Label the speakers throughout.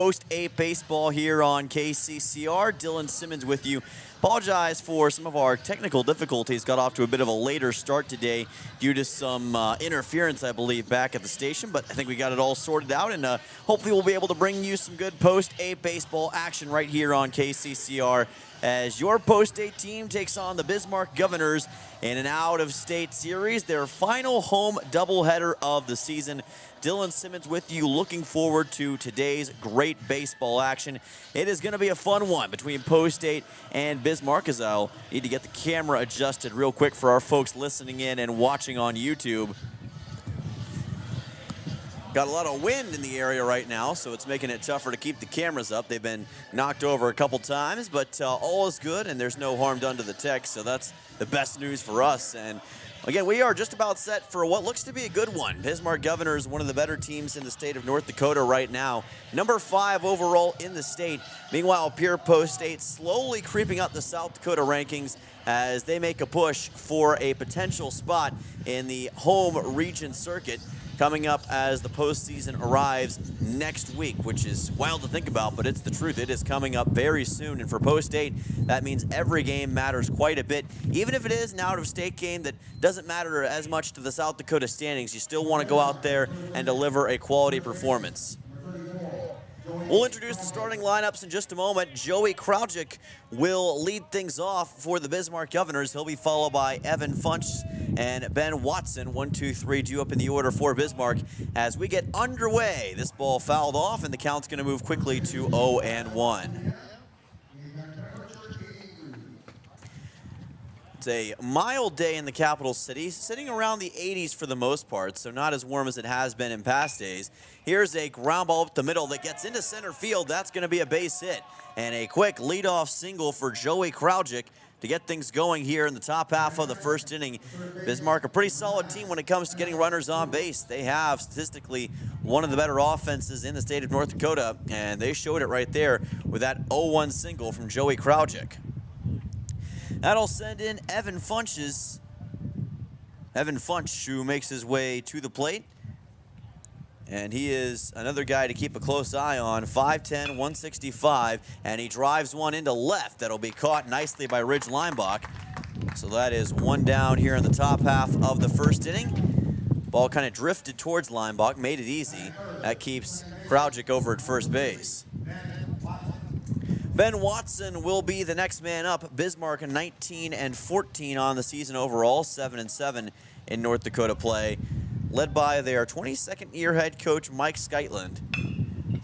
Speaker 1: Post-8 baseball here on KCCR. Dylan Simmons with you. Apologize for some of our technical difficulties. Got off to a bit of a later start today due to some interference, I believe, back at the station. But I think we got it all sorted out, and hopefully we'll be able to bring you some good post-8 baseball action right here on KCCR as your post-8 team takes on the Bismarck Governors in an out-of-state series, their final home doubleheader of the season. Dylan Simmons with you, looking forward to today's great baseball action. It is going to be a fun one between Post 8 and Bismarck, as I'll need to get the camera adjusted real quick for our folks listening in and watching on YouTube. Got a lot of wind in the area right now, so it's making it tougher to keep the cameras up. They've been knocked over a couple times, but all is good, and there's no harm done to the tech, so that's the best news for us. And again, we are just about set for what looks to be a good one. Bismarck Governors, one of the better teams in the state of North Dakota right now. Number 5 overall in the state. Meanwhile, Pierre Post 8 slowly creeping up the South Dakota rankings as they make a push for a potential spot in the home region circuit coming up as the postseason arrives next week, which is wild to think about, but it's the truth. It is coming up very soon, and for Post 8, that means every game matters quite a bit. Even if it is an out-of-state game that doesn't matter as much to the South Dakota standings, you still want to go out there and deliver a quality performance. We'll introduce the starting lineups in just a moment. Joey Kraujik will lead things off for the Bismarck Governors. He'll be followed by Evan Funch and Ben Watson. 1, 2, 3 due up in the order for Bismarck. As we get underway, this ball fouled off, and the count's going to move quickly to 0-1. It's a mild day in the capital city, sitting around the 80s for the most part, so not as warm as it has been in past days. Here's a ground ball up the middle that gets into center field. That's going to be a base hit. And a quick leadoff single for Joey Kraujik to get things going here in the top half of the first inning. Bismarck, a pretty solid team when it comes to getting runners on base. They have statistically one of the better offenses in the state of North Dakota, and they showed it right there with that 0-1 single from Joey Kraujik. That'll send in Evan Funch, who makes his way to the plate. And he is another guy to keep a close eye on. 5'10", 165, and he drives one into left. That'll be caught nicely by Ridge Lineback. So that is one down here in the top half of the first inning. Ball kind of drifted towards Lineback, made it easy. That keeps Kraujik over at first base. Ben Watson will be the next man up. Bismarck 19-14 on the season overall, 7-7 in North Dakota play, led by their 22nd year head coach Mike Skytland.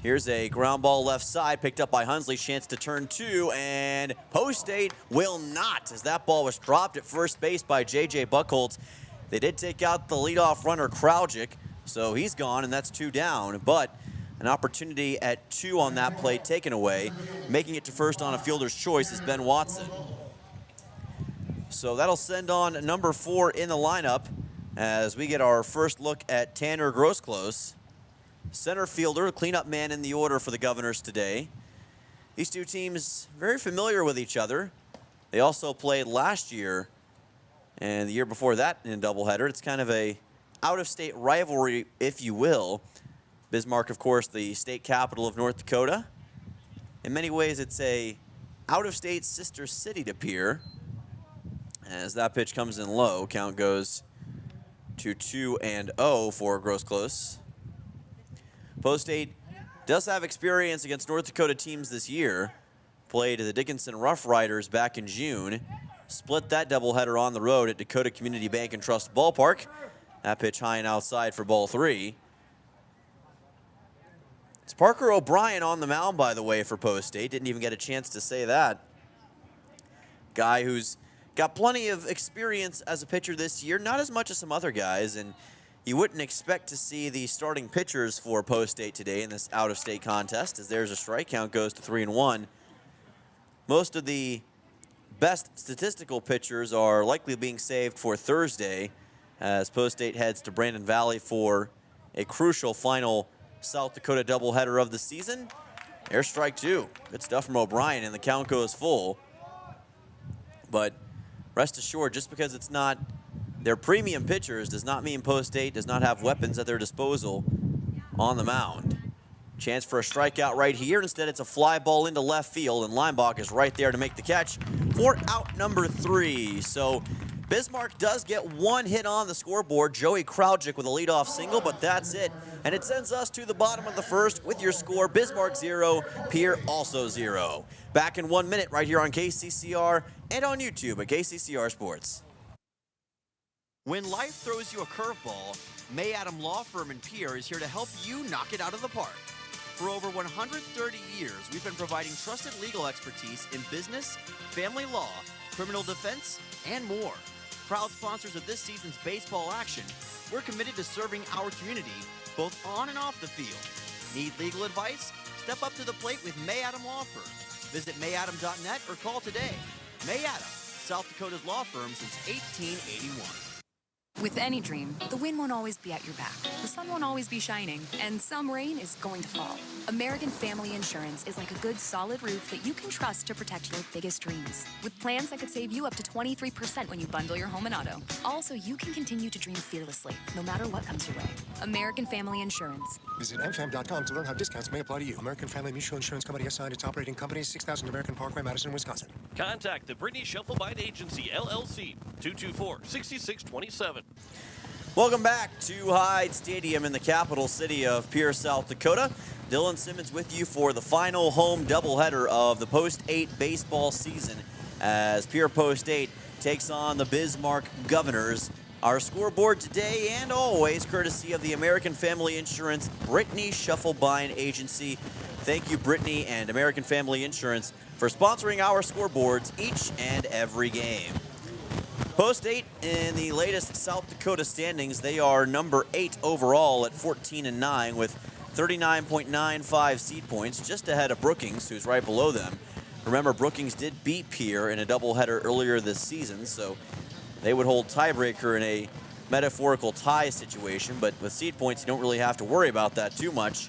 Speaker 1: Here's a ground ball left side picked up by Hunsley. Chance to turn 2, and Post 8 will not, as that ball was dropped at first base by J.J. Buchholz. They did take out the leadoff runner Kraujik, so he's gone, and that's 2 down, but an opportunity at 2 on that play taken away. Making it to first on a fielder's choice is Ben Watson. So that'll send on number 4 in the lineup as we get our first look at Tanner Grosclose. Center fielder, cleanup man in the order for the Governors today. These two teams very familiar with each other. They also played last year and the year before that in a doubleheader. It's kind of a out-of-state rivalry, if you will. Bismarck, of course, the state capital of North Dakota. In many ways, it's a out-of-state sister city to Pierre. As that pitch comes in low, count goes to 2-0 for Grosclose. Post 8 does have experience against North Dakota teams this year. Played the Dickinson Rough Riders back in June. Split that doubleheader on the road at Dakota Community Bank and Trust Ballpark. That pitch high and outside for ball 3. It's Parker O'Brien on the mound, by the way, for Post 8. Didn't even get a chance to say that. Guy who's got plenty of experience as a pitcher this year, not as much as some other guys, and you wouldn't expect to see the starting pitchers for Post 8 today in this out-of-state contest, as there's a strike. Count goes to 3-1. Most of the best statistical pitchers are likely being saved for Thursday as Post 8 heads to Brandon Valley for a crucial final South Dakota doubleheader of the season. There's strike 2. Good stuff from O'Brien, and the count goes full. But rest assured, just because it's not their premium pitchers does not mean Post 8 does not have weapons at their disposal on the mound. Chance for a strikeout right here. Instead, it's a fly ball into left field, and Linebaugh is right there to make the catch for out number 3. So Bismarck does get one hit on the scoreboard. Joey Kraujik with a leadoff single, but that's it. And it sends us to the bottom of the first with your score: Bismarck 0, Pierre also 0. Back in 1 minute right here on KCCR and on YouTube at KCCR Sports. When life throws you a curveball, May Adam Law Firm in Pierre is here to help you knock it out of the park. For over 130 years, we've been providing trusted legal expertise in business, family law, criminal defense, and more. Proud sponsors of this season's baseball action, we're committed to serving our community both on and off the field. Need legal advice? Step up to the plate with May Adam Law Firm. Visit mayadam.net or call today. May Adam, South Dakota's law firm since 1881.
Speaker 2: With any dream, the wind won't always be at your back, the sun won't always be shining, and some rain is going to fall. American Family Insurance is like a good, solid roof that you can trust to protect your biggest dreams. With plans that could save you up to 23% when you bundle your home and auto. Also, you can continue to dream fearlessly, no matter what comes your way. American Family Insurance.
Speaker 3: Visit mfam.com to learn how discounts may apply to you. American Family Mutual Insurance Company assigned its operating company, 6000 American Parkway, Madison, Wisconsin.
Speaker 4: Contact the Brittany Shufflebine Agency, LLC, 224-6627.
Speaker 1: Welcome back to Hyde Stadium in the capital city of Pierre, South Dakota. Dylan Simmons with you for the final home doubleheader of the Post 8 baseball season as Pierre Post 8 takes on the Bismarck Governors. Our scoreboard today and always courtesy of the American Family Insurance Brittany Shufflebine Agency. Thank you, Brittany and American Family Insurance, for sponsoring our scoreboards each and every game. Post 8 in the latest South Dakota standings, they are number 8 overall at 14-9 with 39.95 seed points, just ahead of Brookings, who's right below them. Remember, Brookings did beat Pierre in a doubleheader earlier this season, so they would hold tiebreaker in a metaphorical tie situation, but with seed points, you don't really have to worry about that too much.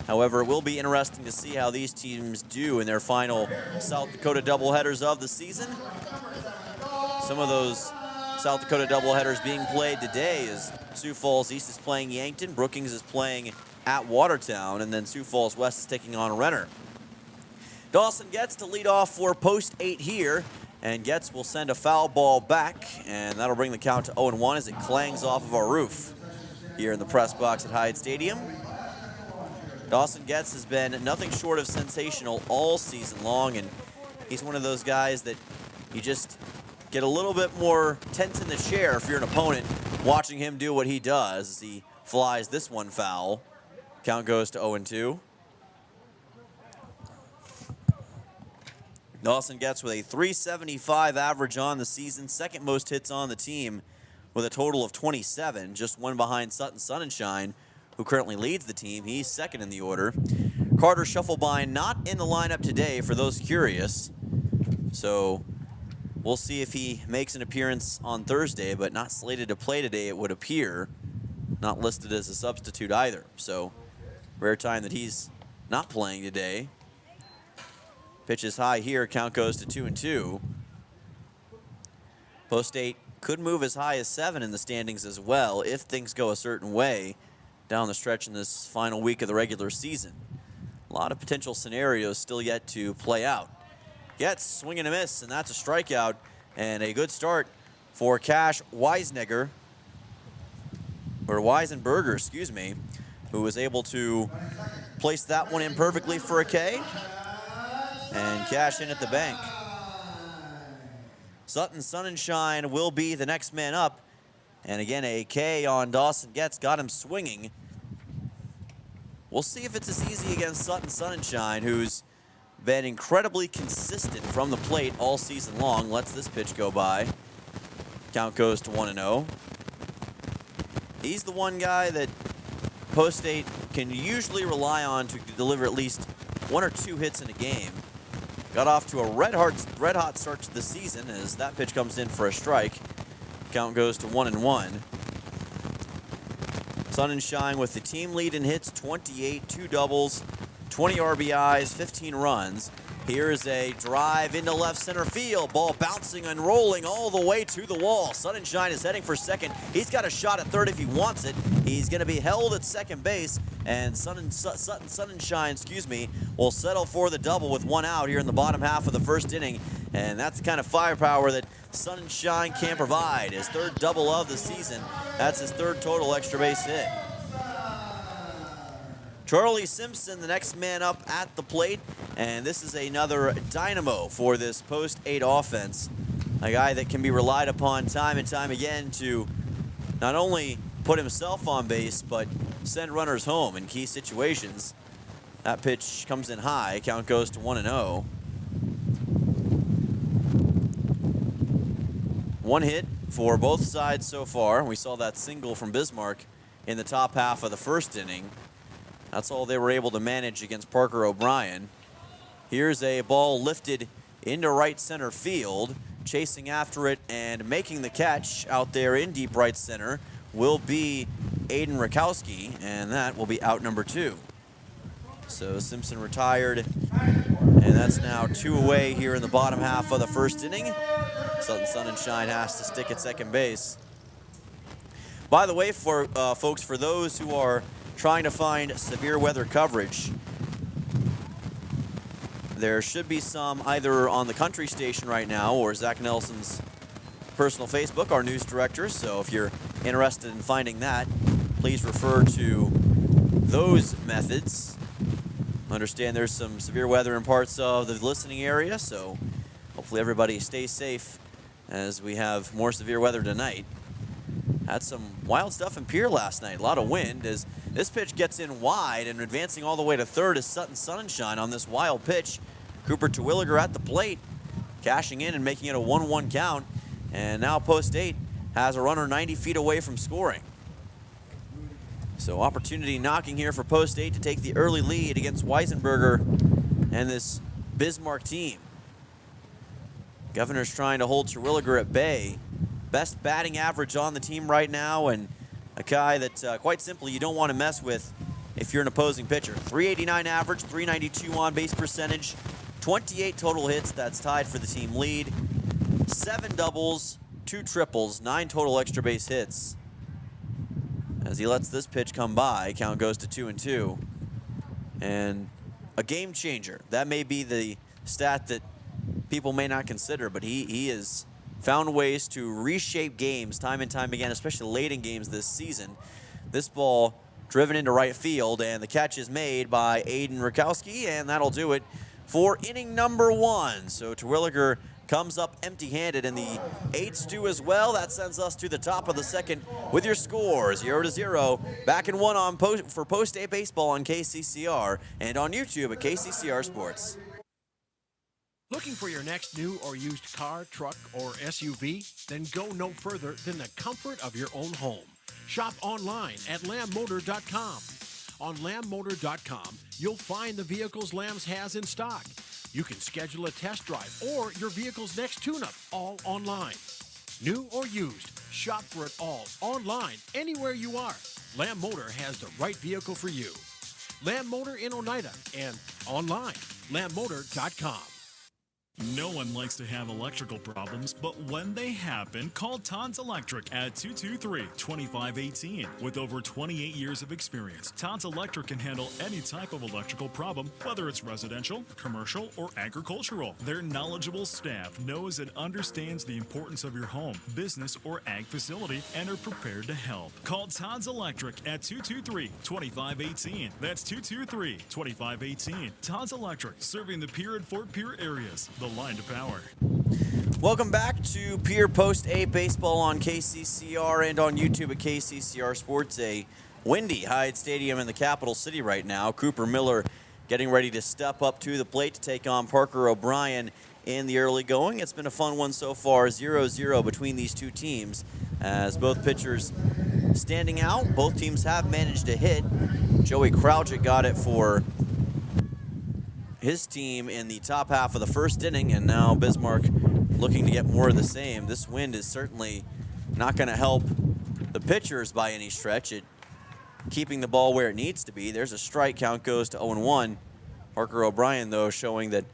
Speaker 1: However, it will be interesting to see how these teams do in their final South Dakota doubleheaders of the season. Some of those South Dakota doubleheaders being played today is Sioux Falls East is playing Yankton, Brookings is playing at Watertown, and then Sioux Falls West is taking on Renner. Dawson Getz to lead off for Post 8 here, and Getz will send a foul ball back, and that'll bring the count to 0-1 as it clangs off of our roof here in the press box at Hyde Stadium. Dawson Getz has been nothing short of sensational all season long, and he's one of those guys that you just get a little bit more tense in the chair if you're an opponent watching him do what he does as he flies this one foul. Count goes to 0-2. Dawson Getz with a .375 average on the season, second most hits on the team with a total of 27, just one behind Sutton Sonnenschein, who currently leads the team. He's second in the order. Carter Shufflebine not in the lineup today for those curious, so we'll see if he makes an appearance on Thursday, but not slated to play today, it would appear. Not listed as a substitute either, so rare time that he's not playing today. Pitch is high here, count goes to 2-2. Post 8 could move as high as 7 in the standings as well if things go a certain way down the stretch in this final week of the regular season. A lot of potential scenarios still yet to play out. Getz swing and a miss, and that's a strikeout, and a good start for Cash Weisenberger, excuse me, who was able to place that one in perfectly for a K and cash in at the bank. Sutton Sonnenschein will be the next man up, and again a K on Dawson Getz got him swinging. We'll see if it's as easy against Sutton Sonnenschein, who's been incredibly consistent from the plate all season long. Lets this pitch go by. Count goes to 1-0. He's the one guy that Post 8 can usually rely on to deliver at least 1 or 2 hits in a game. Got off to a red hot start to the season as that pitch comes in for a strike. Count goes to 1-1. Sonnenschein with the team lead in hits, 28, 2 doubles, 20 RBIs, 15 runs. Here's a drive into left center field. Ball bouncing and rolling all the way to the wall. Sunshine is heading for second. He's got a shot at third if he wants it. He's going to be held at second base, and Sunshine, will settle for the double with one out here in the bottom half of the first inning. And that's the kind of firepower that Sunshine can provide. His third double of the season. That's his third total extra base hit. Charlie Simpson, the next man up at the plate, and this is another dynamo for this post-8 offense. A guy that can be relied upon time and time again to not only put himself on base, but send runners home in key situations. That pitch comes in high, count goes to 1-0. One hit for both sides so far. We saw that single from Bismarck in the top half of the first inning. That's all they were able to manage against Parker O'Brien. Here's a ball lifted into right center field. Chasing after it and making the catch out there in deep right center will be Aiden Rakowski, and that will be out number 2. So Simpson retired, and that's now 2 away here in the bottom half of the first inning. Sunshine has to stick at second base. By the way, for folks, for those who are trying to find severe weather coverage, there should be some either on the country station right now or Zach Nelson's personal Facebook, our news director. So if you're interested in finding that, please refer to those methods. Understand there's some severe weather in parts of the listening area, so hopefully everybody stays safe as we have more severe weather tonight. Had some wild stuff in Pierre last night. A lot of wind as this pitch gets in wide, and advancing all the way to third is Sutton Sunshine on this wild pitch. Cooper Terwilliger at the plate, cashing in and making it a 1-1 count. And now post 8 has a runner 90 feet away from scoring. So opportunity knocking here for post 8 to take the early lead against Weisenberger and this Bismarck team. Governor's trying to hold Terwilliger at bay. Best batting average on the team right now, and a guy that quite simply you don't want to mess with if you're an opposing pitcher. 389 average, 392 on base percentage, 28 total hits. That's tied for the team lead. 7 doubles, 2 triples, 9 total extra base hits. As he lets this pitch come by, count goes to 2-2. And a game changer. That may be the stat that people may not consider, but he has found ways to reshape games time and time again, especially late in games this season. This ball driven into right field, and the catch is made by Aiden Rakowski, and that'll do it for inning number 1. So Terwilliger comes up empty-handed, and the 8s do as well. That sends us to the top of the second with your scores, 0-0. Back in 1 on for Post 8 Baseball on KCCR and on YouTube at KCCR Sports.
Speaker 5: Looking for your next new or used car, truck, or SUV? Then go no further than the comfort of your own home. Shop online at lambmotor.com. On lambmotor.com, you'll find the vehicles Lambs has in stock. You can schedule a test drive or your vehicle's next tune-up, all online. New or used, shop for it all online, anywhere you are. Lamb Motor has the right vehicle for you. Lamb Motor in Oneida and online, lambmotor.com.
Speaker 6: No one likes to have electrical problems, but when they happen, call Todd's Electric at 223-2518. With over 28 years of experience, Todd's Electric can handle any type of electrical problem, whether it's residential, commercial, or agricultural. Their knowledgeable staff knows and understands the importance of your home, business, or ag facility and are prepared to help. Call Todd's Electric at 223-2518. That's 223-2518. Todd's Electric, serving the Pierre and Fort Pierre areas. The line to power.
Speaker 1: Welcome back to Pierre Post 8 Baseball on KCCR and on YouTube at KCCR Sports. A windy Hyde Stadium in the capital city right now. Cooper Miller getting ready to step up to the plate to take on Parker O'Brien in the early going. It's been a fun one so far, 0-0 between these two teams as both pitchers standing out. Both teams have managed to hit. Joey Kraujik got it for his team in the top half of the first inning, and now Bismarck looking to get more of the same. This wind is certainly not going to help the pitchers by any stretch. It keeping the ball where it needs to be. There's a strike, count goes to 0-1. Parker O'Brien, though, showing that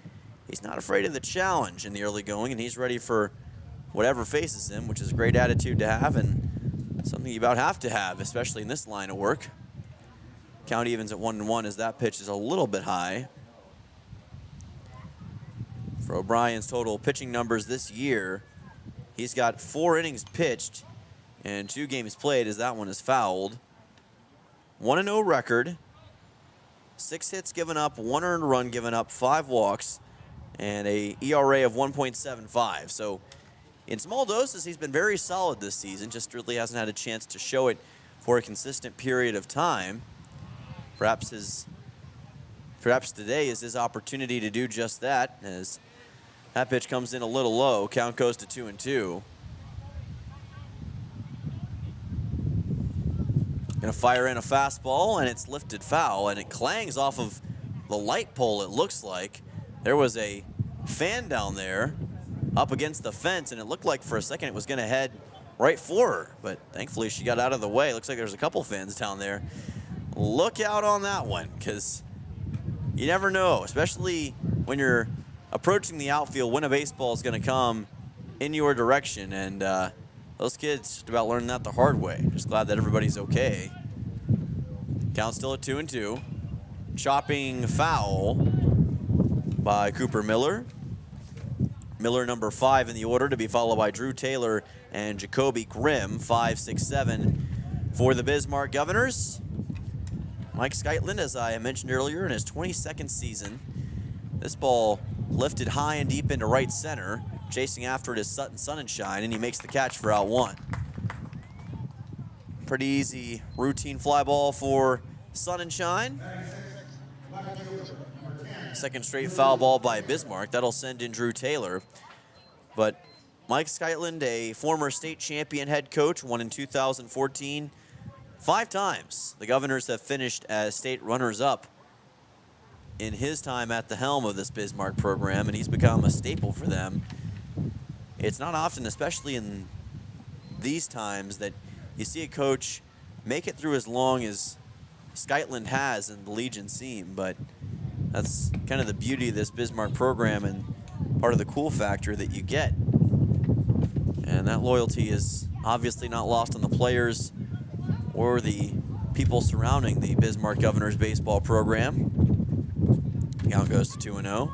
Speaker 1: he's not afraid of the challenge in the early going, and he's ready for whatever faces him, which is a great attitude to have and something you about have to have, especially in this line of work. Count evens at 1-1 as that pitch is a little bit high. For O'Brien's total pitching numbers this year, he's got 4 innings pitched and 2 games played as that one is fouled. 1-0 record, 6 hits given up, 1 earned run given up, 5 walks, and a ERA of 1.75. So in small doses, he's been very solid this season, just really hasn't had a chance to show it for a consistent period of time. Perhaps today is his opportunity to do just that, as that pitch comes in a little low. Count goes to 2-2. Gonna fire in a fastball, and it's lifted foul, and it clangs off of the light pole, it looks like. There was a fan down there up against the fence, and it looked like for a second it was gonna head right for her, but thankfully she got out of the way. Looks like there's a couple fans down there. Look out on that one, because you never know, especially when you're approaching the outfield, when a baseball is gonna come in your direction, and those kids just about learned that the hard way. Just glad that everybody's okay. Count still at 2-2. Chopping foul by Cooper Miller. Miller number 5 in the order, to be followed by Drew Taylor and Jacoby Grimm, 5, 6, 7 for the Bismarck Governors. Mike Skytland, as I mentioned earlier, in his 22nd season. This ball lifted high and deep into right center. Chasing after it is Sutton Sunshine, and he makes the catch for out 1. Pretty easy routine fly ball for Sunshine. Second straight foul ball by Bismarck. That'll send in Drew Taylor. But Mike Skytland, a former state champion head coach, won in 2014. 5 times the Governors have finished as state runners-up in his time at the helm of this Bismarck program, and he's become a staple for them. It's not often, especially in these times, that you see a coach make it through as long as Skytland has in the Legion seam, but that's kind of the beauty of this Bismarck program and part of the cool factor that you get. And that loyalty is obviously not lost on the players or the people surrounding the Bismarck Governors baseball program. Count goes to 2-0.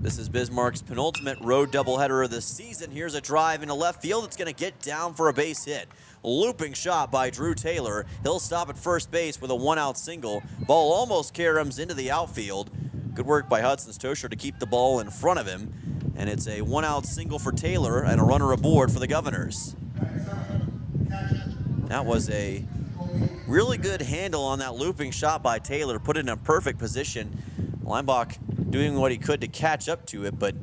Speaker 1: This is Bismarck's penultimate road doubleheader of the season. Here's a drive into left field. It's going to get down for a base hit. Looping shot by Drew Taylor. He'll stop at first base with a 1-out single. Ball almost caroms into the outfield. Good work by Hudson Stosher to keep the ball in front of him. And it's a 1-out single for Taylor and a runner aboard for the Governors. That was a really good handle on that looping shot by Taylor. Put it in a perfect position. Leinbach doing what he could to catch up to it, but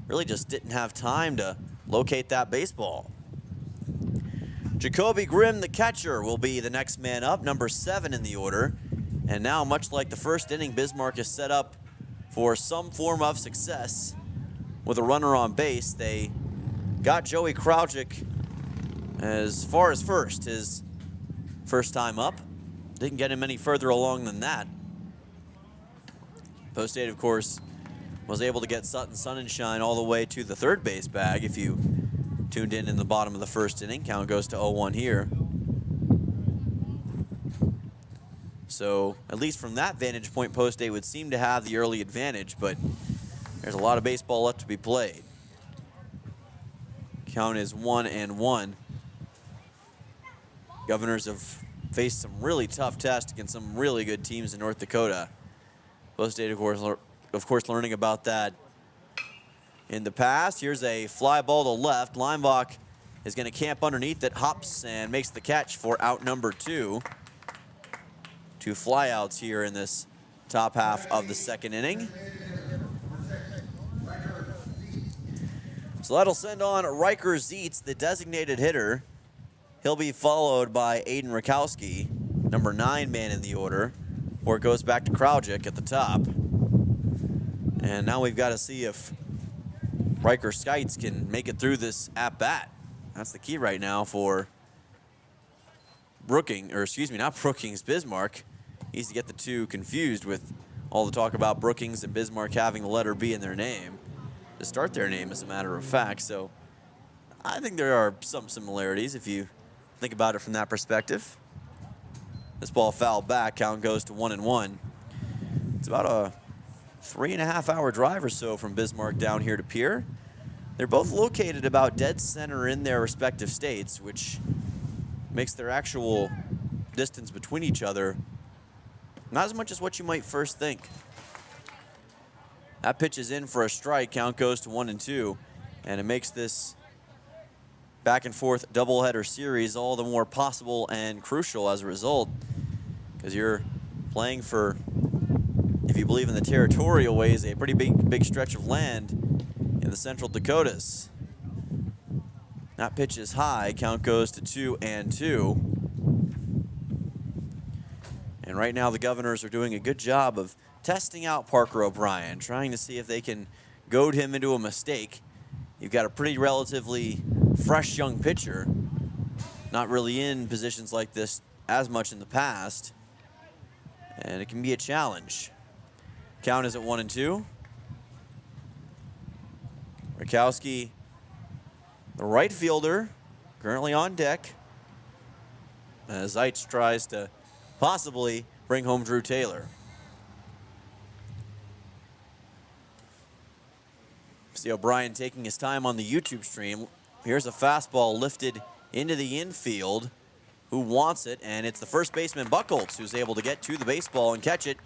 Speaker 1: really just didn't have time to locate that baseball. Jacoby Grimm, the catcher, will be the next man up, number 7 in the order. And now, much like the first inning, Bismarck is set up for some form of success with a runner on base. They got Joey Kraujik as far as first, his first time up. Didn't get him any further along than that. Post-State, of course, was able to get Sutton Sunshine all the way to the third base bag. If you tuned in the bottom of the first inning, count goes to 0-1 here. So at least from that vantage point, Post-State would seem to have the early advantage, but there's a lot of baseball left to be played. Count is 1-1. Governors have faced some really tough tests against some really good teams in North Dakota. Post-State, of course, learning about that in the past. Here's a fly ball to left. Leinbach is going to camp underneath it, hops, and makes the catch for out number 2. 2 flyouts here in this top half of the second inning. So that'll send on Riker Zietz, the designated hitter. He'll be followed by Aiden Rakowski, number 9 man in the order, where it goes back to Kraujik at the top. And now we've got to see if Riker Skites can make it through this at-bat. That's the key right now for Bismarck. Easy to get the two confused with all the talk about Brookings and Bismarck having the letter B in their name, to start their name, as a matter of fact. So I think there are some similarities if you think about it from that perspective. This ball fouled back. Count goes to 1-1. It's about a 3.5-hour drive or so from Bismarck down here to Pierre. They're both located about dead center in their respective states, which makes their actual distance between each other not as much as what you might first think. That pitch is in for a strike. Count goes to 1-2, and it makes this back and forth doubleheader series all the more possible and crucial as a result, because you're playing for, if you believe in the territorial ways, a pretty big stretch of land in the Central Dakotas. That pitch is high. Count goes to 2-2. And right now the Governors are doing a good job of testing out Parker O'Brien, trying to see if they can goad him into a mistake. You've got a pretty relatively fresh young pitcher, not really in positions like this as much in the past, and it can be a challenge. Count is at 1-2. Rakowski, the right fielder, currently on deck, as Zeitz tries to possibly bring home Drew Taylor. See O'Brien taking his time on the YouTube stream. Here's a fastball lifted into the infield. Who wants it? And it's the first baseman, Buchholz, who's able to get to the baseball and catch it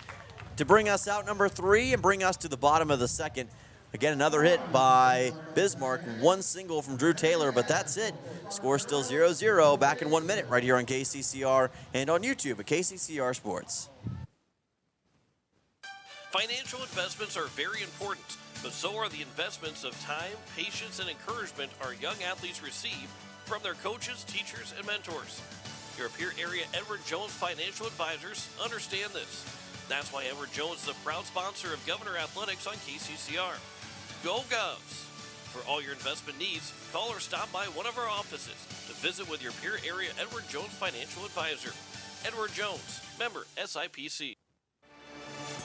Speaker 1: to bring us out number 3 and bring us to the bottom of the second. Again, another hit by Bismarck. One single from Drew Taylor, but that's it. Score still 0-0. Back in 1 minute right here on KCCR and on YouTube at KCCR Sports.
Speaker 4: Financial investments are very important, but so are the investments of time, patience, and encouragement our young athletes receive from their coaches, teachers, and mentors. Your Pierre area Edward Jones Financial Advisors understand this. That's why Edward Jones is a proud sponsor of Governor Athletics on KCCR. Go Govs! For all your investment needs, call or stop by one of our offices to visit with your Pierre area Edward Jones Financial Advisor. Edward Jones, member SIPC.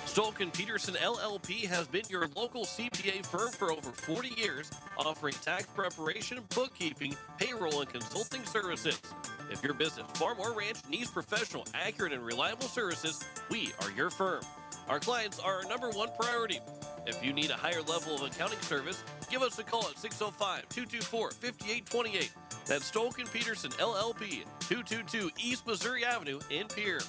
Speaker 4: Stolken Peterson LLP has been your local CPA firm for over 40 years, offering tax preparation, bookkeeping, payroll, and consulting services. If your business, farm, or ranch needs professional, accurate, and reliable services, we are your firm. Our clients are our number 1 priority. If you need a higher level of accounting service, give us a call at 605-224-5828. That's Stolken Peterson LLP, 222 East Missouri Avenue in Pierre.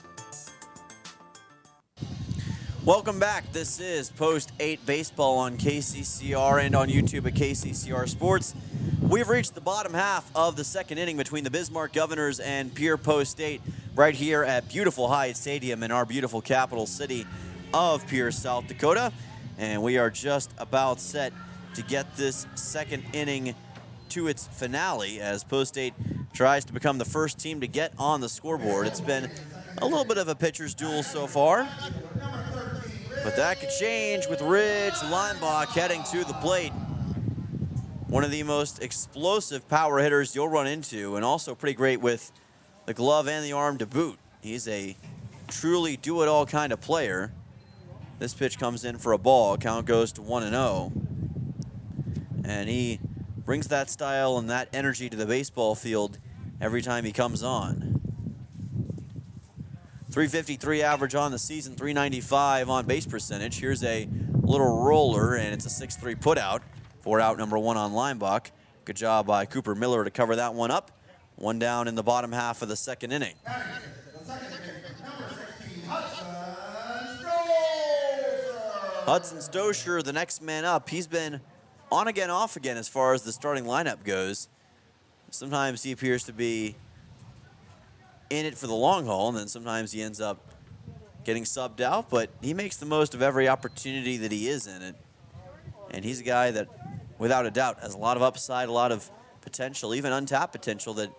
Speaker 1: Welcome back. This is Post 8 Baseball on KCCR and on YouTube at KCCR Sports. We've reached the bottom half of the second inning between the Bismarck Governors and Pierre Post 8 right here at beautiful Hyatt Stadium in our beautiful capital city of Pierre, South Dakota. And we are just about set to get this second inning to its finale as Post 8 tries to become the first team to get on the scoreboard. It's been a little bit of a pitcher's duel so far, but that could change with Ridge Leinbach heading to the plate. One of the most explosive power hitters you'll run into, and also pretty great with the glove and the arm to boot. He's a truly do-it-all kind of player. This pitch comes in for a ball. Count goes to 1-0. And he brings that style and that energy to the baseball field every time he comes on. 353 average on the season, 395 on base percentage. Here's a little roller, and it's a 6-3 putout for out number 1 on Leinbach. Good job by Cooper Miller to cover that one up. One down in the bottom half of the second inning. Hudson Stosher, the next man up. He's been on again, off again as far as the starting lineup goes. Sometimes he appears to be in it for the long haul, and then sometimes he ends up getting subbed out, but he makes the most of every opportunity that he is in it. And he's a guy that, without a doubt, has a lot of upside, a lot of potential, even untapped potential that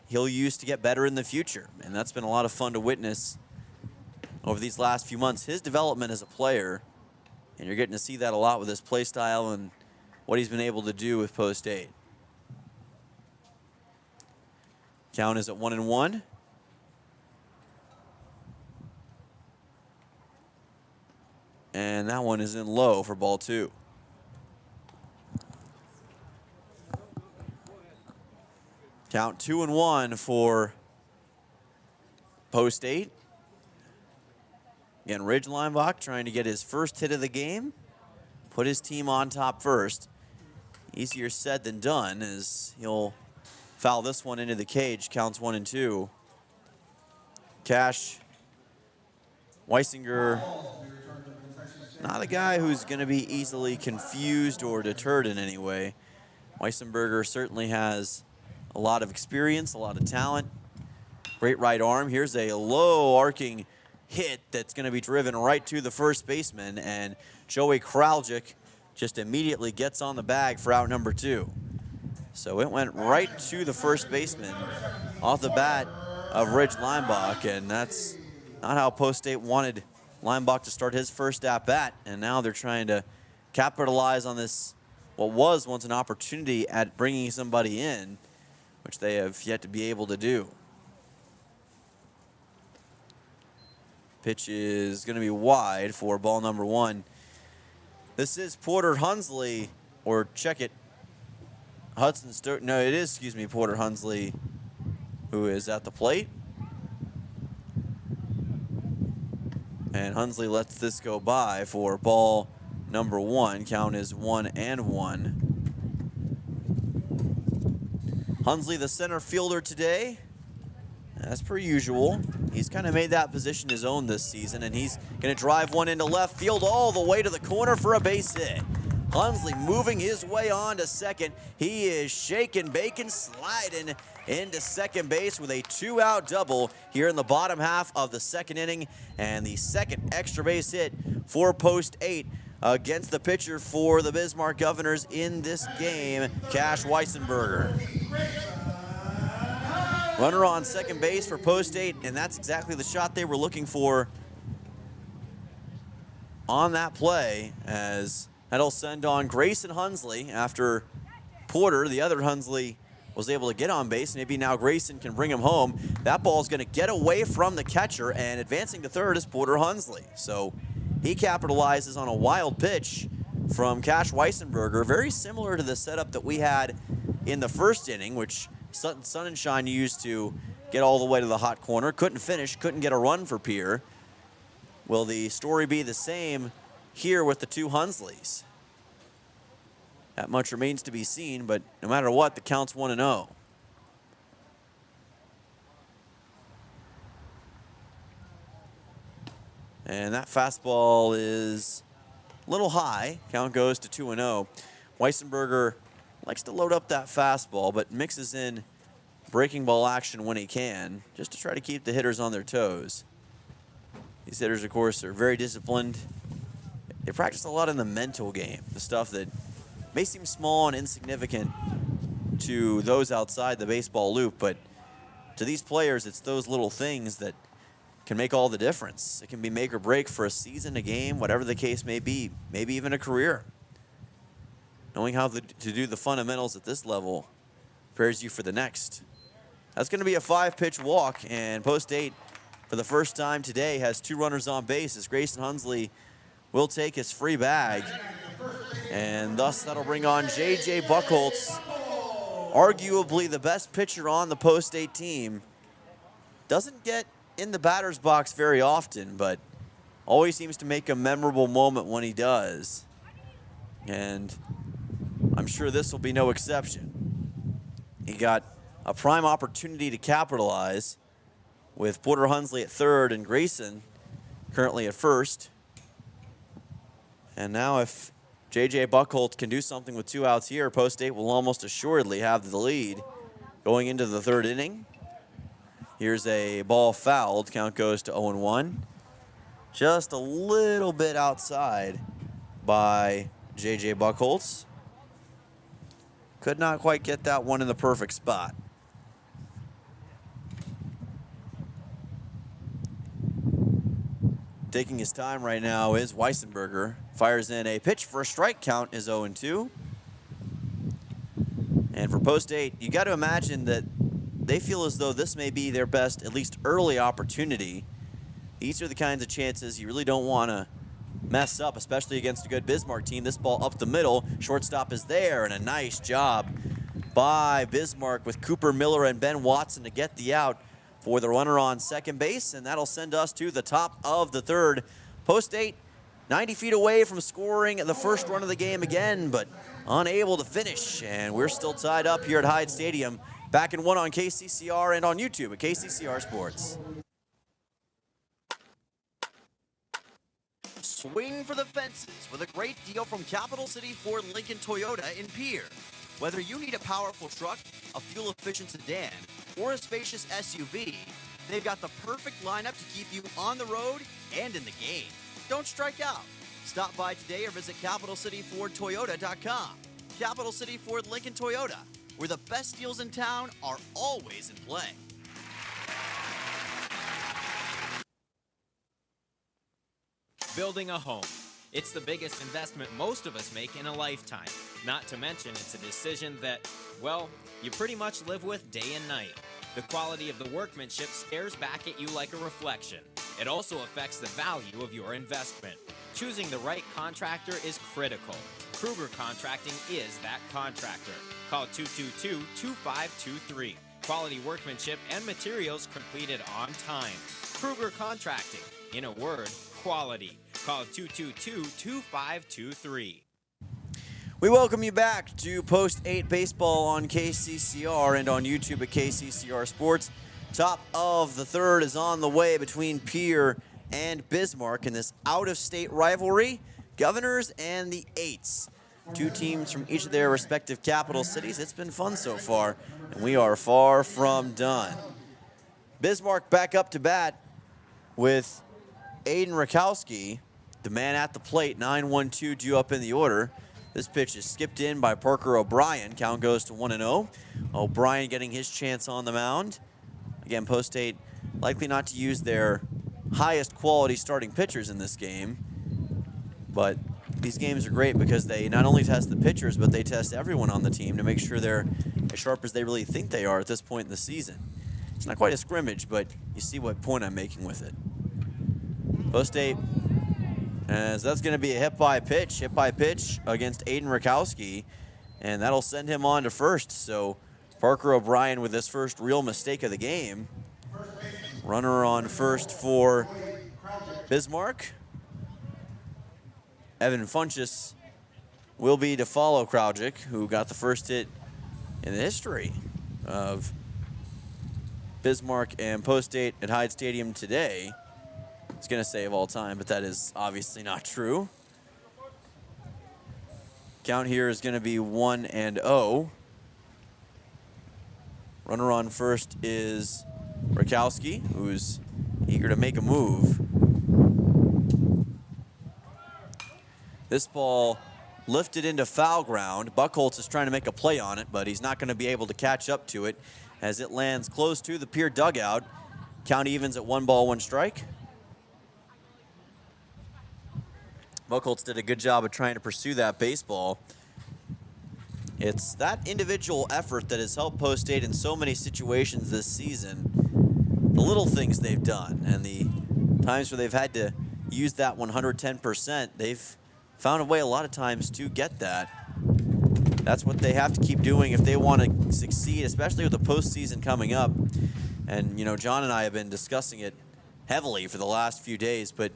Speaker 1: he'll use to get better in the future. And that's been a lot of fun to witness over these last few months, his development as a player. And you're getting to see that a lot with his play style and what he's been able to do with Post 8. Count is at 1-1. And that one is in low for ball 2. Count 2-1 for Post 8. Again, Ridge Lineback trying to get his first hit of the game, put his team on top first. Easier said than done, as he'll foul this one into the cage. Counts 1 and 2. Cash Weisinger, not a guy who's going to be easily confused or deterred in any way. Weissenberger certainly has a lot of experience, a lot of talent. Great right arm. Here's a low arcing hit that's going to be driven right to the first baseman, and Joey Kraljic just immediately gets on the bag for out number 2. So it went right to the first baseman off the bat of Ridge Lineback, and that's not how Post 8 wanted Lineback to start his first at-bat, and now they're trying to capitalize on this, what was once an opportunity at bringing somebody in, which they have yet to be able to do. Pitch is going to be wide for ball number 1. This is Porter Hunsley, or check it, Hudson Sturt. No, it is, excuse me, Porter Hunsley, who is at the plate. And Hunsley lets this go by for ball number 1. Count is 1-1. Hunsley, the center fielder today, as per usual. He's kind of made that position his own this season, and he's going to drive one into left field all the way to the corner for a base hit. Hunsley moving his way on to second. He is shaking, baking, sliding into second base with a 2-out double here in the bottom half of the second inning, and the second extra base hit for Post 8 against the pitcher for the Bismarck Governors in this game, Cash Weissenberger. Runner on second base for Post 8, and that's exactly the shot they were looking for on that play, as that'll send on Grayson Hunsley after Porter, the other Hunsley, was able to get on base. Maybe now Grayson can bring him home. That ball is going to get away from the catcher, and advancing to third is Porter Hunsley. So he capitalizes on a wild pitch from Cash Weissenberger, very similar to the setup that we had in the first inning, which Sonnenschein used to get all the way to the hot corner. Couldn't finish, couldn't get a run for Pierre. Will the story be the same here with the two Hunsleys? That much remains to be seen, but no matter what, the count's 1-0. And that fastball is a little high. Count goes to 2-0. Weissenberger likes to load up that fastball, but mixes in breaking ball action when he can, just to try to keep the hitters on their toes. These hitters, of course, are very disciplined. They practice a lot in the mental game, the stuff that may seem small and insignificant to those outside the baseball loop, but to these players, it's those little things that can make all the difference. It can be make or break for a season, a game, whatever the case may be, maybe even a career. Knowing how to do the fundamentals at this level prepares you for the next. That's going to be a 5-pitch walk, and Post 8, for the first time today, has 2 runners on base as Grayson Hunsley will take his free bag. And thus that'll bring on J.J. Buchholz, arguably the best pitcher on the Post 8 team. Doesn't get in the batter's box very often, but always seems to make a memorable moment when he does. And I'm sure this will be no exception. He got a prime opportunity to capitalize with Porter Hunsley at third and Grayson currently at first. And now if J.J. Buchholz can do something with 2 outs here, Post 8 will almost assuredly have the lead going into the third inning. Here's a ball fouled. Count goes to 0-1. Just a little bit outside by J.J. Buchholz. Could not quite get that one in the perfect spot. Taking his time right now is Weissenberger. Fires in a pitch for a strike. Count is 0-2. And for Post 8, you got to imagine that they feel as though this may be their best, at least early opportunity. These are the kinds of chances you really don't want to mess up, especially against a good Bismarck team. This ball up the middle. Shortstop is there, and a nice job by Bismarck with Cooper Miller and Ben Watson to get the out for the runner on second base, and that'll send us to the top of the third. Post 8, 90 feet away from scoring the first run of the game again, but unable to finish, and we're still tied up here at Hyde Stadium. Back in one on KCCR and on YouTube at KCCR Sports. Swing for the fences with a great deal from Capital City Ford Lincoln Toyota in Pierre. Whether you need a powerful truck, a fuel-efficient sedan, or a spacious SUV, they've got the perfect lineup to keep you on the road and in the game. Don't strike out. Stop by today or visit CapitalCityFordToyota.com. Capital City Ford Lincoln Toyota, where the best deals in town are always in play.
Speaker 7: Building a home. It's the biggest investment most of us make in a lifetime. Not to mention it's a decision that, well, you pretty much live with day and night. The quality of the workmanship stares back at you like a reflection. It also affects the value of your investment. Choosing the right contractor is critical. Kruger Contracting is that contractor. Call 222-2523. Quality workmanship and materials completed on time. Kruger Contracting. In a word, quality. Call 222-2523.
Speaker 1: We welcome you back to Post 8 Baseball on KCCR and on YouTube at KCCR Sports. Top of the third is on the way between Pierre and Bismarck in this out-of-state rivalry. Governors and the Eights. Two teams from each of their respective capital cities. It's been fun so far, and we are far from done. Bismarck back up to bat with Aiden Rakowski, the man at the plate, 9-1-2 due up in the order. This pitch is skipped in by Parker O'Brien. Count goes to 1-0. O'Brien getting his chance on the mound. Again, Post 8 likely not to use their highest quality starting pitchers in this game. But these games are great because they not only test the pitchers, but they test everyone on the team to make sure they're as sharp as they really think they are at this point in the season. It's not quite a scrimmage, but you see what point I'm making with it. Post 8, as that's going to be a hit by pitch against Aiden Rakowski, and that'll send him on to first. So Parker O'Brien with his first real mistake of the game. Runner on first for Bismarck. Evan Funchess will be to follow Kraujik, who got the first hit in the history of Bismarck and Post 8 at Hyde Stadium today. It's going to say of all time, but that is obviously not true. Count here is going to be 1-0. Runner on first is Rakowski, who's eager to make a move. This ball lifted into foul ground. Buchholz is trying to make a play on it, but he's not going to be able to catch up to it as it lands close to the Pierre dugout. Count evens at 1 ball, 1 strike. Buchholz did a good job of trying to pursue that baseball. It's that individual effort that has helped Post 8 in so many situations this season. The little things they've done and the times where they've had to use that 110%, they've found a way a lot of times to get that. That's what they have to keep doing if they want to succeed, especially with the postseason coming up. And, you know, John and I have been discussing it heavily for the last few days, but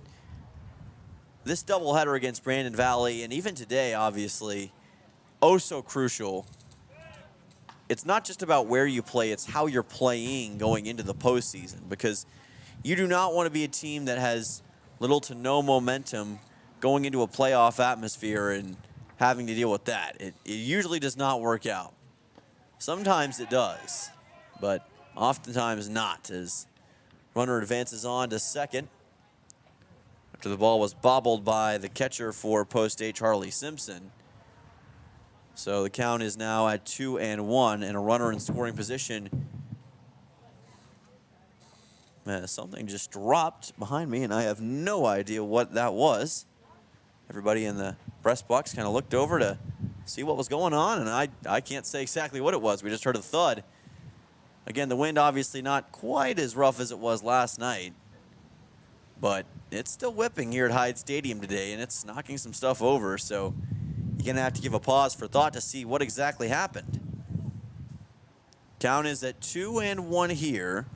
Speaker 1: this doubleheader against Brandon Valley, and even today, obviously, oh so crucial. It's not just about where you play, it's how you're playing going into the postseason, because you do not want to be a team that has little to no momentum going into a playoff atmosphere and having to deal with that. It usually does not work out. Sometimes it does, but oftentimes not, as runner advances on to second after the ball was bobbled by the catcher for Post 8, Charlie Simpson. So the count is now at 2-1 and a runner in scoring position. Something just dropped behind me, and I have no idea what that was. Everybody in the press box kind of looked over to see what was going on, and I can't say exactly what it was. We just heard a thud. Again, the wind obviously not quite as rough as it was last night. but it's still whipping here at Hyde Stadium today, and it's knocking some stuff over, so you're going to have to give a pause for thought to see what exactly happened. Count is at 2-1 here.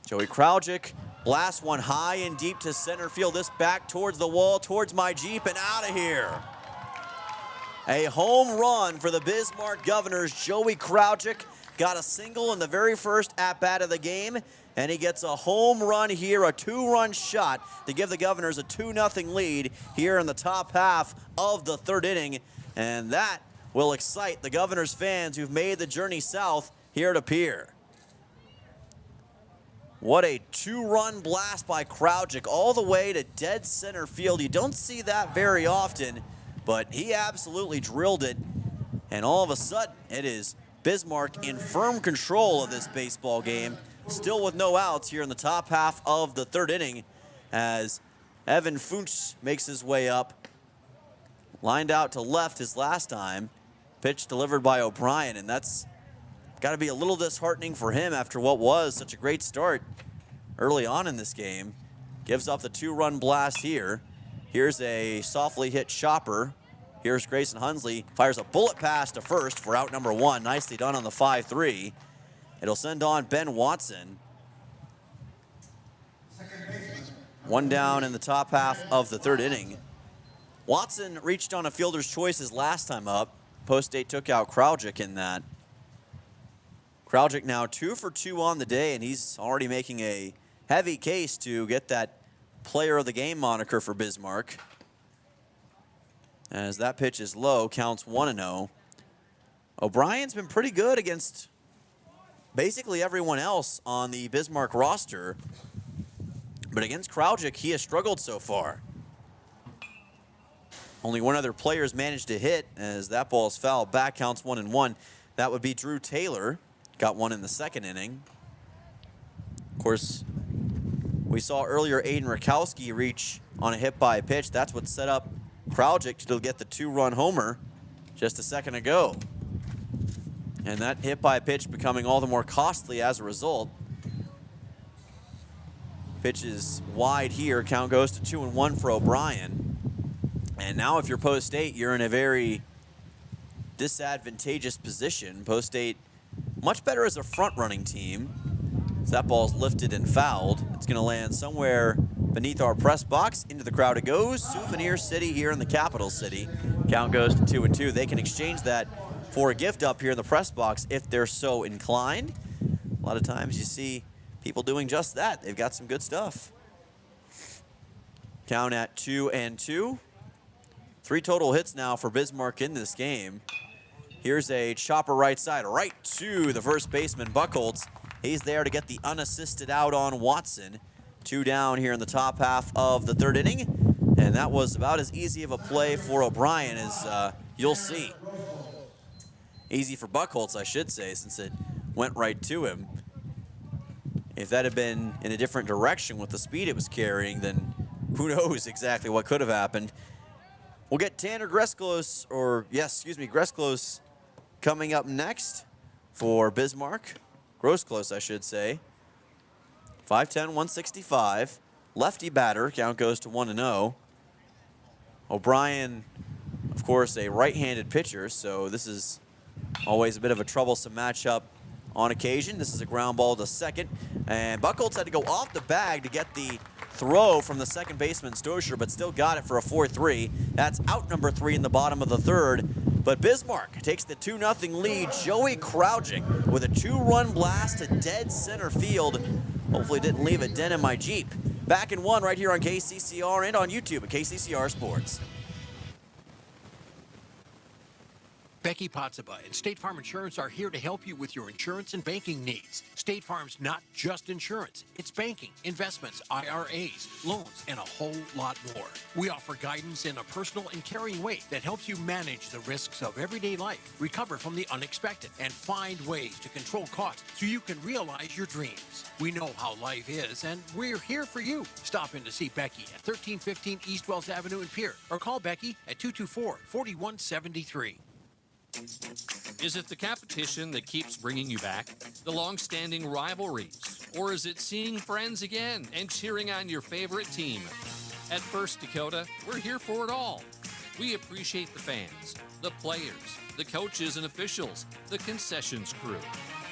Speaker 1: Joey Kraujic blasts one high and deep to center field. This back towards the wall, towards my Jeep, and out of here. A home run for the Bismarck Governors. Joey Kraujic got a single in the very first at-bat of the game, and he gets a home run here, a 2-run shot to give the Governors a 2-0 lead here in the top half of the third inning, and that will excite the Governors fans who've made the journey south here to Pierre. What a 2-run blast by Kraujic all the way to dead center field. You don't see that very often, but he absolutely drilled it. And all of a sudden, it is Bismarck in firm control of this baseball game, still with no outs here in the top half of the third inning as Evan Funch makes his way up. Lined out to left his last time. Pitch delivered by O'Brien, and that's got to be a little disheartening for him after what was such a great start early on in this game. Gives up the 2-run blast here. Here's a softly hit chopper. Here's Grayson Hunsley. Fires a bullet pass to first for out number 1. Nicely done on the 5-3. It'll send on Ben Watson. One down in the top half of the third inning. Watson reached on a fielder's choice his last time up. Post-State took out Kraujic in that. Kraujic now 2 for 2 on the day, and he's already making a heavy case to get that player of the game moniker for Bismarck. As that pitch is low, counts 1-0. O'Brien's been pretty good against basically everyone else on the Bismarck roster, but against Kraujic, he has struggled so far. Only one other player has managed to hit as that ball is fouled back, counts 1-1. That would be Drew Taylor. Got one in the second inning. Of course, we saw earlier Aiden Rakowski reach on a hit by pitch. That's what set up Kraujic to get the 2-run homer just a second ago. And that hit by pitch becoming all the more costly as a result. Pitch is wide here. Count goes to 2-1 for O'Brien. And now if you're Post-State, you're in a very disadvantageous position. Post-State much better as a front-running team. As that ball's lifted and fouled. It's going to land somewhere beneath our press box. Into the crowd it goes. Souvenir City here in the capital city. Count goes to 2-2. They can exchange that for a gift up here in the press box if they're so inclined. A lot of times you see people doing just that. They've got some good stuff. Count at 2-2. 3 total hits now for Bismarck in this game. Here's a chopper right side, right to the first baseman, Buchholz. He's there to get the unassisted out on Watson. 2 down here in the top half of the third inning. And that was about as easy of a play for O'Brien as you'll see. Easy for Buchholz, I should say, since it went right to him. If that had been in a different direction with the speed it was carrying, then who knows exactly what could have happened. We'll get Tanner Gresklos, Gresklos coming up next for Bismarck. Grosclose, I should say. 5'10", 165. Lefty batter. Count goes to 1-0. O'Brien, of course, a right-handed pitcher, so this is always a bit of a troublesome matchup on occasion. This is a ground ball to second. And Buchholz had to go off the bag to get the throw from the second baseman, Stoscher, but still got it for a 4-3. That's out number 3 in the bottom of the third. But Bismarck takes the 2-0 lead. Joey Kraujic with a 2-run blast to dead center field. Hopefully didn't leave a dent in my Jeep. Back in 1 right here on KCCR and on YouTube at KCCR Sports.
Speaker 5: Becky Potsaba and State Farm Insurance are here to help you with your insurance and banking needs. State Farm's not just insurance. It's banking, investments, IRAs, loans, and a whole lot more. We offer guidance in a personal and caring way that helps you manage the risks of everyday life, recover from the unexpected, and find ways to control costs so you can realize your dreams. We know how life is, and we're here for you. Stop in to see Becky at 1315 East Wells Avenue in Pierre, or call Becky at 224-4173.
Speaker 8: Is it the competition that keeps bringing you back? The long-standing rivalries? Or is it seeing friends again and cheering on your favorite team? At First Dakota, we're here for it all. We appreciate the fans, the players, the coaches and officials, the concessions crew.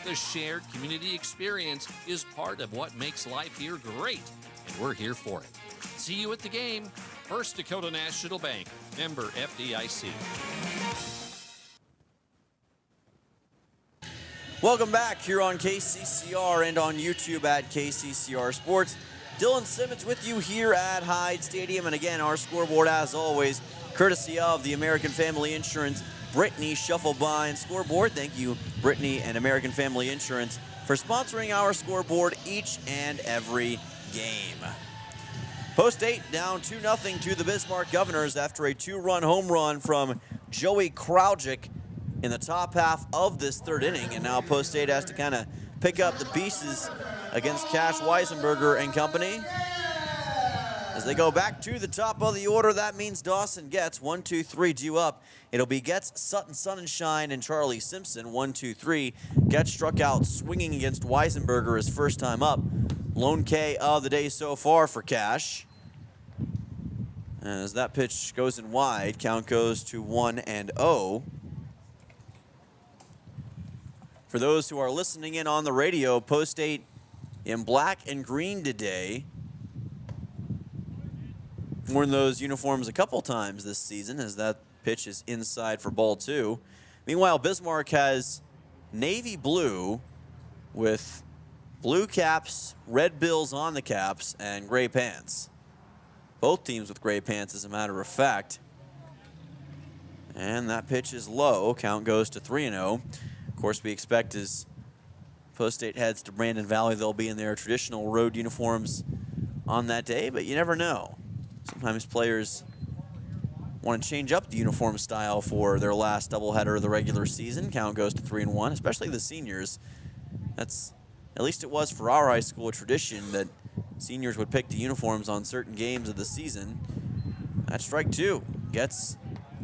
Speaker 8: The shared community experience is part of what makes life here great, and we're here for it. See you at the game. First Dakota National Bank, member FDIC.
Speaker 1: Welcome back here on KCCR and on YouTube at KCCR Sports. Dylan Simmons with you here at Hyde Stadium. And again, our scoreboard, as always, courtesy of the American Family Insurance Brittany Shufflebind scoreboard. Thank you, Brittany and American Family Insurance, for sponsoring our scoreboard each and every game. Post 8 down 2-0 to the Bismarck Governors after a 2-run home run from Joey Kraujic in the top half of this third inning. And now Post 8 has to kind of pick up the pieces against Cash Weisenberger and company. As they go back to the top of the order, that means Dawson Getz, 1, 2, 3 due up. It'll be Getz, Sutton, Sonnenschein, and Charlie Simpson, 1, 2, 3. Getz struck out swinging against Weisenberger his first time up. Lone K of the day so far for Cash. As that pitch goes in wide, count goes to 1-0. For those who are listening in on the radio, Post 8 in black and green today. Worn those uniforms a couple times this season, as that pitch is inside for ball 2. Meanwhile, Bismarck has navy blue with blue caps, red bills on the caps, and gray pants. Both teams with gray pants, as a matter of fact. And that pitch is low. Count goes to 3-0. Of course, we expect as Post 8 heads to Brandon Valley, they'll be in their traditional road uniforms on that day, but you never know. Sometimes players want to change up the uniform style for their last doubleheader of the regular season. Count goes to 3-1, especially the seniors. That's, at least it was for our high school, a tradition that seniors would pick the uniforms on certain games of the season. That's strike 2. Getz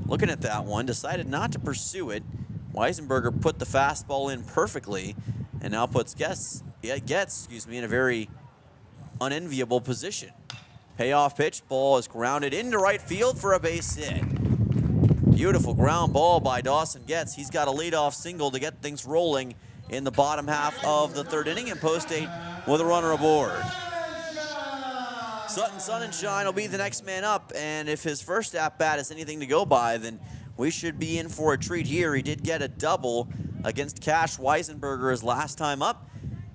Speaker 1: looking at that one, decided not to pursue it. Weisenberger put the fastball in perfectly and now puts Getz in a very unenviable position. Payoff pitch, ball is grounded into right field for a base hit. Beautiful ground ball by Dawson Getz. He's got a leadoff single to get things rolling in the bottom half of the third inning, and Post 8 with a runner aboard. Sutton Sonnenschein will be the next man up, and if his first at-bat is anything to go by, then we should be in for a treat here. He did get a double against Cash Weisenberger his last time up.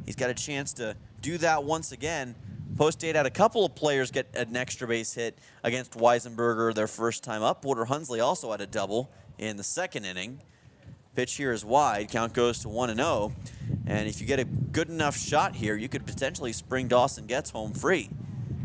Speaker 1: He's got a chance to do that once again. Post 8 had a couple of players get an extra base hit against Weisenberger their first time up. Porter Hunsley also had a double in the second inning. Pitch here is wide. Count goes to 1-0. And if you get a good enough shot here, you could potentially spring Dawson Getz home free.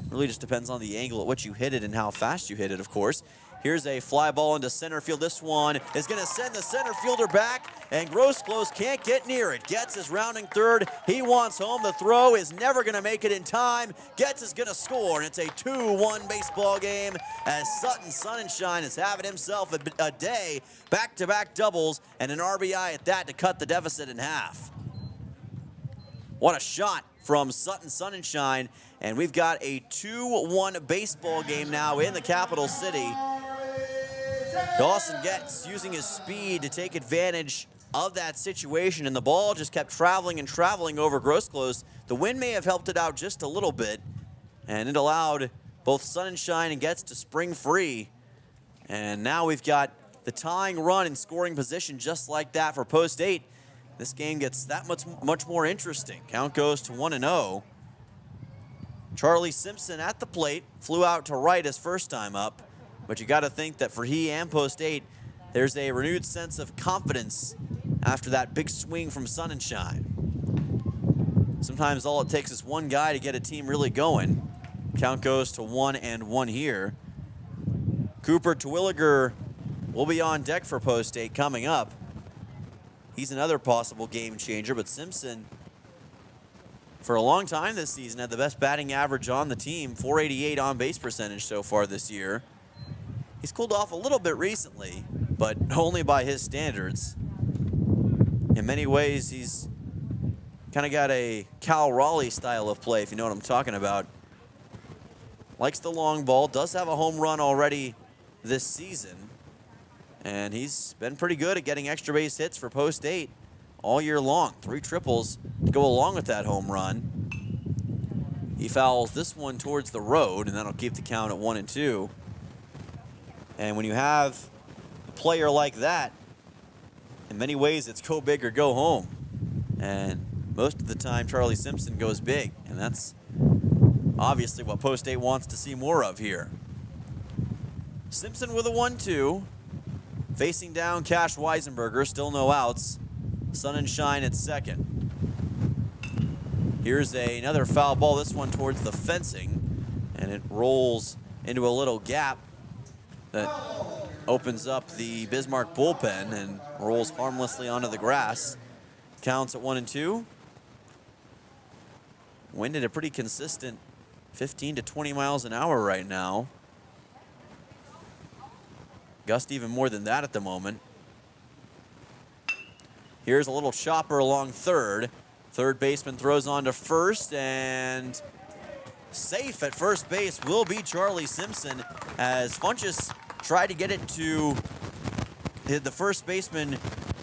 Speaker 1: Really just depends on the angle at which you hit it and how fast you hit it, of course. Here's a fly ball into center field. This one is going to send the center fielder back, and Grosclose can't get near it. Getz is rounding third. He wants home. The throw is never going to make it in time. Getz is going to score, and it's a 2-1 baseball game as Sutton Sonnenschein is having himself a day. Back-to-back doubles and an RBI at that to cut the deficit in half. What a shot from Sutton Sonnenschein, and we've got a 2-1 baseball game now in the capital city. Dawson Getz using his speed to take advantage of that situation, and the ball just kept traveling and traveling over Grosclose. The wind may have helped it out just a little bit, and it allowed both Sonnenschein and Getz to spring free. And now we've got the tying run in scoring position just like that for Post 8. This game gets that much more interesting. Count goes to 1-0. Charlie Simpson at the plate, flew out to right his first time up. But you got to think that for he and Post 8, there's a renewed sense of confidence after that big swing from Sonnenschein. Sometimes all it takes is one guy to get a team really going. Count goes to 1-1 here. Cooper Terwilliger will be on deck for Post 8 coming up. He's another possible game changer, but Simpson, for a long time this season, had the best batting average on the team, .488 on base percentage so far this year. He's cooled off a little bit recently, but only by his standards. In many ways, he's kind of got a Cal Raleigh style of play, if you know what I'm talking about. Likes the long ball, does have a home run already this season, and he's been pretty good at getting extra base hits for Post 8 all year long. 3 triples to go along with that home run. He fouls this one towards the road, and that'll keep the count at 1-2. And when you have a player like that, in many ways it's go big or go home. And most of the time Charlie Simpson goes big, and that's obviously what Post 8 wants to see more of here. Simpson with a 1-2. Facing down Cash Weisenberger, still no outs. Sun and Shine at second. Here's another foul ball, this one towards the fencing, and it rolls into a little gap that opens up the Bismarck bullpen and rolls harmlessly onto the grass. Counts at 1-2. Wind at a pretty consistent 15 to 20 miles an hour right now. Gust even more than that at the moment. Here's a little chopper along third. Third baseman throws on to first, and safe at first base will be Charlie Simpson as Funchess tried to get it to the first baseman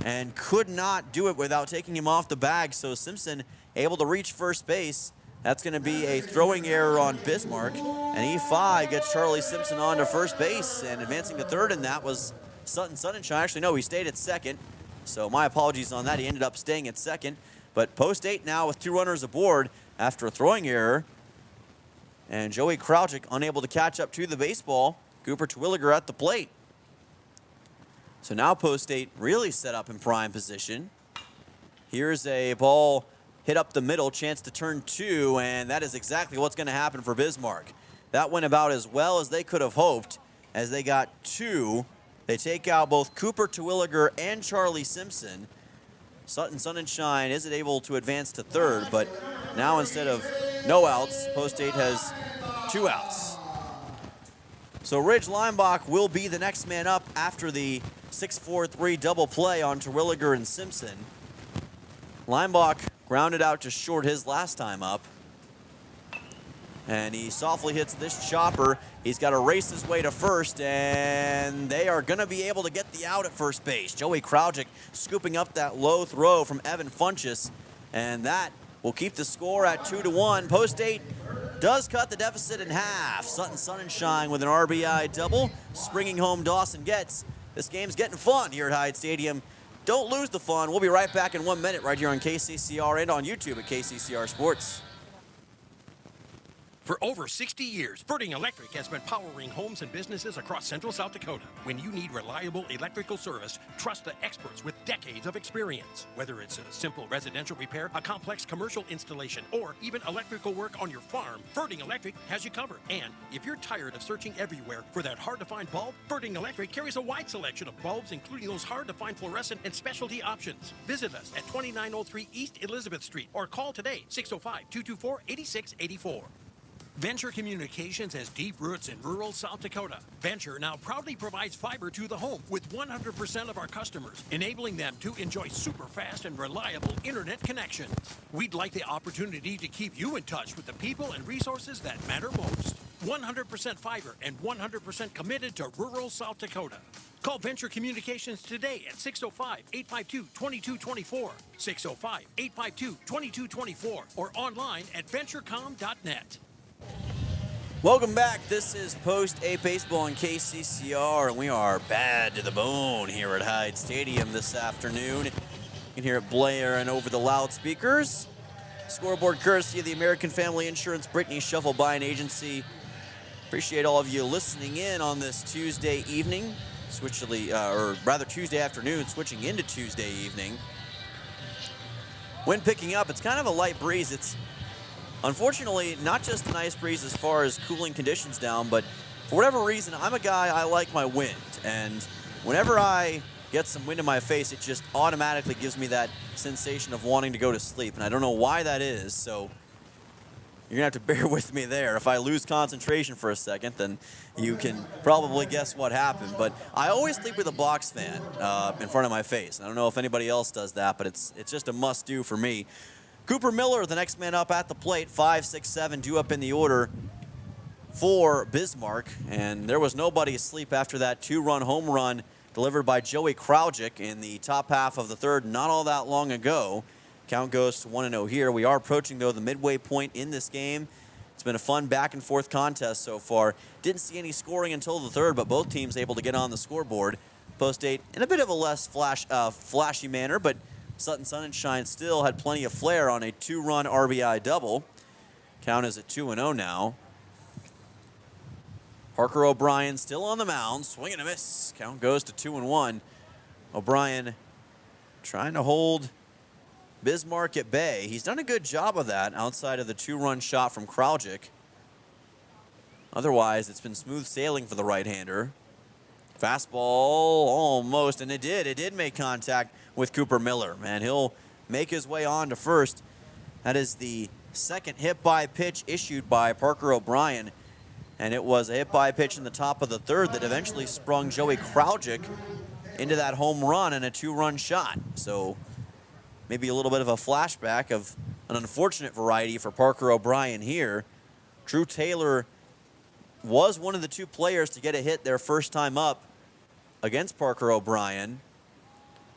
Speaker 1: and could not do it without taking him off the bag. So Simpson able to reach first base. That's going to be a throwing error on Bismarck, and E5 gets Charlie Simpson on to first base, and advancing to third, and that was Sutton Sunshine. Actually, no, he stayed at second, so my apologies on that. He ended up staying at second, but Post 8 now with 2 runners aboard after a throwing error, and Joey Kraujic unable to catch up to the baseball. Cooper Terwilliger at the plate. So now Post 8 really set up in prime position. Here's a ball hit up the middle, chance to turn 2, and that is exactly what's going to happen for Bismarck. That went about as well as they could have hoped as they got 2. They take out both Cooper Terwilliger and Charlie Simpson. Sutton Sun and Shine isn't able to advance to third, but now instead of no outs, Post 8 has 2 outs. So Ridge Limbach will be the next man up after the 6-4-3 double play on Terwilliger and Simpson. Limbach grounded out to short his last time up. And he softly hits this chopper. He's got to race his way to first, and they are going to be able to get the out at first base. Joey Kraujic scooping up that low throw from Evan Funchess, and that will keep the score at 2-1. Post 8 does cut the deficit in half. Sutton Sun and Shine with an RBI double. Springing home Dawson Getz. This game's getting fun here at Hyde Stadium. Don't lose the fun. We'll be right back in 1 minute right here on KCCR and on YouTube at KCCR Sports.
Speaker 5: For over 60 years, Birding Electric has been powering homes and businesses across central South Dakota. When you need reliable electrical service, trust the experts with decades of experience. Whether it's a simple residential repair, a complex commercial installation, or even electrical work on your farm, Birding Electric has you covered. And if you're tired of searching everywhere for that hard-to-find bulb, Birding Electric carries a wide selection of bulbs, including those hard-to-find fluorescent and specialty options. Visit us at 2903 East Elizabeth Street or call today, 605-224-8684. Venture Communications has deep roots in rural South Dakota. Venture now proudly provides fiber to the home with 100% of our customers, enabling them to enjoy super fast and reliable internet connections. We'd like the opportunity to keep you in touch with the people and resources that matter most. 100% fiber and 100% committed to rural South Dakota. Call Venture Communications today at 605-852-2224, 605-852-2224, or online at venturecom.net.
Speaker 1: Welcome back. This is Post 8 Baseball on KCCR, and we are bad to the bone here at Hyde Stadium this afternoon. You can hear it blaring over the loudspeakers. Scoreboard courtesy of the American Family Insurance Brittany Shuffle Buying Agency. Appreciate all of you listening in on this Tuesday evening, Tuesday afternoon, switching into Tuesday evening. Wind picking up. It's kind of a light breeze. It's unfortunately not just a nice breeze as far as cooling conditions down, but for whatever reason, I'm a guy, I like my wind. And whenever I get some wind in my face, it just automatically gives me that sensation of wanting to go to sleep. And I don't know why that is. So You're going to have to bear with me there. If I lose concentration for a second, then you can probably guess what happened. But I always sleep with a box fan in front of my face. I don't know if anybody else does that, but it's just a must-do for me. Cooper Miller, the next man up at the plate, 5, 6, 7, due up in the order for Bismarck. And there was nobody asleep after that 2-run home run delivered by Joey Kraujic in the top half of the third not all that long ago. Count goes to 1-0 here. We are approaching, though, the midway point in this game. It's been a fun back-and-forth contest so far. Didn't see any scoring until the third, but both teams able to get on the scoreboard. Post 8 in a bit of a less flashy manner, but Sutton Sunshine still had plenty of flair on a 2-run RBI double. Count is at 2-0 now. Parker O'Brien still on the mound, swing and a miss. Count goes to 2-1. O'Brien trying to hold Bismarck at bay. He's done a good job of that outside of the 2-run shot from Kraujic. Otherwise, it's been smooth sailing for the right-hander. Fastball almost, and it did make contact with Cooper Miller. Man, he'll make his way on to first. That is the second hit-by pitch issued by Parker O'Brien, and it was a hit-by pitch in the top of the third that eventually sprung Joey Kraujic into that home run and a 2-run shot. So maybe a little bit of a flashback of an unfortunate variety for Parker O'Brien here. Drew Taylor was one of the 2 players to get a hit their first time up against Parker O'Brien,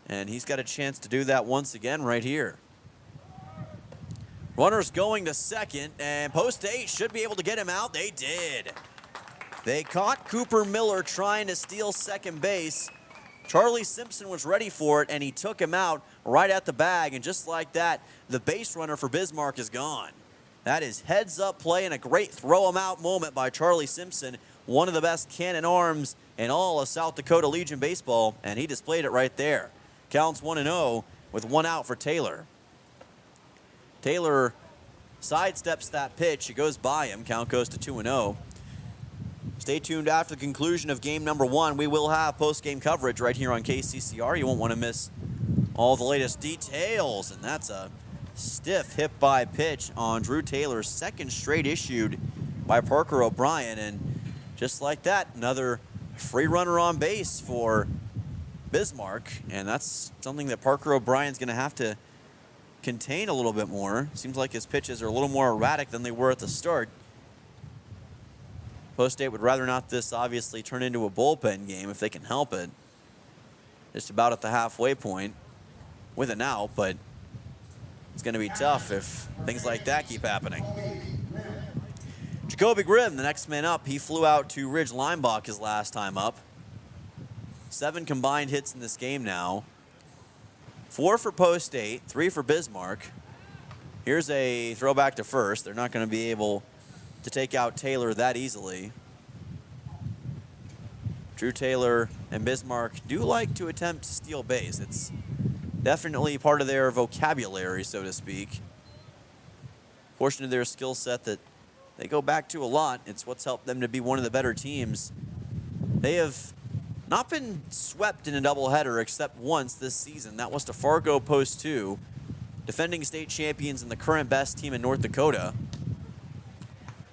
Speaker 1: and he's got a chance to do that once again right here. Runners going to second, and post 8 should be able to get him out. They did. They caught Cooper Miller trying to steal second base. Charlie Simpson was ready for it, and he took him out right at the bag, and just like that, the base runner for Bismarck is gone. That is heads-up play and a great throw-him-out moment by Charlie Simpson, one of the best cannon arms in all of South Dakota Legion baseball, and he displayed it right there. Counts 1-0 with 1 out for Taylor. Taylor sidesteps that pitch. It goes by him. Count goes to 2-0. Stay tuned after the conclusion of game number 1. We will have post-game coverage right here on KCCR. You won't want to miss all the latest details. And that's a stiff hit-by pitch on Drew Taylor's second straight issued by Parker O'Brien. And just like that, another free runner on base for Bismarck. And that's something that Parker O'Brien's going to have to contain a little bit more. Seems like his pitches are a little more erratic than they were at the start. Post 8 would rather not this obviously turn into a bullpen game if they can help it. Just about at the halfway point with an out, but it's going to be tough if things like that keep happening. Jacoby Grimm, the next man up, he flew out to Ridge Linebach his last time up. 7 combined hits in this game now. 4 for post 8, 3 for Bismarck. Here's a throwback to first. They're not going to be able to take out Taylor that easily. Drew Taylor and Bismarck do like to attempt to steal base. It's definitely part of their vocabulary, so to speak. Portion of their skill set that they go back to a lot. It's what's helped them to be one of the better teams. They have not been swept in a doubleheader except once this season. That was to Fargo Post 2, defending state champions and the current best team in North Dakota.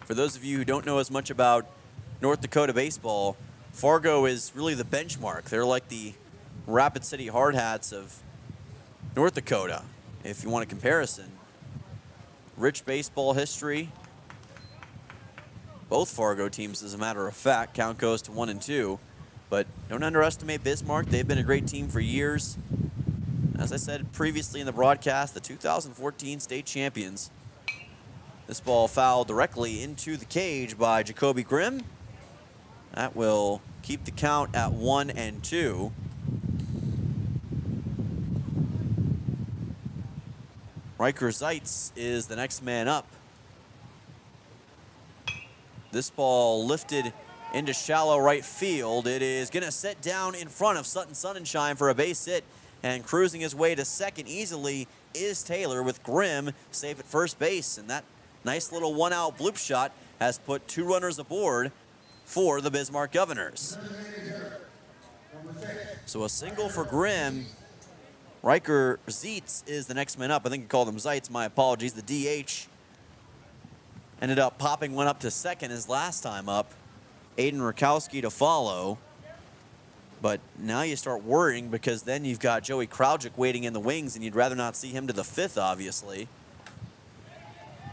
Speaker 1: For those of you who don't know as much about North Dakota baseball, Fargo is really the benchmark. They're like the Rapid City Hard Hats of North Dakota, if you want a comparison. Rich baseball history. Both Fargo teams, as a matter of fact. Count goes to 1-2. But don't underestimate Bismarck. They've been a great team for years. As I said previously in the broadcast, the 2014 state champions. This ball fouled directly into the cage by Jacoby Grimm. That will keep the count at 1-2. Riker Zeitz is the next man up. This ball lifted into shallow right field. It is going to sit down in front of Sutton Sunshine for a base hit, and cruising his way to second easily is Taylor with Grimm safe at first base. And that nice little 1-out bloop shot has put 2 runners aboard for the Bismarck Governors. So a single for Grimm. Riker Zeitz is the next man up. I think you called him Zeitz. My apologies. The DH ended up popping one up to second his last time up. Aiden Rakowski to follow. But now you start worrying because then you've got Joey Kraujic waiting in the wings, and you'd rather not see him to the fifth, obviously.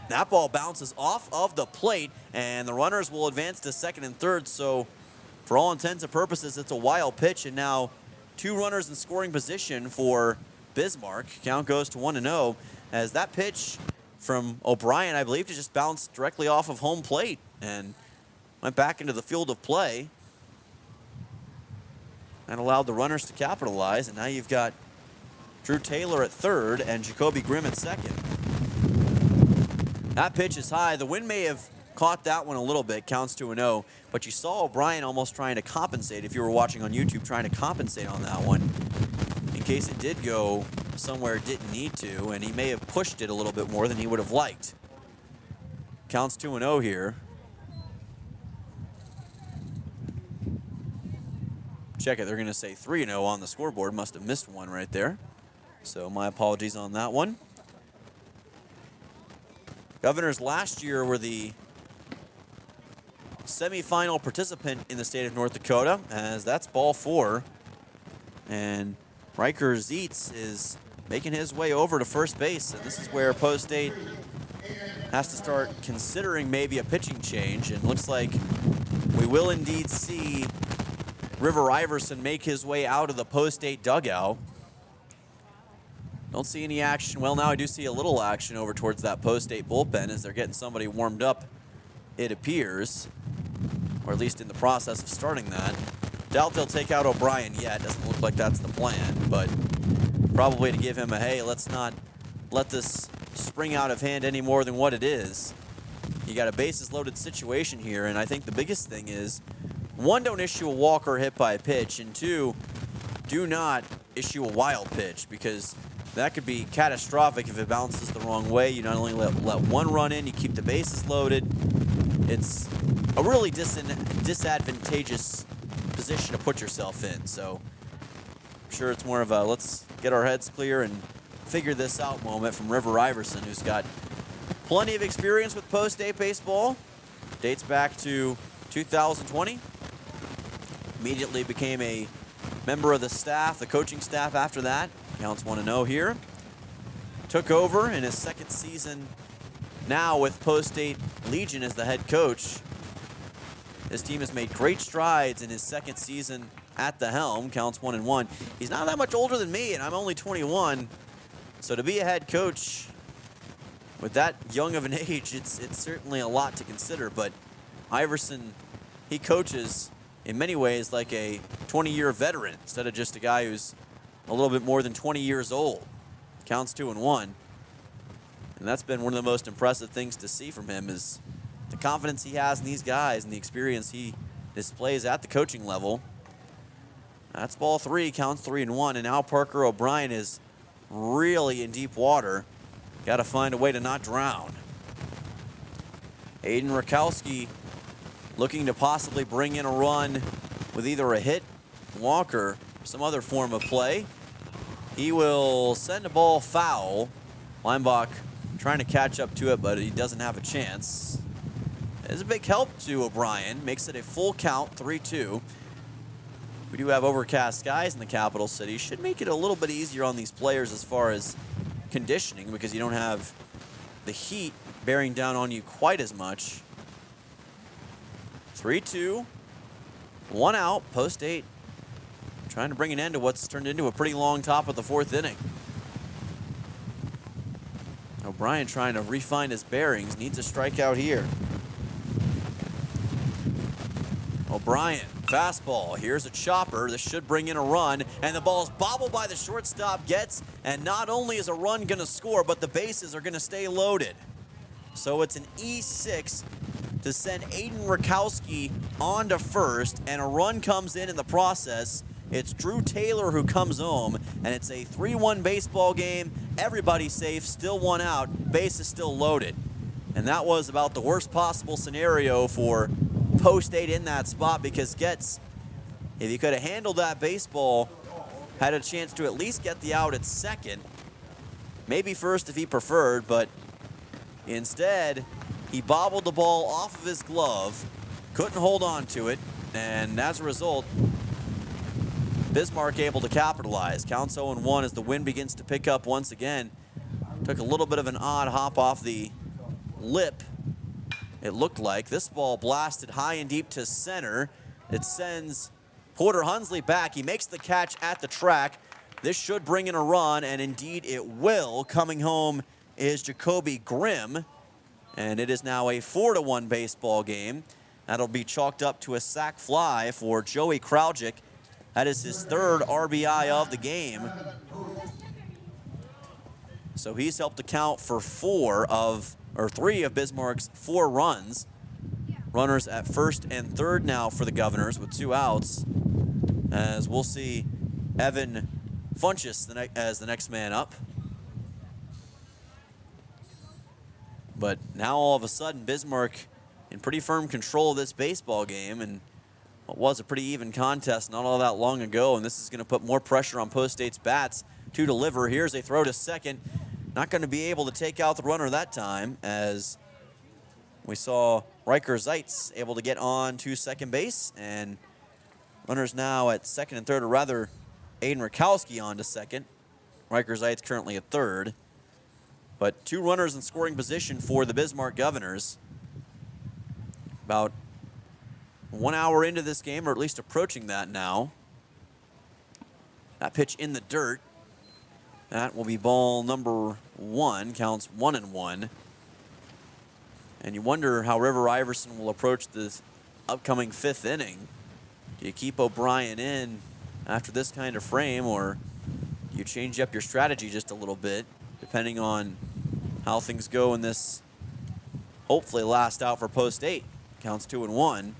Speaker 1: That ball bounces off of the plate, and the runners will advance to second and third. So for all intents and purposes, it's a wild pitch, and now 2 runners in scoring position for Bismarck. Count goes to 1-0 as that pitch from O'Brien, I believe, just bounced directly off of home plate and went back into the field of play. And allowed the runners to capitalize, and now you've got Drew Taylor at third and Jacoby Grimm at second. That pitch is high. The wind may have caught that one a little bit, counts 2-0, but you saw O'Brien almost trying to compensate, if you were watching on YouTube, trying to compensate on that one in case it did go somewhere it didn't need to, and he may have pushed it a little bit more than he would have liked. Counts 2-0 here. Check it, they're going to say 3-0 on the scoreboard. Must have missed one right there. So my apologies on that one. Governors last year were the semifinal participant in the state of North Dakota, as that's ball 4. And Riker Zietz is making his way over to first base. And this is where Post State has to start considering maybe a pitching change. And looks like we will indeed see River Iverson make his way out of the Post State dugout. Don't see any action. Well, now I do see a little action over towards that Post State bullpen as they're getting somebody warmed up, it appears, or at least in the process of starting that. Doubt they'll take out O'Brien yet. Doesn't look like that's the plan, but probably to give him a, hey, let's not let this spring out of hand any more than what it is. You got a bases loaded situation here, and I think the biggest thing is, 1, don't issue a walk or hit by a pitch, and 2, do not issue a wild pitch, because that could be catastrophic if it bounces the wrong way. You not only let 1 run in, you keep the bases loaded. It's a really disadvantageous position to put yourself in. So I'm sure it's more of a let's get our heads clear and figure this out moment from River Iverson, who's got plenty of experience with Post State baseball. Dates back to 2020. Immediately became a member of the staff, the coaching staff after that. Counts 1-0 here. Took over in his second season now with Post State Legion as the head coach. His team has made great strides in his second season at the helm. Counts 1-1. He's not that much older than me, and I'm only 21. So to be a head coach with that young of an age, it's certainly a lot to consider. But Iverson, he coaches in many ways like a 20-year veteran instead of just a guy who's a little bit more than 20 years old. Counts 2-1. And that's been one of the most impressive things to see from him is the confidence he has in these guys and the experience he displays at the coaching level. That's ball 3, counts 3-1. And now Parker O'Brien is really in deep water. Got to find a way to not drown. Aiden Rakowski looking to possibly bring in a run with either a hit, walk, or some other form of play. He will send a ball foul. Leinbach trying to catch up to it, but he doesn't have a chance. It's a big help to O'Brien. Makes it a full count, 3-2. We do have overcast skies in the capital city. Should make it a little bit easier on these players as far as conditioning because you don't have the heat bearing down on you quite as much. 3-2, 1 out. Post State trying to bring an end to what's turned into a pretty long top of the 4th inning. O'Brien trying to refine his bearings. Needs a strikeout here. O'Brien, fastball. Here's a chopper. This should bring in a run. And the ball's bobbled by the shortstop Getz. And not only is a run going to score, but the bases are going to stay loaded. So it's an E6 to send Aiden Rakowski on to first. And a run comes in the process. It's Drew Taylor who comes home. And it's a 3-1 baseball game. Everybody's safe. Still 1 out. Base is still loaded. And that was about the worst possible scenario for Post State in that spot because Getz, if he could have handled that baseball, had a chance to at least get the out at second. Maybe first if he preferred, but instead He bobbled the ball off of his glove, couldn't hold on to it, and as a result, Bismarck able to capitalize. Counts 0-1 as the wind begins to pick up once again. Took a little bit of an odd hop off the lip, it looked like. This ball blasted high and deep to center. It sends Porter Hunsley back. He makes the catch at the track. This should bring in a run, and indeed it will. Coming home is Jacoby Grimm, and it is now a 4-1 baseball game. That'll be chalked up to a sac fly for Joey Kraujic. That is his third RBI of the game. So he's helped account for three of Bismarck's 4 runs. Runners at first and third now for the Governors with 2 outs. As we'll see Evan Funchess as the next man up. But now all of a sudden Bismarck in pretty firm control of this baseball game, and what was a pretty even contest not all that long ago, and this is going to put more pressure on Post State's bats to deliver. Here's a throw to second. Not going to be able to take out the runner that time, as we saw Riker Zeitz able to get on to second base, and runners now at second and third, or rather Aiden Rakowski on to second. Riker Zeitz currently at third. But 2 runners in scoring position for the Bismarck Governors. About 1 hour into this game, or at least approaching that now. That pitch in the dirt. That will be ball number 1, counts 1-1. And you wonder how River Iverson will approach this upcoming 5th inning. Do you keep O'Brien in after this kind of frame, or do you change up your strategy just a little bit, depending on how things go in this hopefully last out for Post State? Counts 2-1. You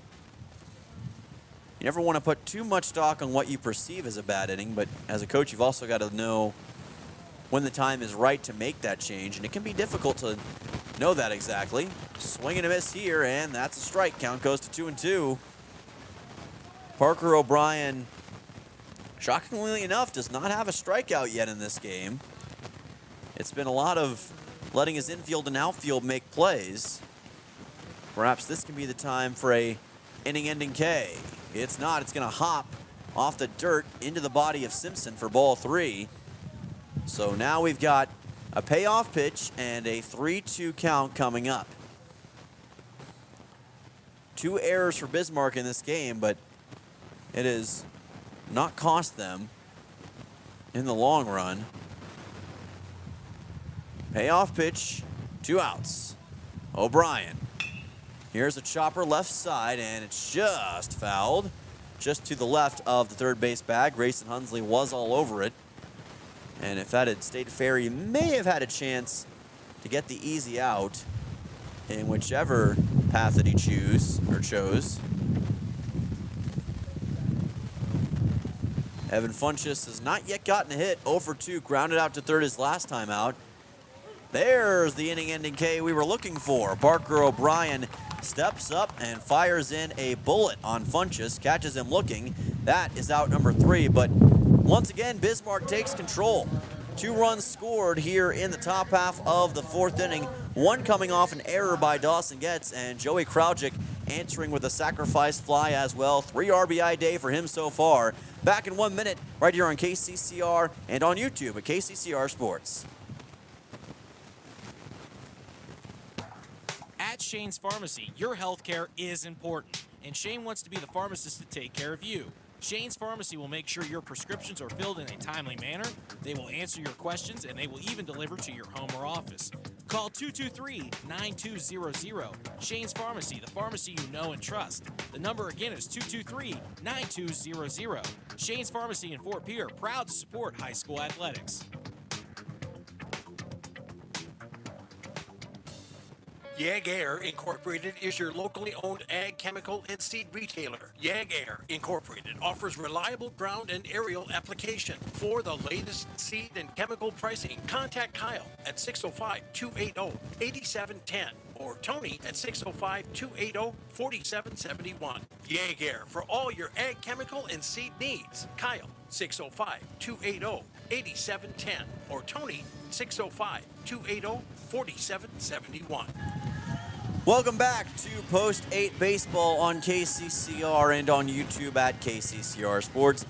Speaker 1: never want to put too much stock on what you perceive as a bad inning, but as a coach, you've also got to know when the time is right to make that change, and it can be difficult to know that exactly. Swing and a miss here, and that's a strike. Count goes to 2-2. Parker O'Brien, shockingly enough, does not have a strikeout yet in this game. It's been a lot of letting his infield and outfield make plays. Perhaps this can be the time for a inning-ending K. It's not. It's going to hop off the dirt into the body of Simpson for ball 3. So now we've got a payoff pitch and a 3-2 count coming up. 2 errors for Bismarck in this game, but it has not cost them in the long run. Payoff pitch, 2 outs. O'Brien. Here's a chopper left side, and it's just fouled. Just to the left of the third base bag. Grayson Hunsley was all over it. And if that had stayed fair, he may have had a chance to get the easy out in whichever path that he chose. Evan Funchess has not yet gotten a hit. 0 for 2, grounded out to third his last time out. There's the inning-ending K we were looking for. Parker O'Brien steps up and fires in a bullet on Funchess, catches him looking. That is out number 3, but once again, Bismarck takes control. 2 runs scored here in the top half of the 4th inning. 1 coming off an error by Dawson Getz, and Joey Kraujic answering with a sacrifice fly as well. 3 RBI day for him so far. Back in 1 minute, right here on KCCR and on YouTube at KCCR Sports.
Speaker 9: At Shane's Pharmacy, your healthcare is important, and Shane wants to be the pharmacist to take care of you. Shane's Pharmacy will make sure your prescriptions are filled in a timely manner, they will answer your questions, and they will even deliver to your home or office. Call 223-9200. Shane's Pharmacy, the pharmacy you know and trust. The number again is 223-9200. Shane's Pharmacy in Fort Pierre, proud to support high school athletics.
Speaker 10: Yag Air Incorporated is your locally owned ag, chemical, and seed retailer. Yag Air Incorporated offers reliable ground and aerial application. For the latest seed and chemical pricing, contact Kyle at 605-280-8710 or Tony at 605-280-4771. Yag Air for all your ag, chemical, and seed needs. Kyle, 605-280-8710 or Tony, 605-280-4771.
Speaker 1: Welcome back to Post 8 Baseball on KCCR and on YouTube at KCCR Sports.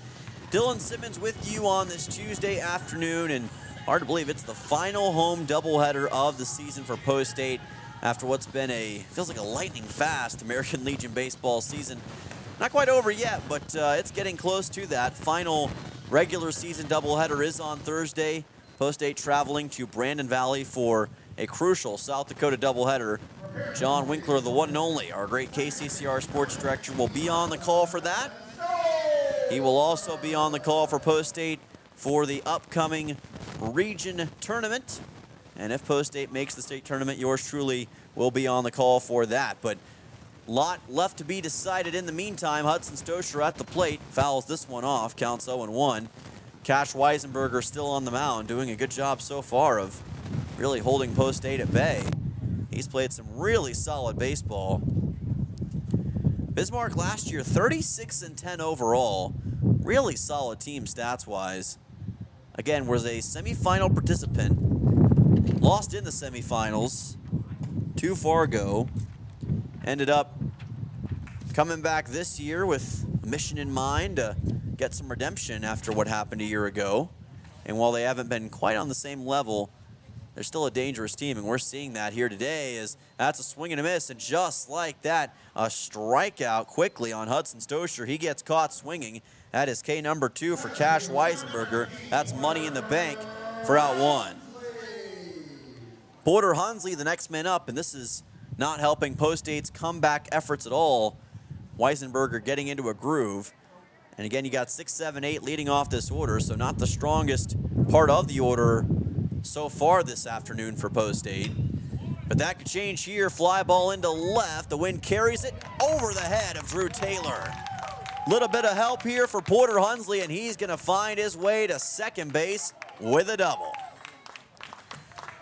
Speaker 1: Dylan Simmons with you on this Tuesday afternoon, and hard to believe it's the final home doubleheader of the season for Post 8 after what's been feels like a lightning fast American Legion baseball season. Not quite over yet, but it's getting close to that. Final regular season doubleheader is on Thursday. Post 8 traveling to Brandon Valley for a crucial South Dakota doubleheader. John Winkler, the one and only, our great KCCR sports director, will be on the call for that. He will also be on the call for Post 8 for the upcoming region tournament. And if Post 8 makes the state tournament, yours truly will be on the call for that. But a lot left to be decided in the meantime. Hudson Stosher at the plate, fouls this one off, counts 0-1. Cash Weisenberger still on the mound, doing a good job so far of really holding Post 8 at bay. He's played some really solid baseball. Bismarck last year, 36-10 overall. Really solid team stats-wise. Again, was a semifinal participant. Lost in the semifinals to Fargo. Ended up coming back this year with a mission in mind to get some redemption after what happened a year ago. And while they haven't been quite on the same level, they're still a dangerous team, and we're seeing that here today. As that's a swing and a miss, and just like that, a strikeout quickly on Hudson Stosher. He gets caught swinging. That is K number 2 for Cash Weisenberger. That's money in the bank for out 1. Porter Hunsley, the next man up, and this is not helping Post 8's comeback efforts at all. Weisenberger getting into a groove. And again, you got 6, 7, 8 leading off this order, so not the strongest part of the order so far this afternoon for Post 8. But that could change here. Fly ball into left. The wind carries it over the head of Drew Taylor. Little bit of help here for Porter Hunsley, and he's going to find his way to second base with a double.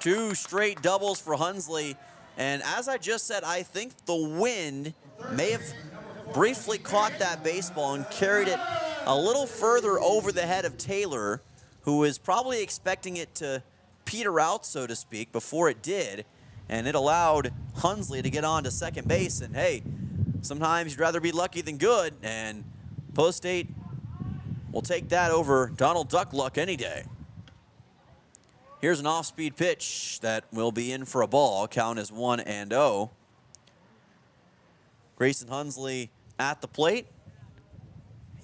Speaker 1: 2 straight doubles for Hunsley. And as I just said, I think the wind may have briefly caught that baseball and carried it a little further over the head of Taylor, who was probably expecting it to peter out, so to speak, before it did, and it allowed Hunsley to get on to second base. And hey, sometimes you'd rather be lucky than good, and Post 8 will take that over Donald Duck luck any day. Here's an off-speed pitch that will be in for a ball. Count is 1-0. Grayson Hunsley at the plate.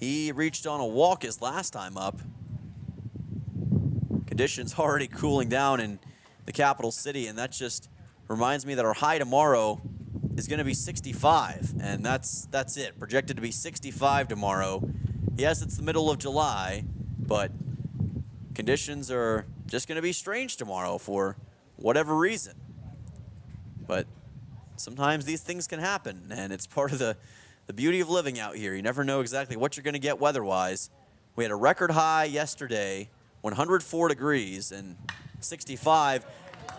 Speaker 1: He reached on a walk his last time up. Conditions already cooling down in the capital city, and that just reminds me that our high tomorrow is going to be 65, and that's it. Projected to be 65 tomorrow. Yes, it's the middle of July, but conditions are just going to be strange tomorrow for whatever reason. But sometimes these things can happen, and it's part of the beauty of living out here. You never know exactly what you're going to get weather-wise. We had a record high yesterday, 104 degrees and 65.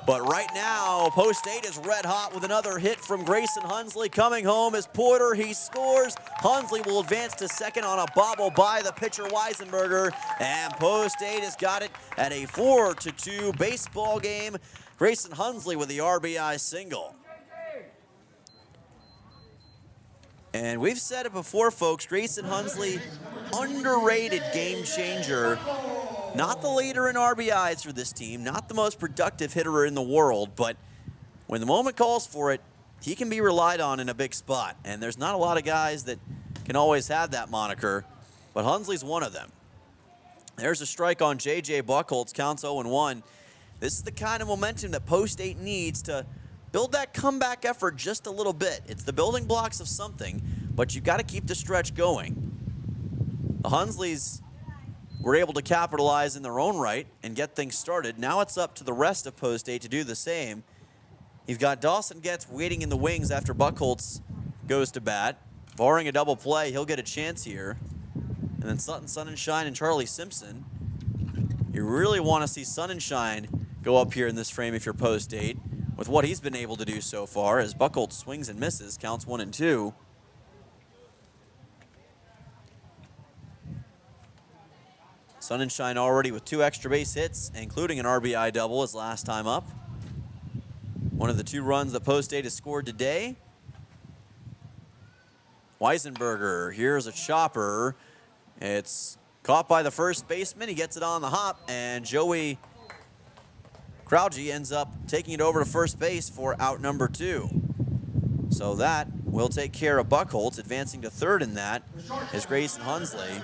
Speaker 1: But right now, Post 8 is red hot with another hit from Grayson Hunsley. Coming home is Porter. He scores. Hunsley will advance to second on a bobble by the pitcher Weisenberger. And Post 8 has got it at a 4-2 baseball game. Grayson Hunsley with the RBI single. And we've said it before, folks. Grayson Hunsley, underrated game changer. Not the leader in RBIs for this team, not the most productive hitter in the world, but when the moment calls for it, he can be relied on in a big spot. And there's not a lot of guys that can always have that moniker, but Hunsley's one of them. There's a strike on J.J. Buchholz, counts 0-1. This is the kind of momentum that Post 8 needs to build that comeback effort just a little bit. It's the building blocks of something, but you've got to keep the stretch going. The Hunsleys were able to capitalize in their own right and get things started. Now it's up to the rest of Post 8 to do the same. You've got Dawson Getz waiting in the wings after Buchholz goes to bat. Barring a double play, he'll get a chance here. And then Sutton Sunshine and Charlie Simpson. You really want to see Sunshine go up here in this frame if you're Post 8 with what he's been able to do so far as Buchholz swings and misses, counts 1-2. Sunshine already with 2 extra base hits, including an RBI double his last time up. one of the 2 runs that Post State has scored today. Weisenberger, here's a chopper. It's caught by the first baseman. He gets it on the hop, and Joey Crouchy ends up taking it over to first base for out number 2. So that will take care of Buckholtz. Advancing to third in that is Grayson Hunsley.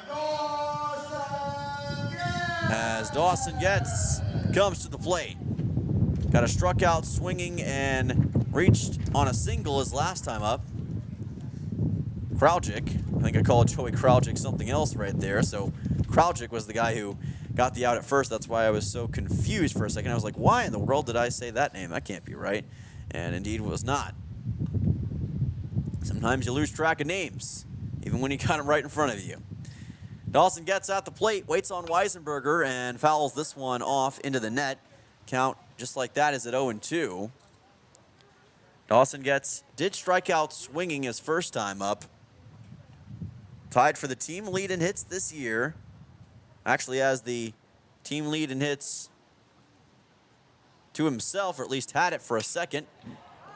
Speaker 1: As Dawson comes to the plate. Got a struck out swinging and reached on a single his last time up. Kraujic, I think I called Joey Kraujic something else right there. So Kraujic was the guy who got the out at first. That's why I was so confused for a second. I was like, why in the world did I say that name? That can't be right. And indeed it was not. Sometimes you lose track of names, even when you got them right in front of you. Dawson gets at the plate, waits on Weisenberger, and fouls this one off into the net. Count just like that is at 0-2. Dawson did strike out swinging his first time up. Tied for the team lead in hits this year. Actually has the team lead in hits to himself, or at least had it for a second.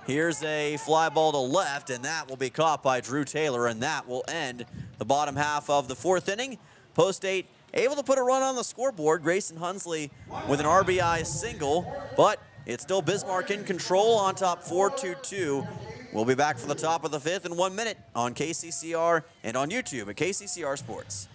Speaker 1: Here's a fly ball to left, and that will be caught by Drew Taylor, and that will end the bottom half of the 4th inning. Post State able to put a run on the scoreboard. Grayson Hunsley with an RBI single, but it's still Bismarck in control on top 4-2-2. We'll be back for the top of the 5th in 1 minute on KCCR and on YouTube at KCCR Sports.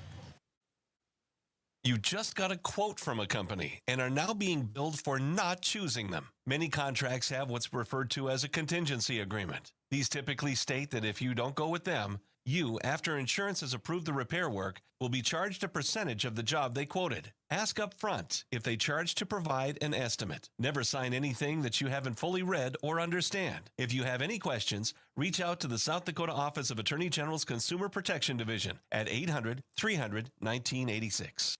Speaker 11: You just got a quote from a company and are now being billed for not choosing them. Many contracts have what's referred to as a contingency agreement. These typically state that if you don't go with them, you, after insurance has approved the repair work, will be charged a percentage of the job they quoted. Ask up front if they charge to provide an estimate. Never sign anything that you haven't fully read or understand. If you have any questions, reach out to the South Dakota Office of Attorney General's Consumer Protection Division at 800-300-1986.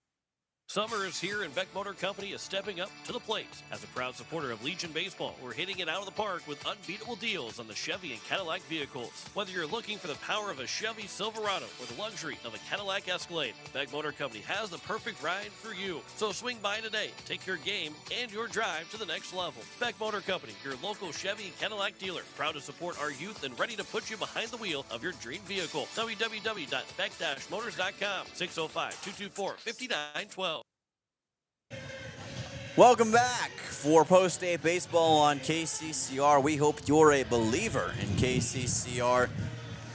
Speaker 4: Summer is here, and Beck Motor Company is stepping up to the plate. As a proud supporter of Legion Baseball, we're hitting it out of the park with unbeatable deals on the Chevy and Cadillac vehicles. Whether you're looking for the power of a Chevy Silverado or the luxury of a Cadillac Escalade, Beck Motor Company has the perfect ride for you. So swing by today. Take your game and your drive to the next level. Beck Motor Company, your local Chevy and Cadillac dealer. Proud to support our youth and ready to put you behind the wheel of your dream vehicle. www.beck-motors.com, 605-224-5912.
Speaker 1: Welcome back for Post State Baseball on KCCR. We hope you're a believer in KCCR.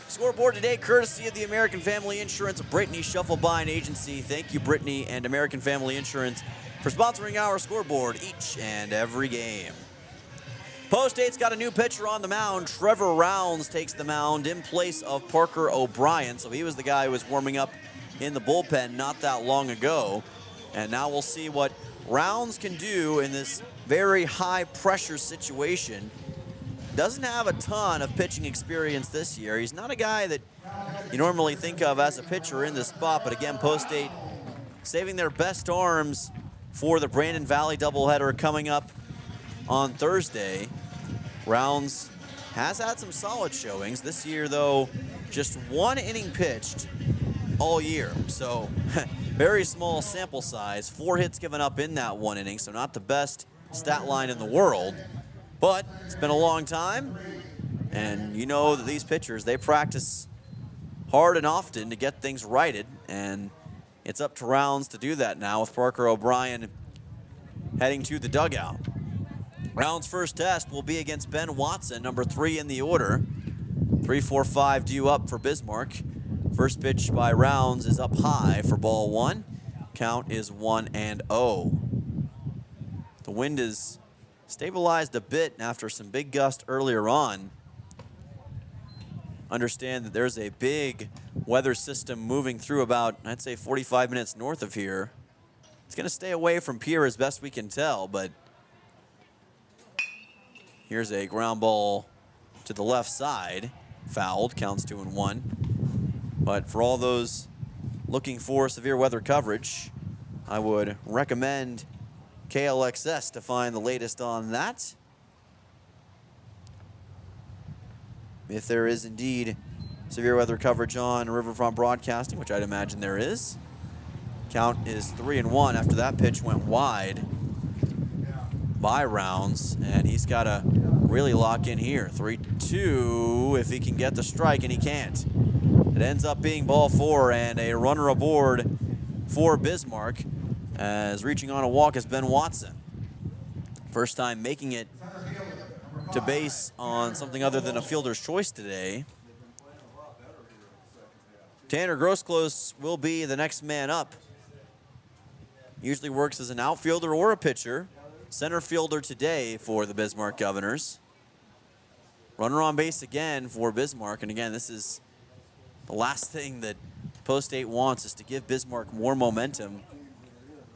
Speaker 1: Scoreboard today, courtesy of the American Family Insurance Brittany Shufflebine Agency. Thank you, Brittany and American Family Insurance, for sponsoring our scoreboard each and every game. Post State's got a new pitcher on the mound. Trevor Rounds takes the mound in place of Parker O'Brien. So he was the guy who was warming up in the bullpen not that long ago. And now we'll see what Rounds can do in this very high pressure situation. Doesn't have a ton of pitching experience this year. He's not a guy that you normally think of as a pitcher in this spot, but again, Post State saving their best arms for the Brandon Valley doubleheader coming up on Thursday. Rounds has had some solid showings this year, though. Just 1 inning pitched all year, so very small sample size. 4 hits given up in that 1 inning, so not the best stat line in the world, but it's been a long time, and you know that these pitchers, they practice hard and often to get things righted, and it's up to Rounds to do that now with Parker O'Brien heading to the dugout. Rounds' first test will be against Ben Watson, number 3 in the order. 3-4-5 due up for Bismarck. First pitch by Rounds is up high for ball 1. Count is 1-0. The wind is stabilized a bit after some big gust earlier on. Understand that there's a big weather system moving through about, I'd say, 45 minutes north of here. It's going to stay away from Pierre as best we can tell, but here's a ground ball to the left side. Fouled, counts 2-1. But for all those looking for severe weather coverage, I would recommend KLXS to find the latest on that. If there is indeed severe weather coverage on Riverfront Broadcasting, which I'd imagine there is. Count is 3-1 after that pitch went wide. by Rounds, and he's got to really lock in here. 3-2 if he can get the strike, and he can't. It ends up being ball 4 and a runner aboard for Bismarck, as reaching on a walk is Ben Watson. First time making it to base on something other than a fielder's choice today. Tanner Grosclose will be the next man up. Usually works as an outfielder or a pitcher. Center fielder today for the Bismarck Governors. Runner on base again for Bismarck, and again, this is the last thing that Post 8 wants, is to give Bismarck more momentum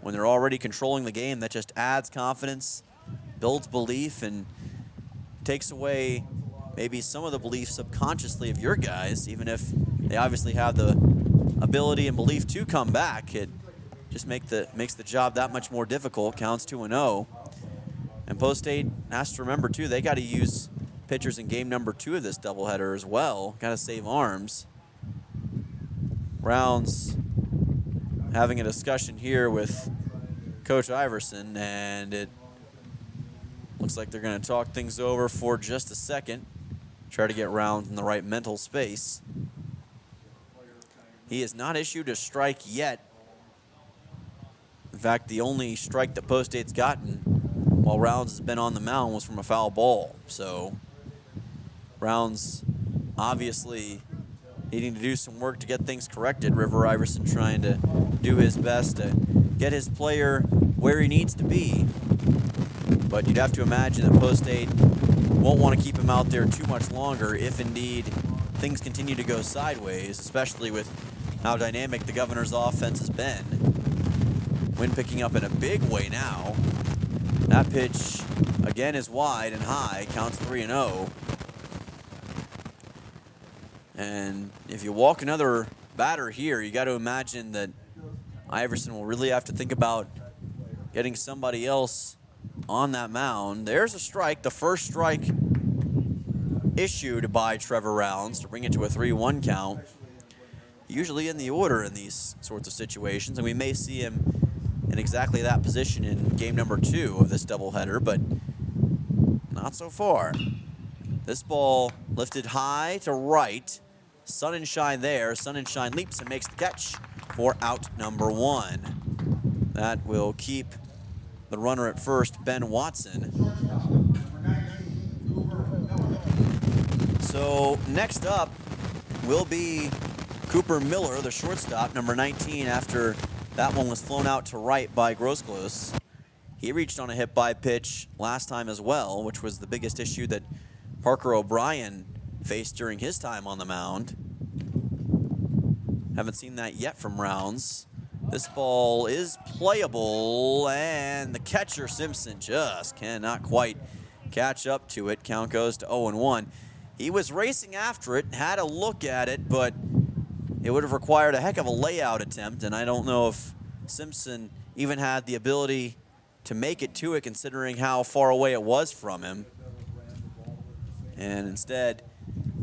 Speaker 1: when they're already controlling the game. That just adds confidence, builds belief, and takes away maybe some of the belief subconsciously of your guys. Even if they obviously have the ability and belief to come back, it just makes the job that much more difficult. Counts 2-0. And Post 8 has to remember, too, they got to use pitchers in game number 2 of this doubleheader as well. Got to save arms. Rounds having a discussion here with Coach Iverson, and it looks like they're going to talk things over for just a second. Try to get Rounds in the right mental space. He has not issued a strike yet. In fact, the only strike that Post 8's gotten while Rounds has been on the mound was from a foul ball. So Rounds obviously needing to do some work to get things corrected. River Iverson trying to do his best to get his player where he needs to be. But you'd have to imagine that Post 8 won't want to keep him out there too much longer if indeed things continue to go sideways, especially with how dynamic the Governors' offense has been. Wind picking up in a big way now. That pitch again is wide and high, counts 3-0. And if you walk another batter here, you got to imagine that Iverson will really have to think about getting somebody else on that mound. There's a strike, the first strike issued by Trevor Rounds to bring it to a 3-1 count. Usually in the order in these sorts of situations, and we may see him in exactly that position in game number 2 of this doubleheader, but not so far. This ball lifted high to right. Sun and Shine there. Sun and Shine leaps and makes the catch for out number 1. That will keep the runner at first, Ben Watson. So next up will be Cooper Miller, the shortstop, number 19, after that one was flown out to right by Grosclose. He reached on a hit by pitch last time as well, which was the biggest issue that Parker O'Brien faced during his time on the mound. Haven't seen that yet from Rounds. This ball is playable, and the catcher, Simpson, just cannot quite catch up to it. Count goes to 0-1. He was racing after it, had a look at it, but it would have required a heck of a layout attempt, and I don't know if Simpson even had the ability to make it to it, considering how far away it was from him. And instead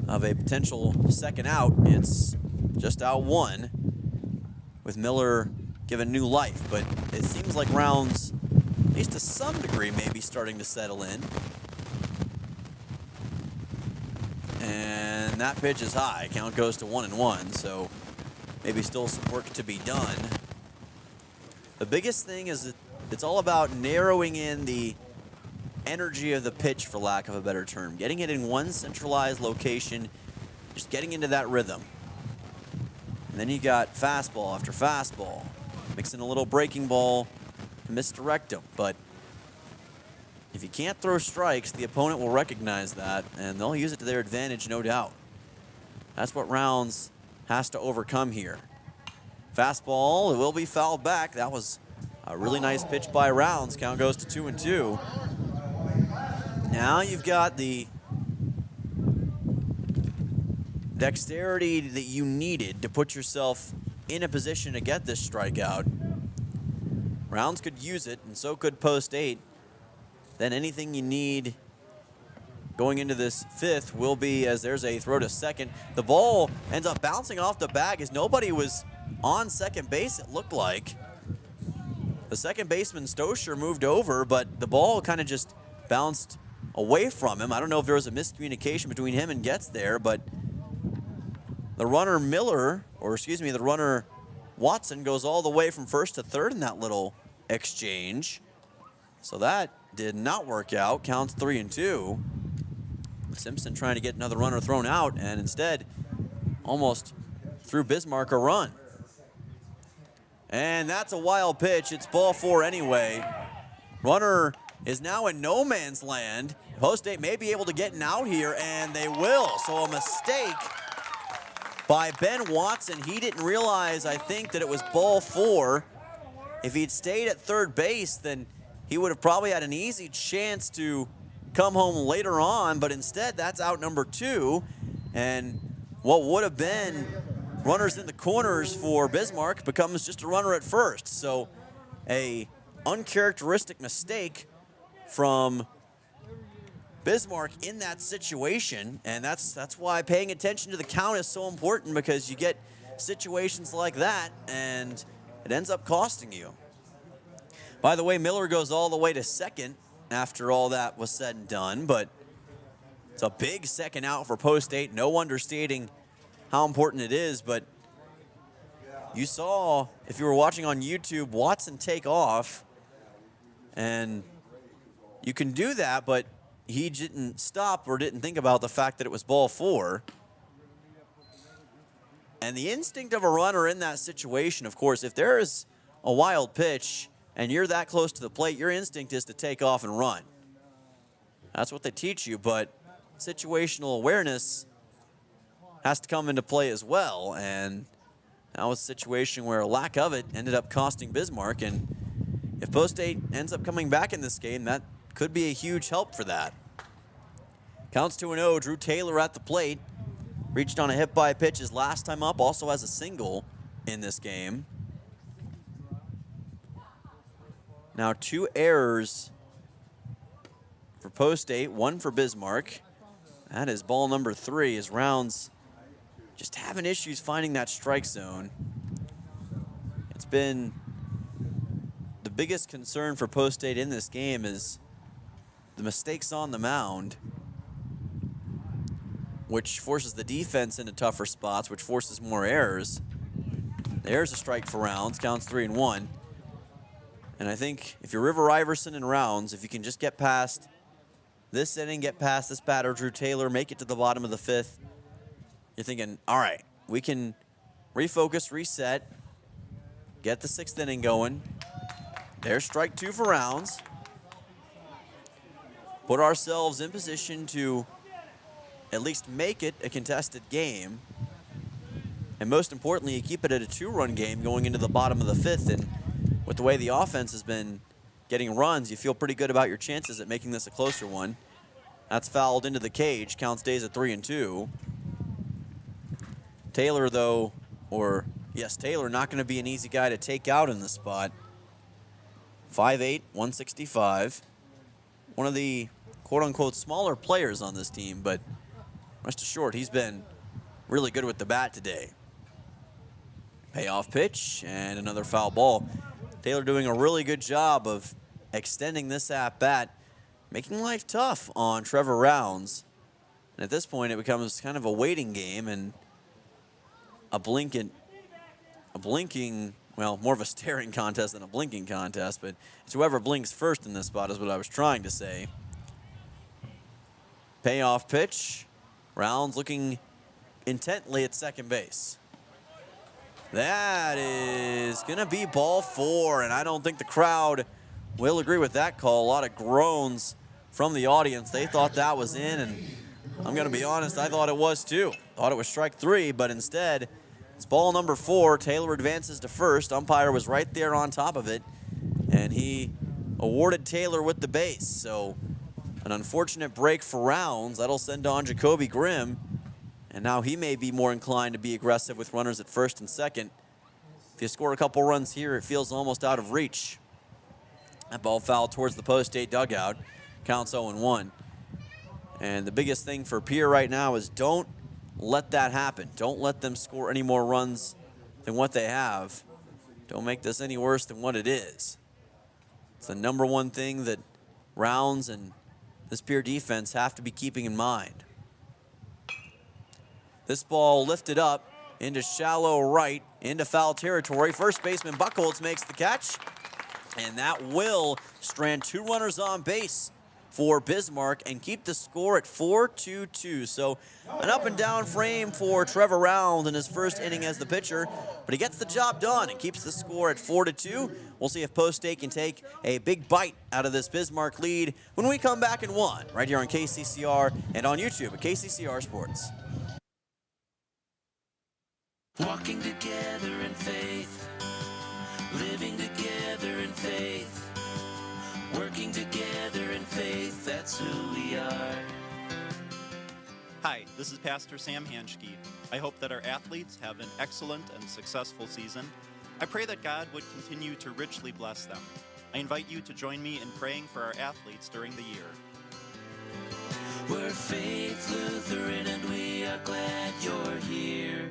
Speaker 1: of a potential second out, it's just out 1, with Miller given new life. But it seems like Rounds, at least to some degree, may be starting to settle in. And that pitch is high. Count goes to 1-1, so maybe still some work to be done. The biggest thing is that it's all about narrowing in the energy of the pitch, for lack of a better term. Getting it in one centralized location, just getting into that rhythm. And then you got fastball after fastball. Mixing a little breaking ball to misdirect them. But if you can't throw strikes, the opponent will recognize that, and they'll use it to their advantage, no doubt. That's what Rounds has to overcome here. Fastball, it will be fouled back. That was a really nice pitch by Rounds. Count goes to 2-2. Now you've got the dexterity that you needed to put yourself in a position to get this strikeout. Rounds could use it, and so could Post 8. Then anything you need going into this 5th will be, as there's a throw to second. The ball ends up bouncing off the bag as nobody was on second base, it looked like. The second baseman, Stosher, moved over, but the ball kind of just bounced away from him. I don't know if there was a miscommunication between him and Getz there, but the runner the runner Watson goes all the way from first to third in that little exchange. So that did not work out. Counts 3-2. Simpson trying to get another runner thrown out, and instead almost threw Bismarck a run. And that's a wild pitch. It's ball 4 anyway. Runner is now in no man's land. Post State may be able to get an out here, and they will. So a mistake by Ben Watson. He didn't realize, I think, that it was ball 4. If he'd stayed at third base, then he would have probably had an easy chance to come home later on, but instead that's out number 2, and what would have been runners in the corners for Bismarck becomes just a runner at first. So a uncharacteristic mistake from Bismarck in that situation, and that's why paying attention to the count is so important, because you get situations like that and it ends up costing you. By the way, Miller goes all the way to second after all that was said and done, but it's a big second out for Post State. No understating how important it is, but you saw, if you were watching on YouTube, Watson take off, and you can do that, but he didn't stop or didn't think about the fact that it was ball 4. And the instinct of a runner in that situation, of course, if there is a wild pitch and you're that close to the plate, your instinct is to take off and run. That's what they teach you, but situational awareness has to come into play as well, and that was a situation where a lack of it ended up costing Bismarck, and if Post State ends up coming back in this game, that could be a huge help for that. Counts 2-0, Drew Taylor at the plate. Reached on a hit by pitch his last time up, also has a single in this game. Now 2 errors for Post State, 1 for Bismarck. That is ball number 3 as Rounds just having issues finding that strike zone. It's been the biggest concern for Post State in this game is the mistakes on the mound, which forces the defense into tougher spots, which forces more errors. There's a strike for Rounds, counts 3-1. And I think if you're River Iverson and Rounds, if you can just get past this inning, get past this batter, Drew Taylor, make it to the bottom of the 5th, you're thinking, all right, we can refocus, reset, get the 6th inning going. There's strike 2 for Rounds. Put ourselves in position to at least make it a contested game. And most importantly, you keep it at a 2-run game going into the bottom of the 5th. And with the way the offense has been getting runs, you feel pretty good about your chances at making this a closer one. That's fouled into the cage. Count stays at 3-2. Taylor, though, Taylor not going to be an easy guy to take out in this spot. 5'8", 165. One of the quote-unquote smaller players on this team, but rest assured, he's been really good with the bat today. Payoff pitch and another foul ball. Taylor doing a really good job of extending this at-bat, making life tough on Trevor Rounds. And at this point, it becomes kind of a waiting game and more of a staring contest than a blinking contest, but it's whoever blinks first in this spot is what I was trying to say. Payoff pitch. Rounds looking intently at second base. That is going to be ball 4, and I don't think the crowd will agree with that call. A lot of groans from the audience. They thought that was in, and I'm going to be honest, I thought it was too. Thought it was strike 3, but instead, it's ball number 4. Taylor advances to first. Umpire was right there on top of it, and he awarded Taylor with the base. So an unfortunate break for Rounds. That'll send on Jacoby Grimm, and now he may be more inclined to be aggressive with runners at first and second. If you score a couple runs here, it feels almost out of reach. That ball fouled towards the Post State dugout. Counts 0-1. And the biggest thing for Pierre right now is don't let that happen. Don't let them score any more runs than what they have. Don't make this any worse than what it is. It's the number one thing that Rounds and this Pierre defense have to be keeping in mind. This ball lifted up into shallow right, into foul territory. First baseman Buchholz makes the catch, and that will strand 2 runners on base for Bismarck and keep the score at 4-2-2. So an up and down frame for Trevor Rounds in his first inning as the pitcher, but he gets the job done and keeps the score at 4-2. We'll see if Post State can take a big bite out of this Bismarck lead when we come back in 1, right here on KCCR and on YouTube at KCCR Sports.
Speaker 12: Walking together in faith, living together in faith, working together in faith, that's who we are.
Speaker 13: Hi, this is Pastor Sam Hanschke. I hope that our athletes have an excellent and successful season. I pray that God would continue to richly bless them. I invite you to join me in praying for our athletes during the year.
Speaker 12: We're Faith Lutheran and we are glad you're here.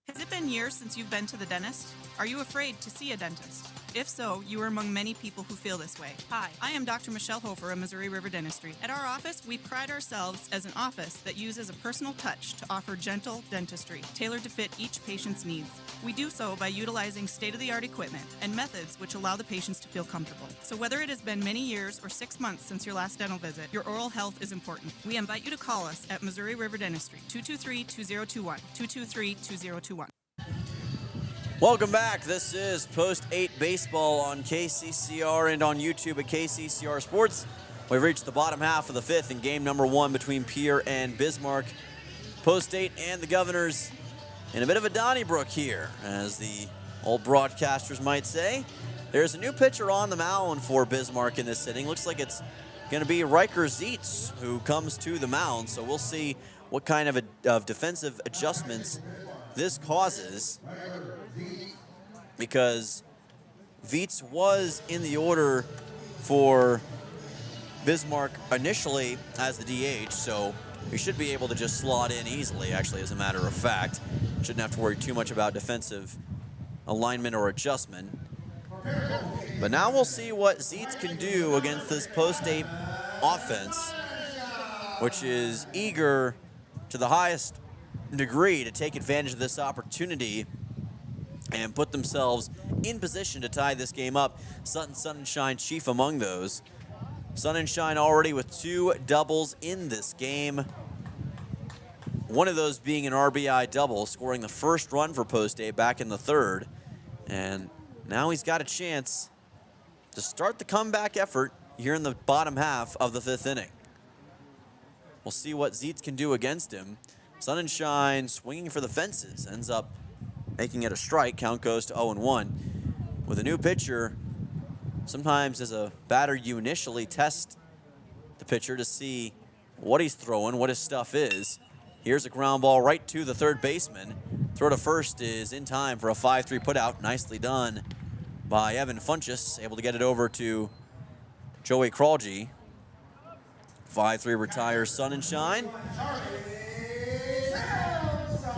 Speaker 14: Has it been years since you've been to the dentist? Are you afraid to see a dentist? If so, you are among many people who feel this way. Hi, I am Dr. Michelle Hofer of Missouri River Dentistry. At our office, we pride ourselves as an office that uses a personal touch to offer gentle dentistry, tailored to fit each patient's needs. We do so by utilizing state-of-the-art equipment and methods which allow the patients to feel comfortable. So whether it has been many years or 6 months since your last dental visit, your oral health is important. We invite you to call us at Missouri River Dentistry, 223-2021, 223-2021.
Speaker 1: Welcome back. This is Post 8 Baseball on KCCR and on YouTube at KCCR Sports. We've reached the bottom half of the 5th in game number 1 between Pierre and Bismarck. Post 8 and the Governors in a bit of a Donnybrook here, as the old broadcasters might say. There's a new pitcher on the mound for Bismarck in this inning. Looks like it's going to be Riker Zietz who comes to the mound, so we'll see what kind of defensive adjustments this causes, because Zietz was in the order for Bismarck initially as the DH, so he should be able to just slot in easily, actually, as a matter of fact. Shouldn't have to worry too much about defensive alignment or adjustment. But now we'll see what Zietz can do against this post-8 offense, which is eager to the highest degree to take advantage of this opportunity and put themselves in position to tie this game up. Sun and Shine chief among those. Sun and Shine already with 2 doubles in this game. One of those being an RBI double, scoring the first run for Post 8 back in the 3rd. And now he's got a chance to start the comeback effort here in the bottom half of the 5th inning. We'll see what Zietz can do against him. Sun and Shine swinging for the fences, ends up making it a strike. Count goes to 0-1. With a new pitcher, sometimes as a batter you initially test the pitcher to see what he's throwing, what his stuff is. Here's a ground ball right to the 3rd baseman. Throw to first is in time for a 5-3 putout. Nicely done by Evan Funchess, able to get it over to Joey Kralji. 5-3 retires Sun and Shine.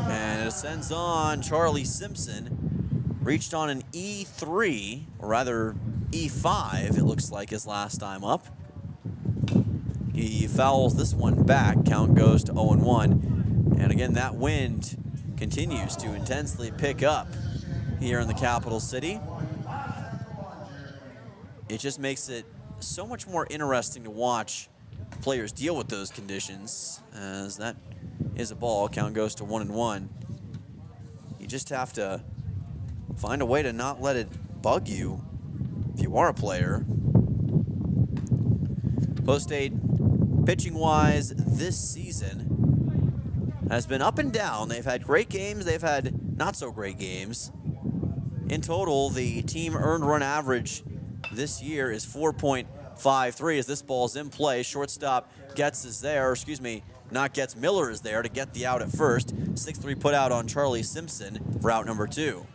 Speaker 1: And it sends on Charlie Simpson. Reached on an E3, or rather E5, it looks like his last time up. He fouls this one back. Count goes to 0-1. And again, that wind continues to intensely pick up here in the capital city. It just makes it so much more interesting to watch players deal with those conditions, as that is a ball. Count goes to 1-1. You just have to find a way to not let it bug you if you are a player. Post 8, pitching-wise, this season has been up and down. They've had great games. They've had not-so-great games. In total, the team earned run average this year is 4.53 as this ball's in play. Shortstop Getz is there, not Getz, Miller is there to get the out at first. 6-3 put out on Charlie Simpson for out number 2.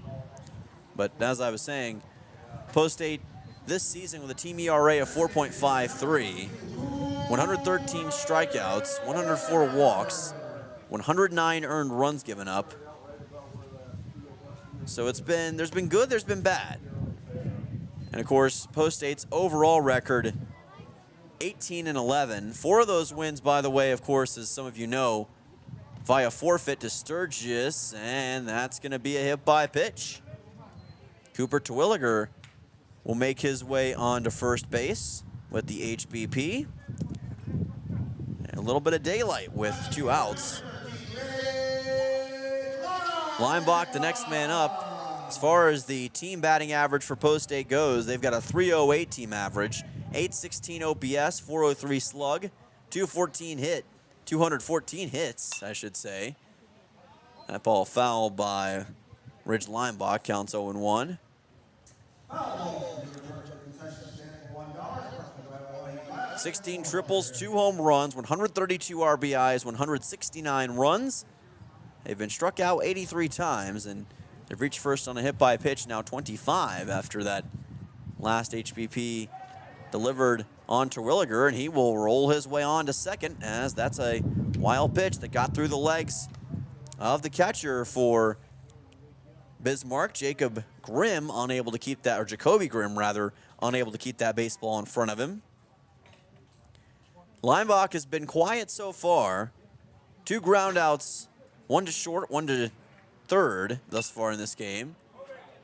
Speaker 1: But as I was saying, Post 8 this season with a team ERA of 4.53, 113 strikeouts, 104 walks, 109 earned runs given up. So there's been good, there's been bad. And of course, Post State's overall record, 18-11. 4 of those wins, by the way, of course, as some of you know, via forfeit to Sturgis, and that's going to be a hit by pitch. Cooper Terwilliger will make his way on to first base with the HBP. And a little bit of daylight with 2 outs. Leinbach, the next man up. As far as the team batting average for Post State goes, they've got a 308 team average, 816 OPS, 403 slug, 214 hits, I should say. That ball fouled by Ridge Leinbach, counts 0-1. 16 triples, 2 home runs, 132 RBIs, 169 runs. They've been struck out 83 times, and they've reached first on a hit by pitch now 25 after that last HBP delivered on Terwilliger, and he will roll his way on to second, as that's a wild pitch that got through the legs of the catcher for Bismarck. Jacob Grimm unable to keep that, or Jacoby Grimm rather, unable to keep that baseball in front of him. Leinbach has been quiet so far. 2 ground outs, 1 to short, 1 to third thus far in this game.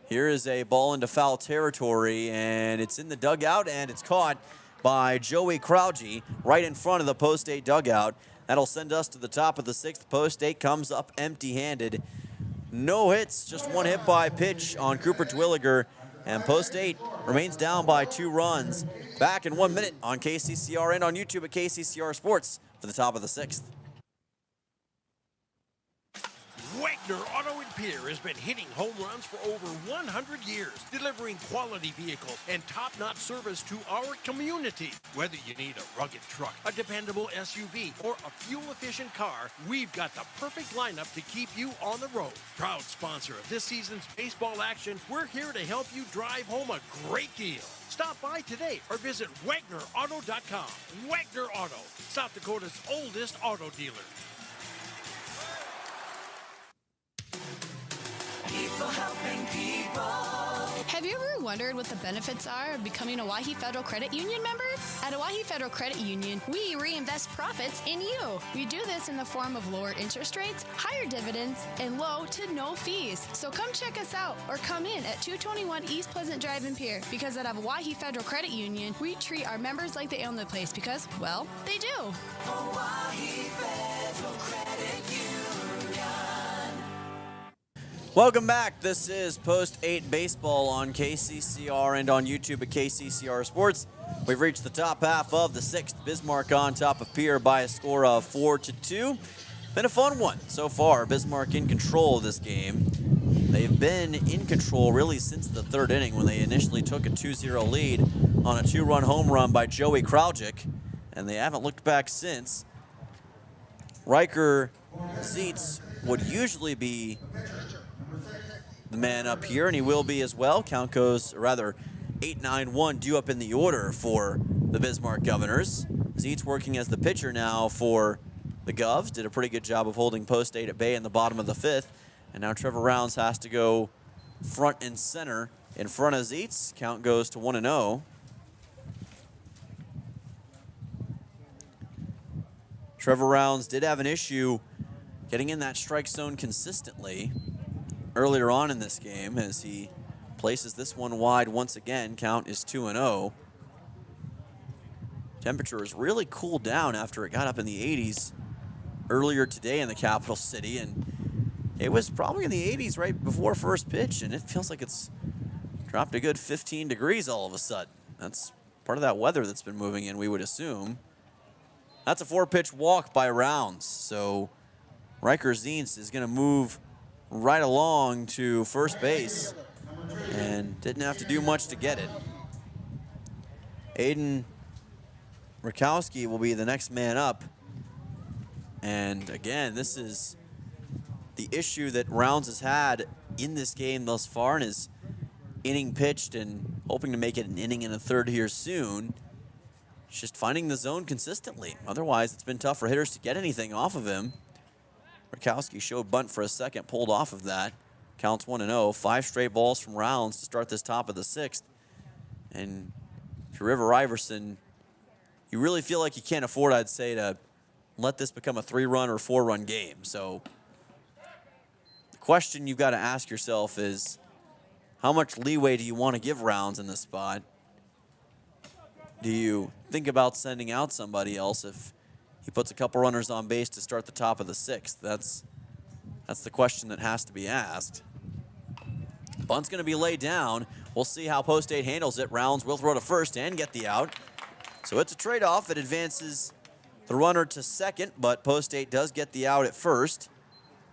Speaker 1: Here is a ball into foul territory, and it's in the dugout, and it's caught by Joey Crouchy right in front of the Post State dugout. That'll send us to the top of the 6th. Post State comes up empty-handed. No hits, just 1 hit by pitch on Cooper Terwilliger, and Post State remains down by 2 runs. Back in 1 minute on KCCR and on YouTube at KCCR Sports for the top of the 6th.
Speaker 10: Wagner Auto and Pierre has been hitting home runs for over 100 years, delivering quality vehicles and top-notch service to our community. Whether you need a rugged truck, a dependable SUV, or a fuel-efficient car, we've got the perfect lineup to keep you on the road. Proud sponsor of this season's baseball action, we're here to help you drive home a great deal. Stop by today or visit WagnerAuto.com. Wagner Auto, South Dakota's oldest auto dealer.
Speaker 12: People helping people.
Speaker 15: Have you ever wondered what the benefits are of becoming a Owyhee Federal Credit Union member? At Owyhee Federal Credit Union, we reinvest profits in you. We do this in the form of lower interest rates, higher dividends, and low to no fees. So come check us out or come in at 221 East Pleasant Drive in Pierre, because at Owyhee Federal Credit Union, we treat our members like they own the place because, well, they do.
Speaker 12: Owyhee Federal Credit Union.
Speaker 1: Welcome back. This is Post 8 Baseball on KCCR and on YouTube at KCCR Sports. We've reached the top half of the 6th. Bismarck on top of Pierre by a score of 4-2. Been a fun one so far. Bismarck in control of this game. They've been in control really since the 3rd inning when they initially took a 2-0 lead on a 2-run home run by Joey Kraujic, and they haven't looked back since. Riker Zietz would usually be the man up here, and he will be as well. Count goes, or rather, 8-9-1 due up in the order for the Bismarck Governors. Zietz working as the pitcher now for the Govs. Did a pretty good job of holding Post State at bay in the bottom of the 5th. And now Trevor Rounds has to go front and center in front of Zietz. Count goes to 1-0. Trevor Rounds did have an issue getting in that strike zone consistently earlier on in this game as he places this one wide once again. Count is 2-0. Temperature has really cooled down after it got up in the 80s earlier today in the capital city, and it was probably in the 80s right before first pitch, and it feels like it's dropped a good 15 degrees all of a sudden. That's part of that weather that's been moving in, we would assume. That's a 4-pitch walk by Rounds, so Riker Zietz is going to move right along to first base and didn't have to do much to get it. Aiden Rakowski will be the next man up. And again, this is the issue that Rounds has had in this game thus far in his inning pitched, and hoping to make it an inning and a third here soon. It's just finding the zone consistently. Otherwise, it's been tough for hitters to get anything off of him. Rakowski showed bunt for a second, pulled off of that. Counts 1-0. 5 straight balls from Rounds to start this top of the 6th. And if you're River Iverson, you really feel like you can't afford, I'd say, to let this become a 3-run or 4-run game. So the question you've got to ask yourself is, how much leeway do you want to give Rounds in this spot? Do you think about sending out somebody else if he puts a couple runners on base to start the top of the 6th? That's the question that has to be asked. Bunt's going to be laid down. We'll see how Post State handles it. Rounds will throw to first and get the out. So it's a trade-off that advances the runner to second, but Post State does get the out at first.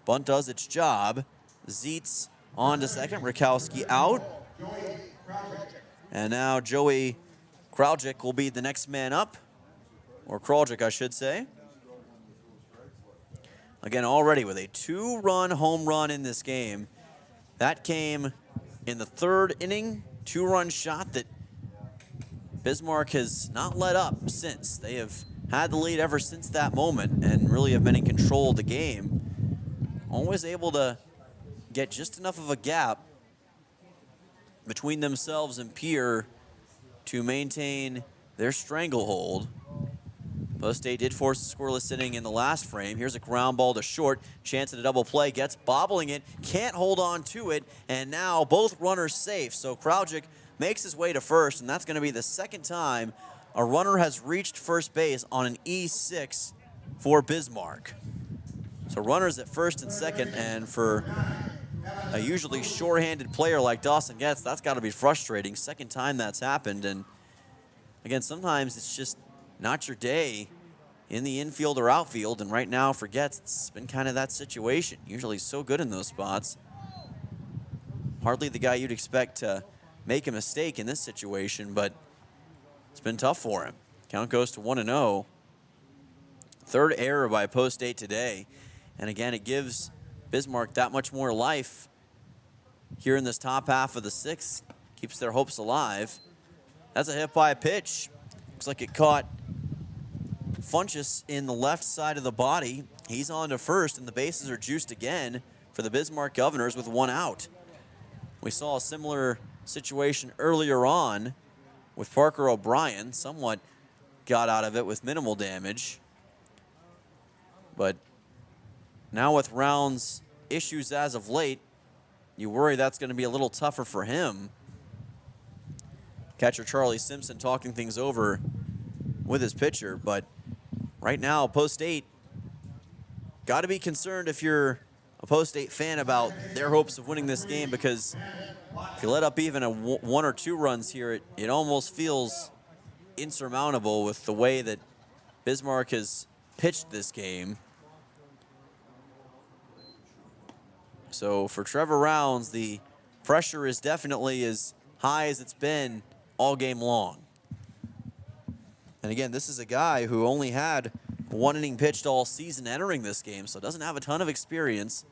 Speaker 1: Bunt does its job. Zeitz on to second. Rakowski out. And now Joey Kraljic will be the next man up. Or Kraljic, I should say. Again, already with a 2-run home run in this game. That came in the 3rd inning. 2-run shot that Bismarck has not let up since. They have had the lead ever since that moment and really have been in control of the game. Always able to get just enough of a gap between themselves and Pierre to maintain their stranglehold. Post State did force a scoreless inning in the last frame. Here's a ground ball to short. Chance at a double play. Gets bobbling it. Can't hold on to it. And now both runners safe. So Kraljic makes his way to first, and that's going to be the second time a runner has reached first base on an E6 for Bismarck. So runners at first and second, and for a usually sure-handed player like Dawson Getz, that's got to be frustrating. Second time that's happened, and again, sometimes it's just not your day in the infield or outfield, and right now for Getz, it's been kind of that situation. Usually so good in those spots. Hardly the guy you'd expect to make a mistake in this situation, but it's been tough for him. Count goes to 1-0. 3rd error by Post State today. And again, it gives Bismarck that much more life here in this top half of the 6th. Keeps their hopes alive. That's a hit by a pitch. Looks like it caught Funchess in the left side of the body. He's on to first, and the bases are juiced again for the Bismarck Governors with 1 out. We saw a similar situation earlier on with Parker O'Brien. Somewhat got out of it with minimal damage. But now with Rounds' issues as of late, you worry that's going to be a little tougher for him. Catcher Charlie Simpson talking things over with his pitcher. But right now, Post State got to be concerned if you're a Post State fan about their hopes of winning this game, because if you let up even a 1 or 2 runs here, it almost feels insurmountable with the way that Bismarck has pitched this game. So for Trevor Rounds, the pressure is definitely as high as it's been all game long. And again, this is a guy who only had 1 inning pitched all season entering this game, so doesn't have a ton of experience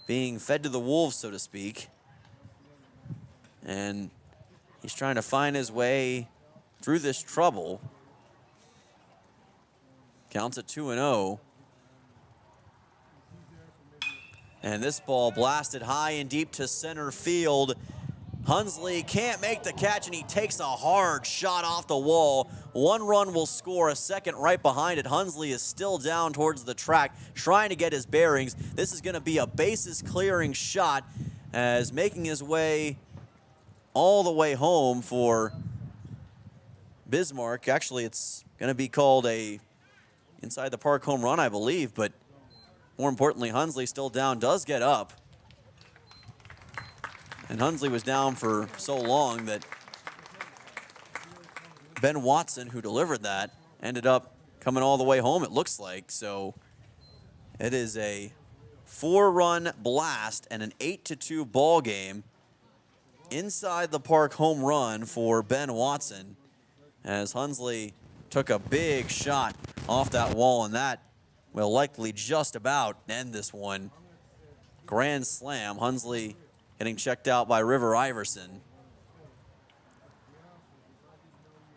Speaker 1: being fed to the wolves, so to speak. And he's trying to find his way through this trouble. Counts at 2-0. And this ball blasted high and deep to center field. Hunsley can't make the catch, and he takes a hard shot off the wall. 1 run will score, a second right behind it. Hunsley is still down towards the track, trying to get his bearings. This is going to be a bases-clearing shot, as making his way all the way home for Bismarck. Actually, it's going to be called a inside the park home run, I believe, but more importantly, Hunsley still down, does get up. And Hunsley was down for so long that Ben Watson, who delivered that, ended up coming all the way home, it looks like. So it is a 4-run blast and an 8-2 ball game. Inside the park home run for Ben Watson, as Hunsley took a big shot off that wall, and that will likely just about end this one. Grand slam. Hunsley getting checked out by River Iverson.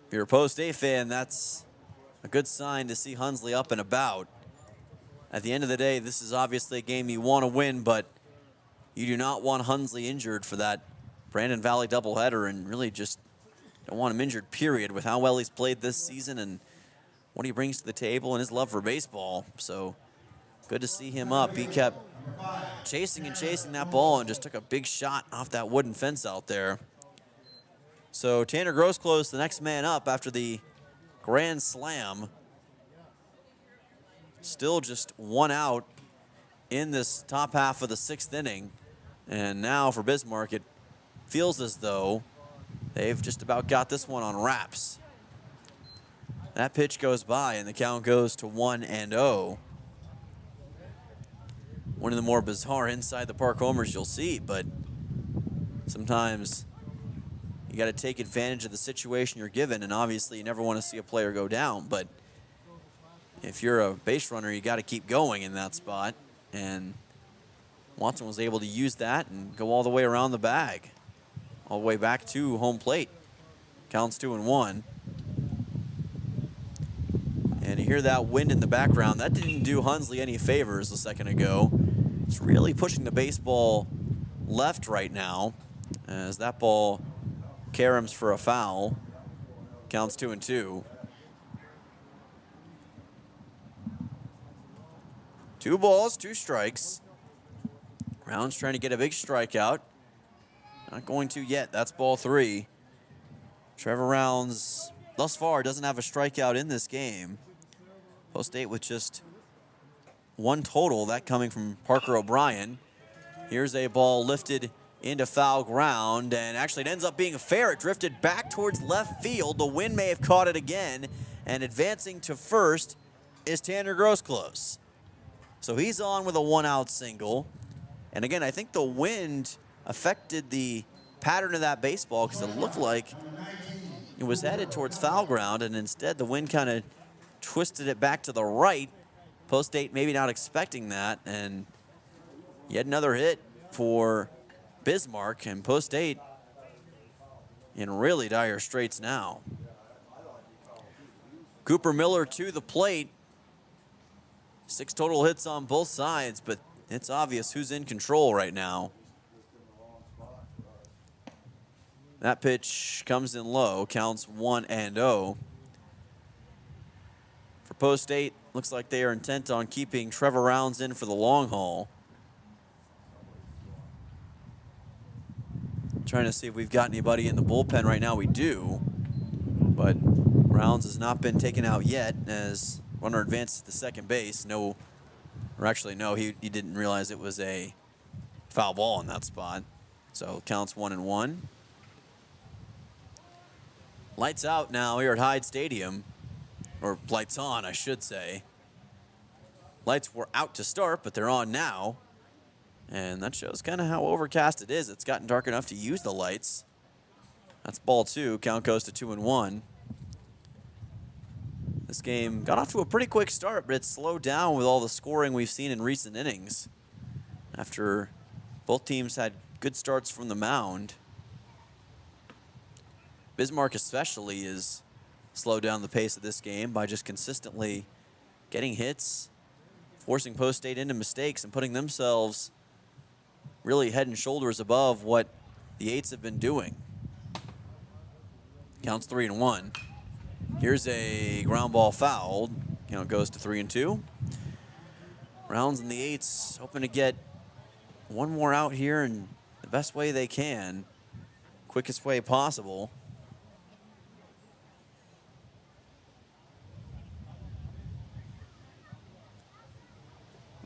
Speaker 1: If you're a Post State fan, that's a good sign to see Hunsley up and about. At the end of the day, this is obviously a game you want to win, but you do not want Hunsley injured for that Brandon Valley doubleheader, and really just don't want him injured, period, with how well he's played this season and what he brings to the table and his love for baseball. So good to see him up. He kept chasing and chasing that ball and just took a big shot off that wooden fence out there. So Tanner Grosclose, the next man up after the grand slam. Still just one out in this top half of the 6th inning. And now for Bismarck, it feels as though they've just about got this one on wraps. That pitch goes by and the count goes to 1-0. One of the more bizarre inside the park homers you'll see, but sometimes you got to take advantage of the situation you're given, and obviously you never want to see a player go down, but if you're a base runner, you got to keep going in that spot, and Watson was able to use that and go all the way around the bag, all the way back to home plate. Counts 2-1. And you hear that wind in the background. That didn't do Hunsley any favors a second ago. It's really pushing the baseball left right now as that ball caroms for a foul. Counts 2-2. 2 balls, 2 strikes. Rounds trying to get a big strikeout. Not going to yet. That's ball 3. Trevor Rounds, thus far, doesn't have a strikeout in this game. Post State with just 1 total, that coming from Parker O'Brien. Here's a ball lifted into foul ground, and actually it ends up being fair. It drifted back towards left field. The wind may have caught it again, and advancing to first is Tanner Grosclose. So he's on with a 1-out single. And again, I think the wind affected the pattern of that baseball because it looked like it was headed towards foul ground, and instead the wind kind of twisted it back to the right. Post State maybe not expecting that, and yet another hit for Bismarck, and Post State in really dire straits now. Cooper Miller to the plate. 6 total hits on both sides, but it's obvious who's in control right now. That pitch comes in low, counts 1-0. For Post State, looks like they are intent on keeping Trevor Rounds in for the long haul. Trying to see if we've got anybody in the bullpen right now. We do, but Rounds has not been taken out yet as runner advances to second base. No, or actually no, he didn't realize it was a foul ball in that spot. So counts 1-1. Lights out now here at Hyde Stadium, or lights on, I should say. Lights were out to start, but they're on now. And that shows kind of how overcast it is. It's gotten dark enough to use the lights. That's ball 2. Count goes to 2-1. This game got off to a pretty quick start, but it's slowed down with all the scoring we've seen in recent innings. After both teams had good starts from the mound. Bismarck especially is slowed down the pace of this game by just consistently getting hits, forcing Post State into mistakes, and putting themselves really head and shoulders above what the Eights have been doing. Counts 3-1. Here's a ground ball fouled. Count goes to 3-2. Rounds and the Eights hoping to get one more out here in the best way they can, quickest way possible.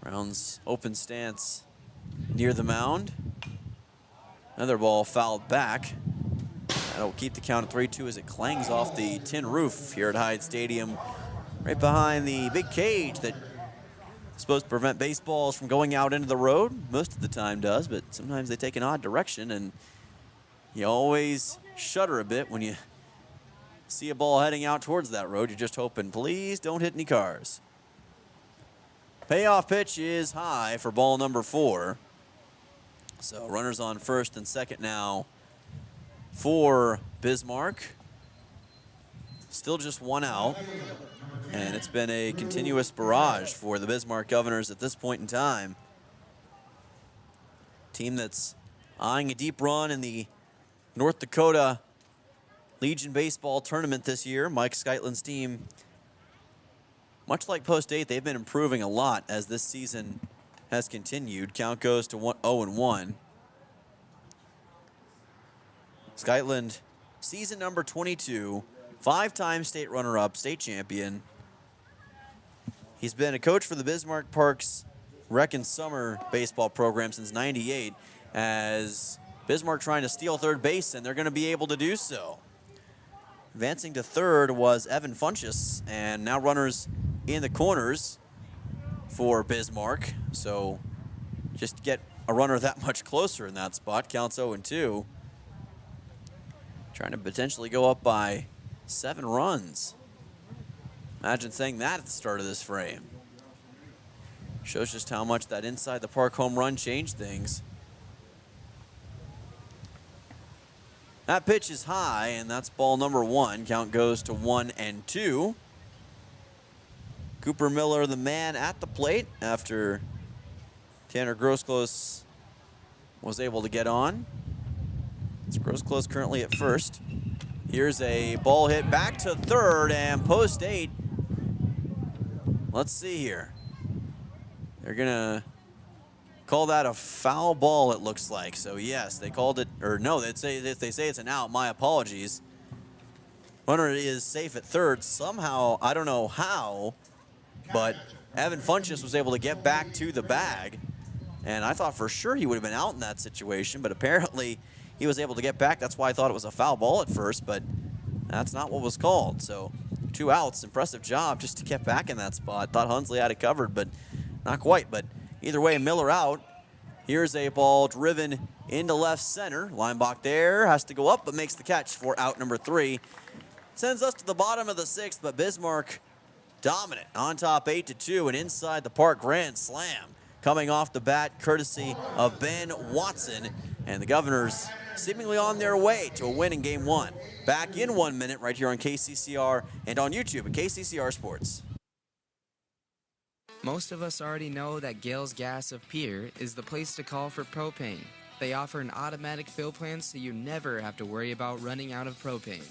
Speaker 1: Rounds open stance near the mound. Another ball fouled back. That'll keep the count at 3-2 as it clangs off the tin roof here at Hyde Stadium, right behind the big cage that is supposed to prevent baseballs from going out into the road. Most of the time does, but sometimes they take an odd direction, and you always shudder a bit when you see a ball heading out towards that road. You're just hoping, please don't hit any cars. Payoff pitch is high for ball number 4. So runners on first and second now for Bismarck. Still just 1 out. And it's been a continuous barrage for the Bismarck Governors at this point in time. Team that's eyeing a deep run in the North Dakota Legion Baseball tournament this year. Mike Skytland's team, much like Post 8, they've been improving a lot as this season has continued. Count goes to 0-1. Skytland, season number 22, 5-time state runner-up, state champion. He's been a coach for the Bismarck Parks Rec and Summer baseball program since '98, as Bismarck trying to steal third base, and they're going to be able to do so. Advancing to third was Evan Funchess, and now runners in the corners for Bismarck. So just get a runner that much closer in that spot. Counts 0-2. Trying to potentially go up by 7 runs. Imagine saying that at the start of this frame. Shows just how much that inside the park home run changed things. That pitch is high, and that's ball number 1. Count goes to 1-2. Cooper Miller, the man at the plate after Tanner Grosclose was able to get on. It's Grosclose currently at first. Here's a ball hit back to third, and Post 8. Let's see here. They're gonna call that a foul ball, it looks like. So yes, they called it, or no, they say it's an out. My apologies. Runner is safe at third. Somehow, I don't know how, but Evan Funchess was able to get back to the bag. And I thought for sure he would have been out in that situation, but apparently he was able to get back. That's why I thought it was a foul ball at first, but that's not what was called. So 2 outs, impressive job just to get back in that spot. Thought Hunsley had it covered, but not quite. But either way, Miller out. Here's a ball driven into left center. Leinbach there, has to go up, but makes the catch for out number 3. Sends us to the bottom of the 6th, but Bismarck dominant on top 8-2, and inside the park grand slam coming off the bat courtesy of Ben Watson, and the Governors seemingly on their way to a win in game 1. Back in 1 minute right here on KCCR and on YouTube at KCCR Sports.
Speaker 16: Most of us already know that Gales Gas of Pierre is the place to call for propane. They offer an automatic fill plan so you never have to worry about running out of propane.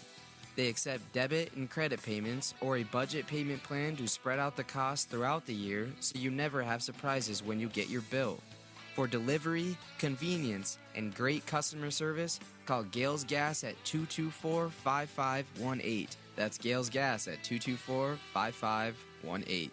Speaker 16: They accept debit and credit payments or a budget payment plan to spread out the cost throughout the year so you never have surprises when you get your bill. For delivery, convenience, and great customer service, call Gales Gas at 224-5518. That's Gales Gas at 224-5518.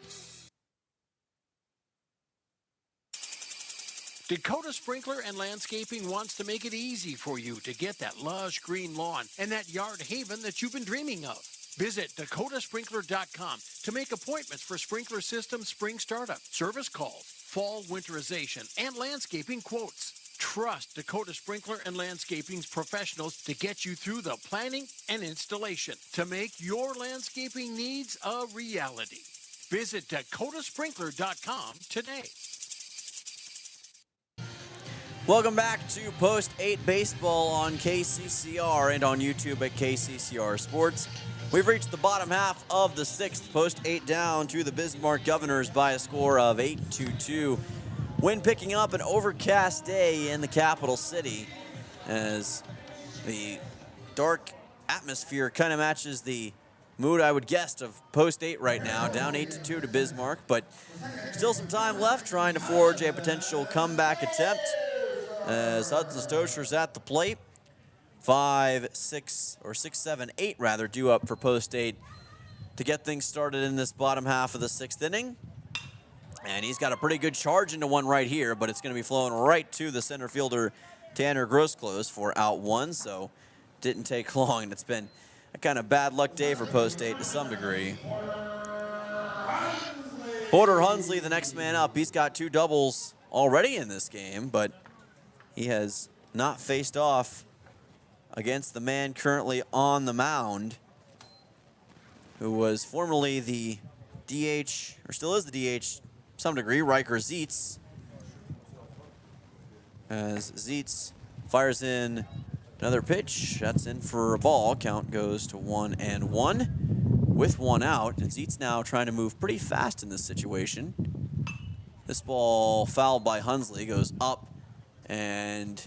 Speaker 5: Dakota Sprinkler and Landscaping wants to make it easy for you to get that lush green lawn and that yard haven that you've been dreaming of. Visit dakotasprinkler.com to make appointments for sprinkler system spring startup, service calls, fall winterization, and landscaping quotes. Trust Dakota Sprinkler and Landscaping's professionals to get you through the planning and installation to make your landscaping needs a reality. Visit dakotasprinkler.com today.
Speaker 1: Welcome back to Post 8 Baseball on KCCR and on YouTube at KCCR Sports. We've reached the bottom half of the 6th. Post 8 down to the Bismarck Governors by a score of 8-2. Wind picking up, an overcast day in the capital city as the dark atmosphere kind of matches the mood, I would guess, of Post 8 right now. Down 8-2 to Bismarck, but still some time left trying to forge a potential comeback attempt. As Hudson Stosher's at the plate. 5, 6, or 6, 7, 8 rather, due up for Post 8 to get things started in this bottom half of the 6th inning. And he's got a pretty good charge into one right here, but it's going to be flowing right to the center fielder, Tanner Grosclose, for out 1, so didn't take long. And it's been a kind of bad luck day for Post 8 to some degree. Porter Hunsley, the next man up. He's got 2 doubles already in this game, but he has not faced off against the man currently on the mound, who was formerly the DH, or still is the DH to some degree, Riker Zietz. As Zietz fires in another pitch, that's in for a ball. Count goes to 1-1 with 1 out. And Zietz now trying to move pretty fast in this situation. This ball fouled by Hunsley, goes up and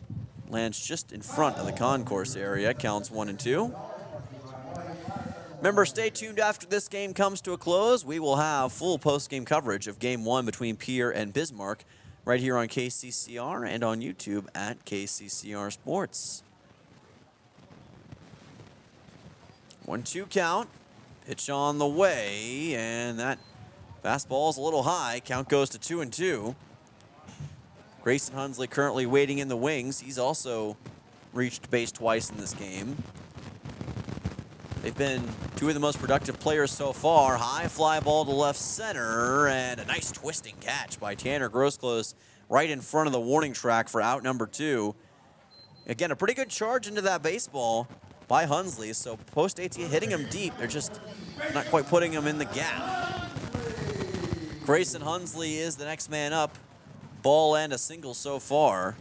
Speaker 1: lands just in front of the concourse area. Counts 1-2. Remember, stay tuned after this game comes to a close. We will have full post-game coverage of Game 1 between Pierre and Bismarck right here on KCCR and on YouTube at KCCR Sports. 1-2 count. Pitch on the way, and that fastball is a little high. Count goes to 2-2. Grayson Hunsley currently waiting in the wings. He's also reached base twice in this game. They've been two of the most productive players so far. High fly ball to left center, and a nice twisting catch by Tanner Grosclose right in front of the warning track for out number 2. Again, a pretty good charge into that baseball by Hunsley, so post AT hitting him deep. They're just not quite putting him in the gap. Grayson Hunsley is the next man up. Ball and a single so far.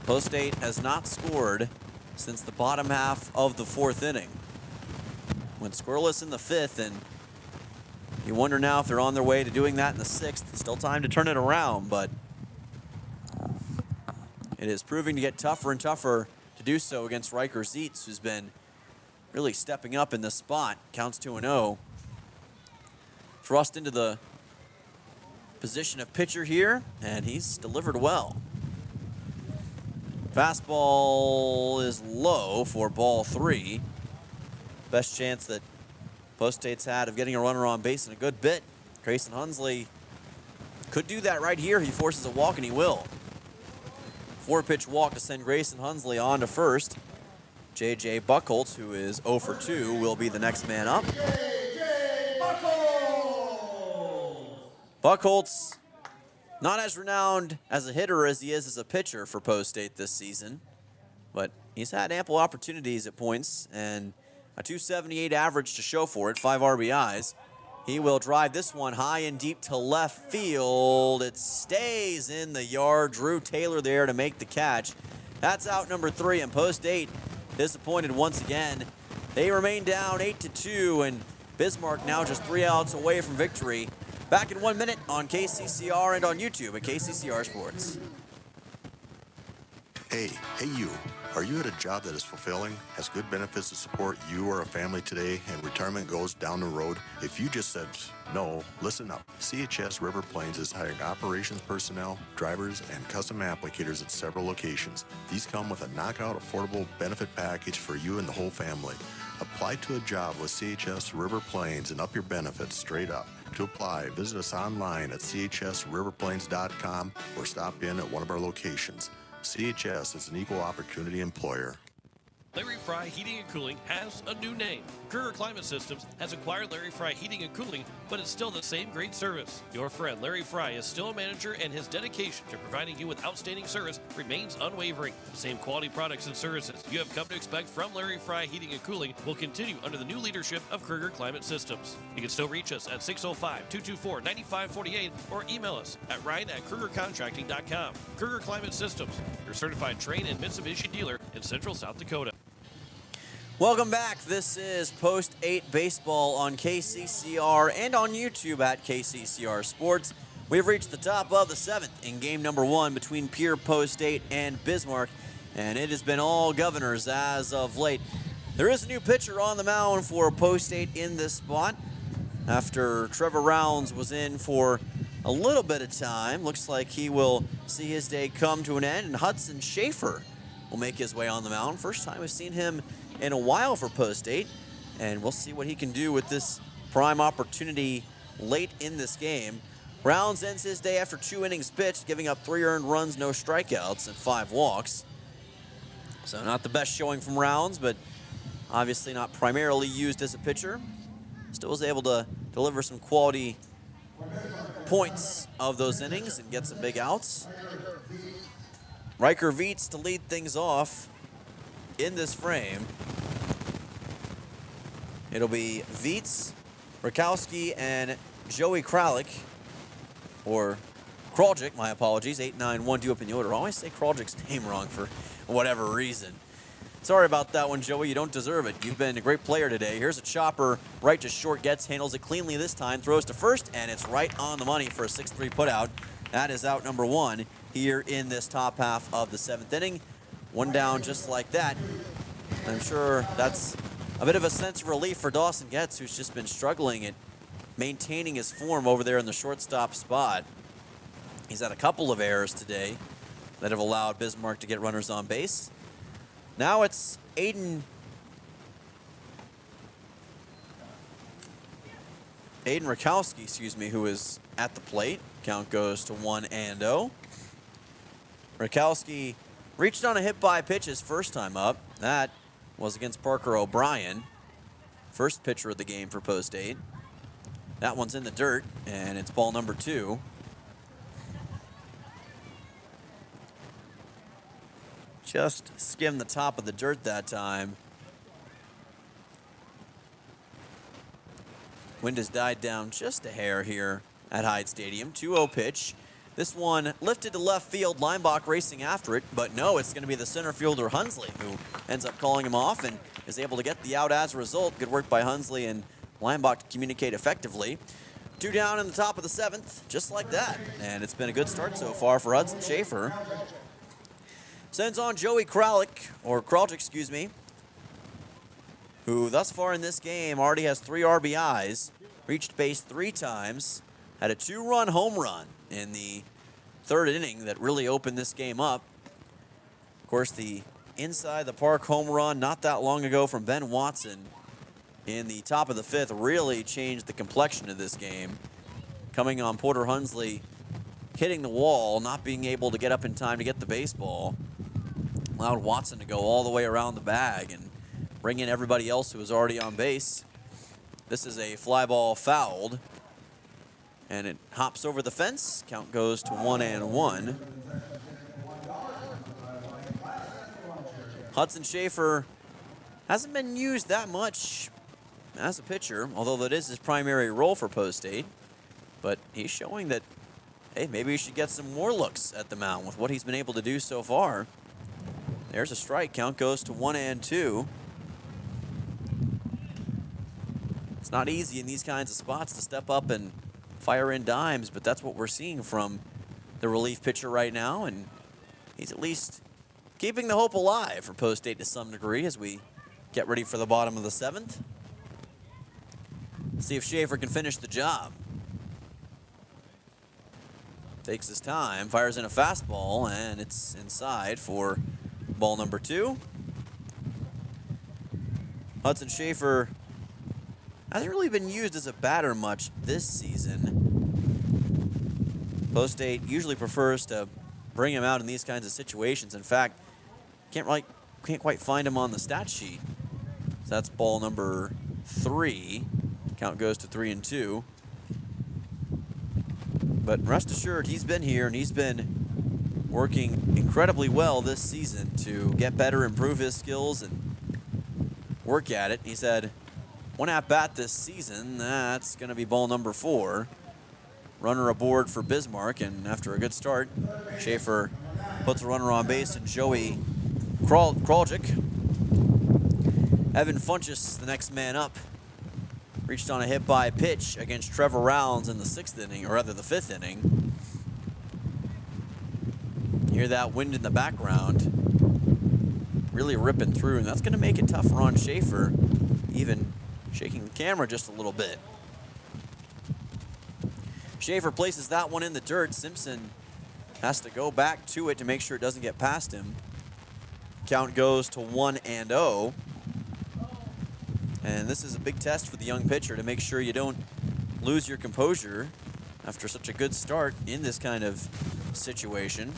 Speaker 1: Post 8 has not scored since the bottom half of the 4th inning. Went scoreless in the 5th, and you wonder now if they're on their way to doing that in the 6th. Still time to turn it around, but it is proving to get tougher and tougher to do so against Riker Zietz, who's been really stepping up in this spot. Counts 2-0. Thrust into the position of pitcher here, and he's delivered well. Fastball is low for ball 3. Best chance that Post State's had of getting a runner on base in a good bit. Grayson Hunsley could do that right here. He forces a walk, and he will. 4-pitch walk to send Grayson Hunsley on to first. J.J. Buchholz, who is 0 for 2, will be the next man up. Buchholz, not as renowned as a hitter as he is as a pitcher for Post State this season, but he's had ample opportunities at points and a .278 average to show for it, 5 RBIs. He will drive this one high and deep to left field. It stays in the yard. Drew Taylor there to make the catch. That's out number 3, and Post 8 disappointed once again. They remain down 8-2, and Bismarck now just 3 outs away from victory. Back in 1 minute on KCCR and on YouTube at KCCR Sports.
Speaker 17: Hey you. Are you at a job that is fulfilling, has good benefits to support you or a family today, and retirement goes down the road? If you just said no, listen up. CHS River Plains is hiring operations personnel, drivers, and custom applicators at several locations. These come with a knockout affordable benefit package for you and the whole family. Apply to a job with CHS River Plains and up your benefits straight up. To apply, visit us online at chsriverplains.com or stop in at one of our locations. CHS is an equal opportunity employer.
Speaker 4: Larry Fry Heating and Cooling has a new name. Kruger Climate Systems has acquired Larry Fry Heating and Cooling, but it's still the same great service. Your friend Larry Fry is still a manager, and his dedication to providing you with outstanding service remains unwavering. The same quality products and services you have come to expect from Larry Fry Heating and Cooling will continue under the new leadership of Kruger Climate Systems. You can still reach us at 605-224-9548 or email us at ryan@krugercontracting.com. Kruger Climate Systems, your certified Trane and Mitsubishi dealer in Central South Dakota.
Speaker 1: Welcome back. This is Post 8 Baseball on KCCR and on YouTube at KCCR Sports. We've reached the top of the 7th in game number 1 between Pierre, Post 8, and Bismarck, and it has been all Governors as of late. There is a new pitcher on the mound for Post 8 in this spot after Trevor Rounds was in for a little bit of time. Looks like he will see his day come to an end, and Hudson Schaefer will make his way on the mound. First time we've seen him in a while for Post 8, and we'll see what he can do with this prime opportunity late in this game. Rounds ends his day after 2 innings pitched, giving up 3 earned runs, no strikeouts, and 5 walks. So not the best showing from Rounds, but obviously not primarily used as a pitcher. Still was able to deliver some quality points of those innings and get some big outs. Riker Zietz to lead things off in this frame. It'll be Zietz, Rakowski, and Joey Kralik, or Kraljic, my apologies, 8-9-1 due up in the order. I always say Kraljic's name wrong for whatever reason. Sorry about that one, Joey. You don't deserve it. You've been a great player today. Here's a chopper right to short, gets, handles it cleanly this time, throws to first, and it's right on the money for a 6-3 putout. That is out number 1 here in this top half of the 7th inning. 1 down just like that. I'm sure that's A bit of a sense of relief for Dawson Getz, who's just been struggling at maintaining his form over there in the shortstop spot. He's had a couple of errors today that have allowed Bismarck to get runners on base. Now it's Aiden Rakowski, who is at the plate. Count goes to 1-0. Rakowski reached on a hit by pitch his first time up. That was against Parker O'Brien. First pitcher of the game for Post 8. That one's in the dirt, and it's ball number 2. Just skimmed the top of the dirt that time. Wind has died down just a hair here at Hyde Stadium. 2-0 pitch. This one lifted to left field. Leinbach racing after it, but no, it's going to be the center fielder Hunsley who ends up calling him off and is able to get the out as a result. Good work by Hunsley and Leinbach to communicate effectively. 2 down in the top of the 7th, just like that. And it's been a good start so far for Hudson Schaefer. Sends on Joey Kraljic, who thus far in this game already has 3 RBIs, reached base 3 times, had a 2-run home run in the 3rd inning that really opened this game up. Of course, the inside the park home run not that long ago from Ben Watson in the top of the 5th really changed the complexion of this game. Coming on Porter Hunsley, hitting the wall, not being able to get up in time to get the baseball, allowed Watson to go all the way around the bag and bring in everybody else who was already on base. This is a fly ball fouled, and it hops over the fence. Count goes to 1-1. Hudson Schaefer hasn't been used that much as a pitcher, although that is his primary role for Post 8. But he's showing that, hey, maybe he should get some more looks at the mound with what he's been able to do so far. There's a strike. Count goes to 1-2. It's not easy in these kinds of spots to step up and fire in dimes, but that's what we're seeing from the relief pitcher right now, and he's at least keeping the hope alive for Post 8 to some degree as we get ready for the bottom of the 7th. See if Schaefer can finish the job. Takes his time, fires in a fastball, and it's inside for ball number 2. Hudson Schaefer hasn't really been used as a batter much this season. Post 8 usually prefers to bring him out in these kinds of situations. In fact, can't quite find him on the stat sheet. So that's ball number 3. Count goes to 3-2. But rest assured, he's been here and he's been working incredibly well this season to get better, improve his skills, and work at it. He's had 1 at-bat this season. That's going to be ball number 4. Runner aboard for Bismarck, and after a good start, Schaefer puts a runner on base, and Joey Kraljic. Evan Funchess, the next man up, reached on a hit by pitch against Trevor Rounds in the 6th inning, or rather the 5th inning. Hear that wind in the background really ripping through, and that's going to make it tough for Ron Schaefer, even shaking the camera just a little bit. Schaefer places that one in the dirt. Simpson has to go back to it to make sure it doesn't get past him. Count goes to 1-0. And this is a big test for the young pitcher to make sure you don't lose your composure after such a good start in this kind of situation.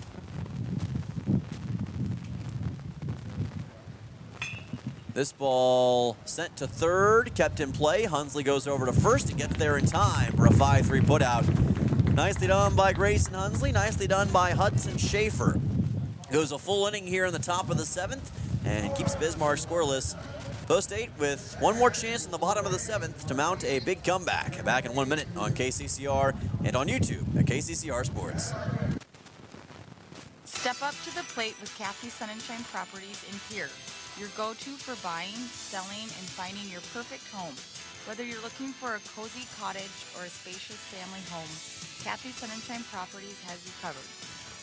Speaker 1: This ball sent to third, kept in play. Hunsley goes over to first and gets there in time for a 5-3 putout. Nicely done by Grayson Hunsley, nicely done by Hudson Schaefer. Goes a full inning here in the top of the 7th and keeps Bismarck scoreless. Post 8 with one more chance in the bottom of the 7th to mount a big comeback. Back in 1 minute on KCCR and on YouTube at KCCR Sports.
Speaker 18: Step up to the plate with Kathy Sunshine Properties in Pierre, your go-to for buying, selling, and finding your perfect home. Whether you're looking for a cozy cottage or a spacious family home, Kathy Sunshine Properties has you covered.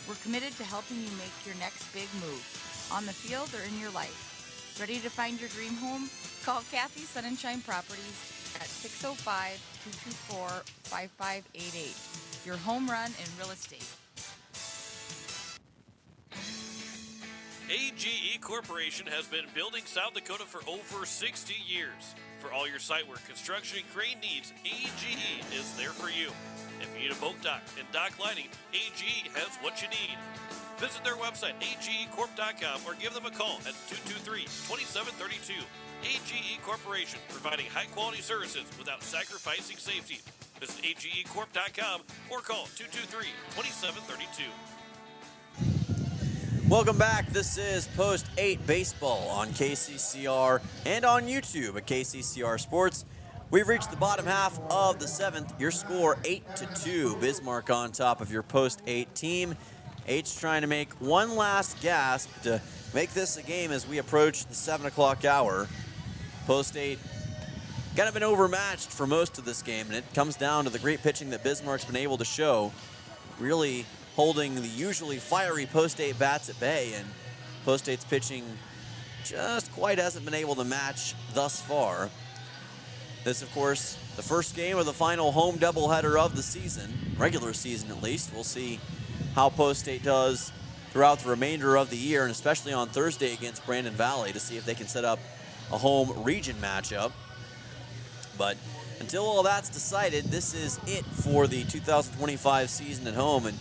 Speaker 18: We're committed to helping you make your next big move, on the field or in your life. Ready to find your dream home? Call Kathy Sunshine Properties at 605-224-5588. Your home run in real estate.
Speaker 4: AGE Corporation has been building South Dakota for over 60 years. For all your site work, construction, and crane needs, AGE is there for you. If you need a boat dock and dock lighting, AGE has what you need. Visit their website, agecorp.com, or give them a call at 223-2732. AGE Corporation, providing high-quality services without sacrificing safety. Visit agecorp.com or call 223-2732.
Speaker 1: Welcome back. This is Post 8 Baseball on KCCR and on YouTube at KCCR Sports. We've reached the bottom half of the 7th. Your score 8-2. Bismarck on top of your Post 8 team. 8's trying to make one last gasp to make this a game as we approach the 7 o'clock hour. Post 8 kind of been overmatched for most of this game, and it comes down to the great pitching that Bismarck's been able to show, really holding the usually fiery Post 8 bats at bay, and Post 8's pitching just quite hasn't been able to match thus far. This, of course, the first game of the final home doubleheader of the season, regular season at least. We'll see how Post 8 does throughout the remainder of the year, and especially on Thursday against Brandon Valley, to see if they can set up a home region matchup. But until all that's decided, this is it for the 2025 season at home, and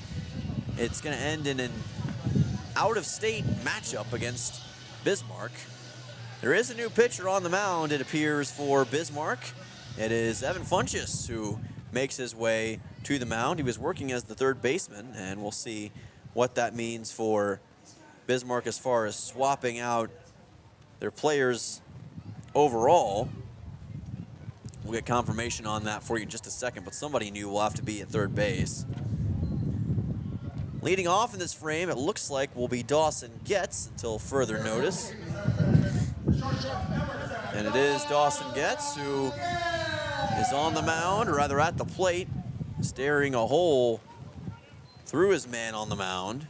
Speaker 1: it's going to end in an out-of-state matchup against Bismarck. There is a new pitcher on the mound, it appears, for Bismarck. It is Evan Funchess who makes his way to the mound. He was working as the third baseman, and we'll see what that means for Bismarck as far as swapping out their players overall. We'll get confirmation on that for you in just a second, but somebody new will have to be at third base. Leading off in this frame, it looks like will be Dawson Getz until further notice. And it is Dawson Getz who is on the mound, or rather at the plate, staring a hole through his man on the mound.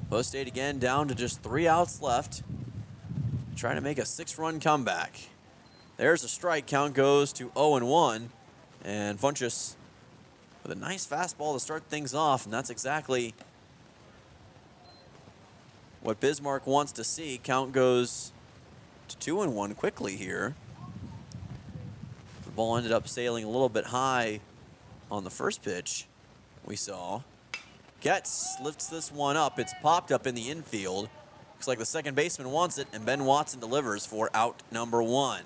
Speaker 1: Post 8 again down to just 3 outs left. Trying to make a 6-run comeback. There's a strike. Count goes to 0-1. And Funchess with a nice fastball to start things off, and that's exactly what Bismarck wants to see. Count goes to 2-1 quickly here. The ball ended up sailing a little bit high on the first pitch we saw. Getz lifts this one up. It's popped up in the infield. Looks like the second baseman wants it, and Ben Watson delivers for out number 1.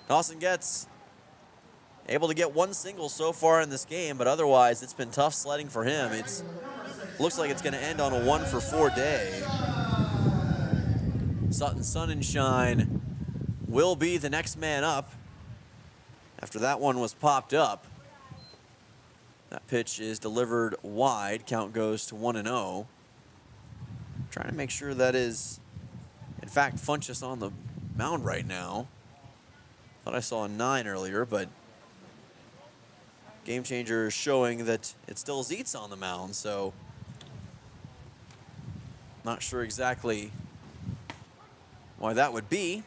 Speaker 1: Dawson Getz able to get one single so far in this game, but otherwise it's been tough sledding for him. It looks like it's going to end on a 1-for-4 day. Sutton Sunshine will be the next man up after that one was popped up. That pitch is delivered wide. Count goes to 1-0. Trying to make sure that is, in fact, Funchess on the mound right now. Thought I saw a 9 earlier, but Game Changer is showing that it still Zeitz on the mound, so not sure exactly why that would be.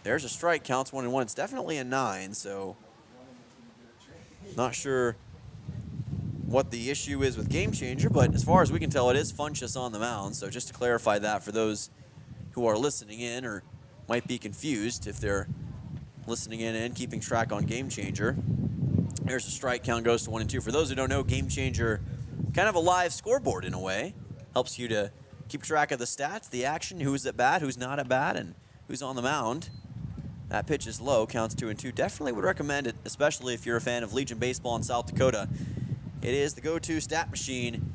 Speaker 1: There's a strike, counts 1-1. It's definitely a 9, so not sure what the issue is with Game Changer, but as far as we can tell, it is Funchess on the mound. So just to clarify that for those who are listening in or might be confused if they're listening in and keeping track on Game Changer. There's a strike, count goes to 1-2. For those who don't know, Game Changer, kind of a live scoreboard in a way. Helps you to keep track of the stats, the action, who's at bat, who's not at bat, and who's on the mound. That pitch is low, counts 2-2. Definitely would recommend it, especially if you're a fan of Legion Baseball in South Dakota. It is the go-to stat machine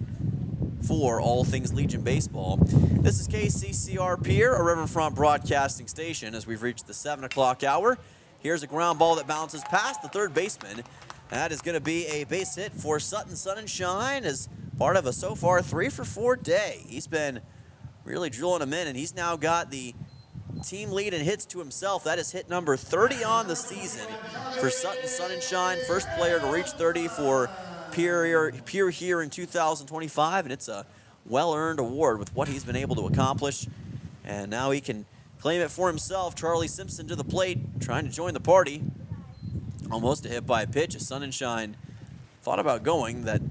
Speaker 1: for all things Legion Baseball. This is KCCR Pierre, a Riverfront broadcasting station, as we've reached the 7 o'clock hour. Here's a ground ball that bounces past the third baseman. That is going to be a base hit for Sutton Sunshine as part of a so far 3-for-4 day. He's been really drilling them in, and he's now got the team lead in hits to himself. That is hit number 30 on the season for Sutton Sunshine. First player to reach 30 for Pierre here in 2025, and it's a well-earned award with what he's been able to accomplish And now he can claim it for himself. Charlie Simpson to the plate, trying to join the party. Almost a hit by a pitch. As Sonnenschein thought about going. That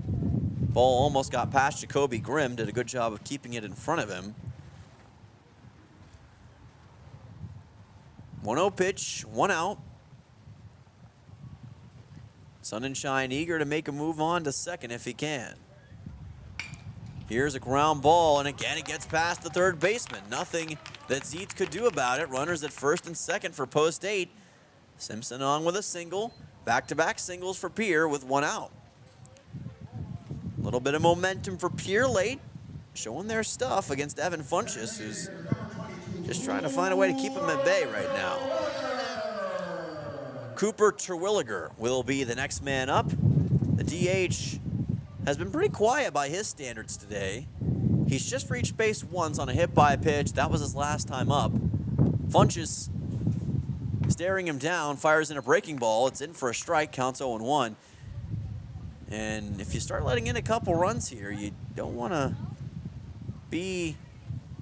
Speaker 1: ball almost got past Jacoby Grimm. Did a good job of keeping it in front of him. 1-0 pitch, 1 out. Sonnenschein eager to make a move on to second if he can. Here's a ground ball, and again it gets past the third baseman. Nothing that Zeitz could do about it. Runners at first and second for post 8. Simpson on with a single. Back-to-back singles for Pierre with 1 out. A little bit of momentum for Pierre late, showing their stuff against Evan Funchess, who's just trying to find a way to keep him at bay right now. Cooper Terwilliger will be the next man up. The DH has been pretty quiet by his standards today. He's just reached base once on a hit by a pitch. That was his last time up. Funchess staring him down, fires in a breaking ball. It's in for a strike, counts 0-1. And if you start letting in a couple runs here, you don't want to be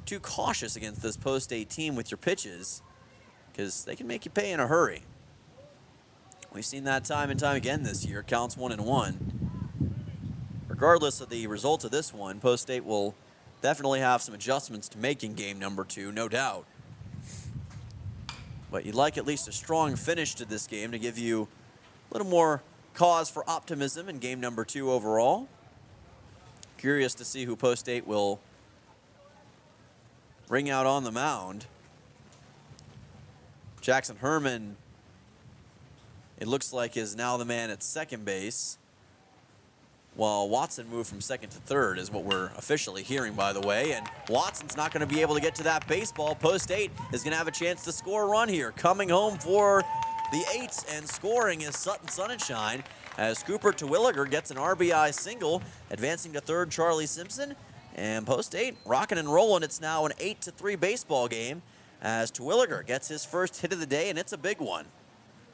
Speaker 1: too cautious against this post 8 team with your pitches, because they can make you pay in a hurry. We've seen that time and time again this year. Counts 1-1. Regardless of the result of this one, post 8 will definitely have some adjustments to make in game number 2, no doubt. But you'd like at least a strong finish to this game to give you a little more cause for optimism in game number 2 overall. Curious to see who post 8 will bring out on the mound. Jackson Herman, it looks like, is now the man at second base, while Watson moved from second to third, is what we're officially hearing, by the way. And Watson's not going to be able to get to that baseball. Post 8 is going to have a chance to score a run here. Coming home for the 8s and scoring is Sutton Sonnenschein, as Cooper Terwilliger gets an RBI single. Advancing to third, Charlie Simpson. And post 8 rocking and rolling. It's now an 8-3 baseball game, as Terwilliger gets his first hit of the day, and it's a big one.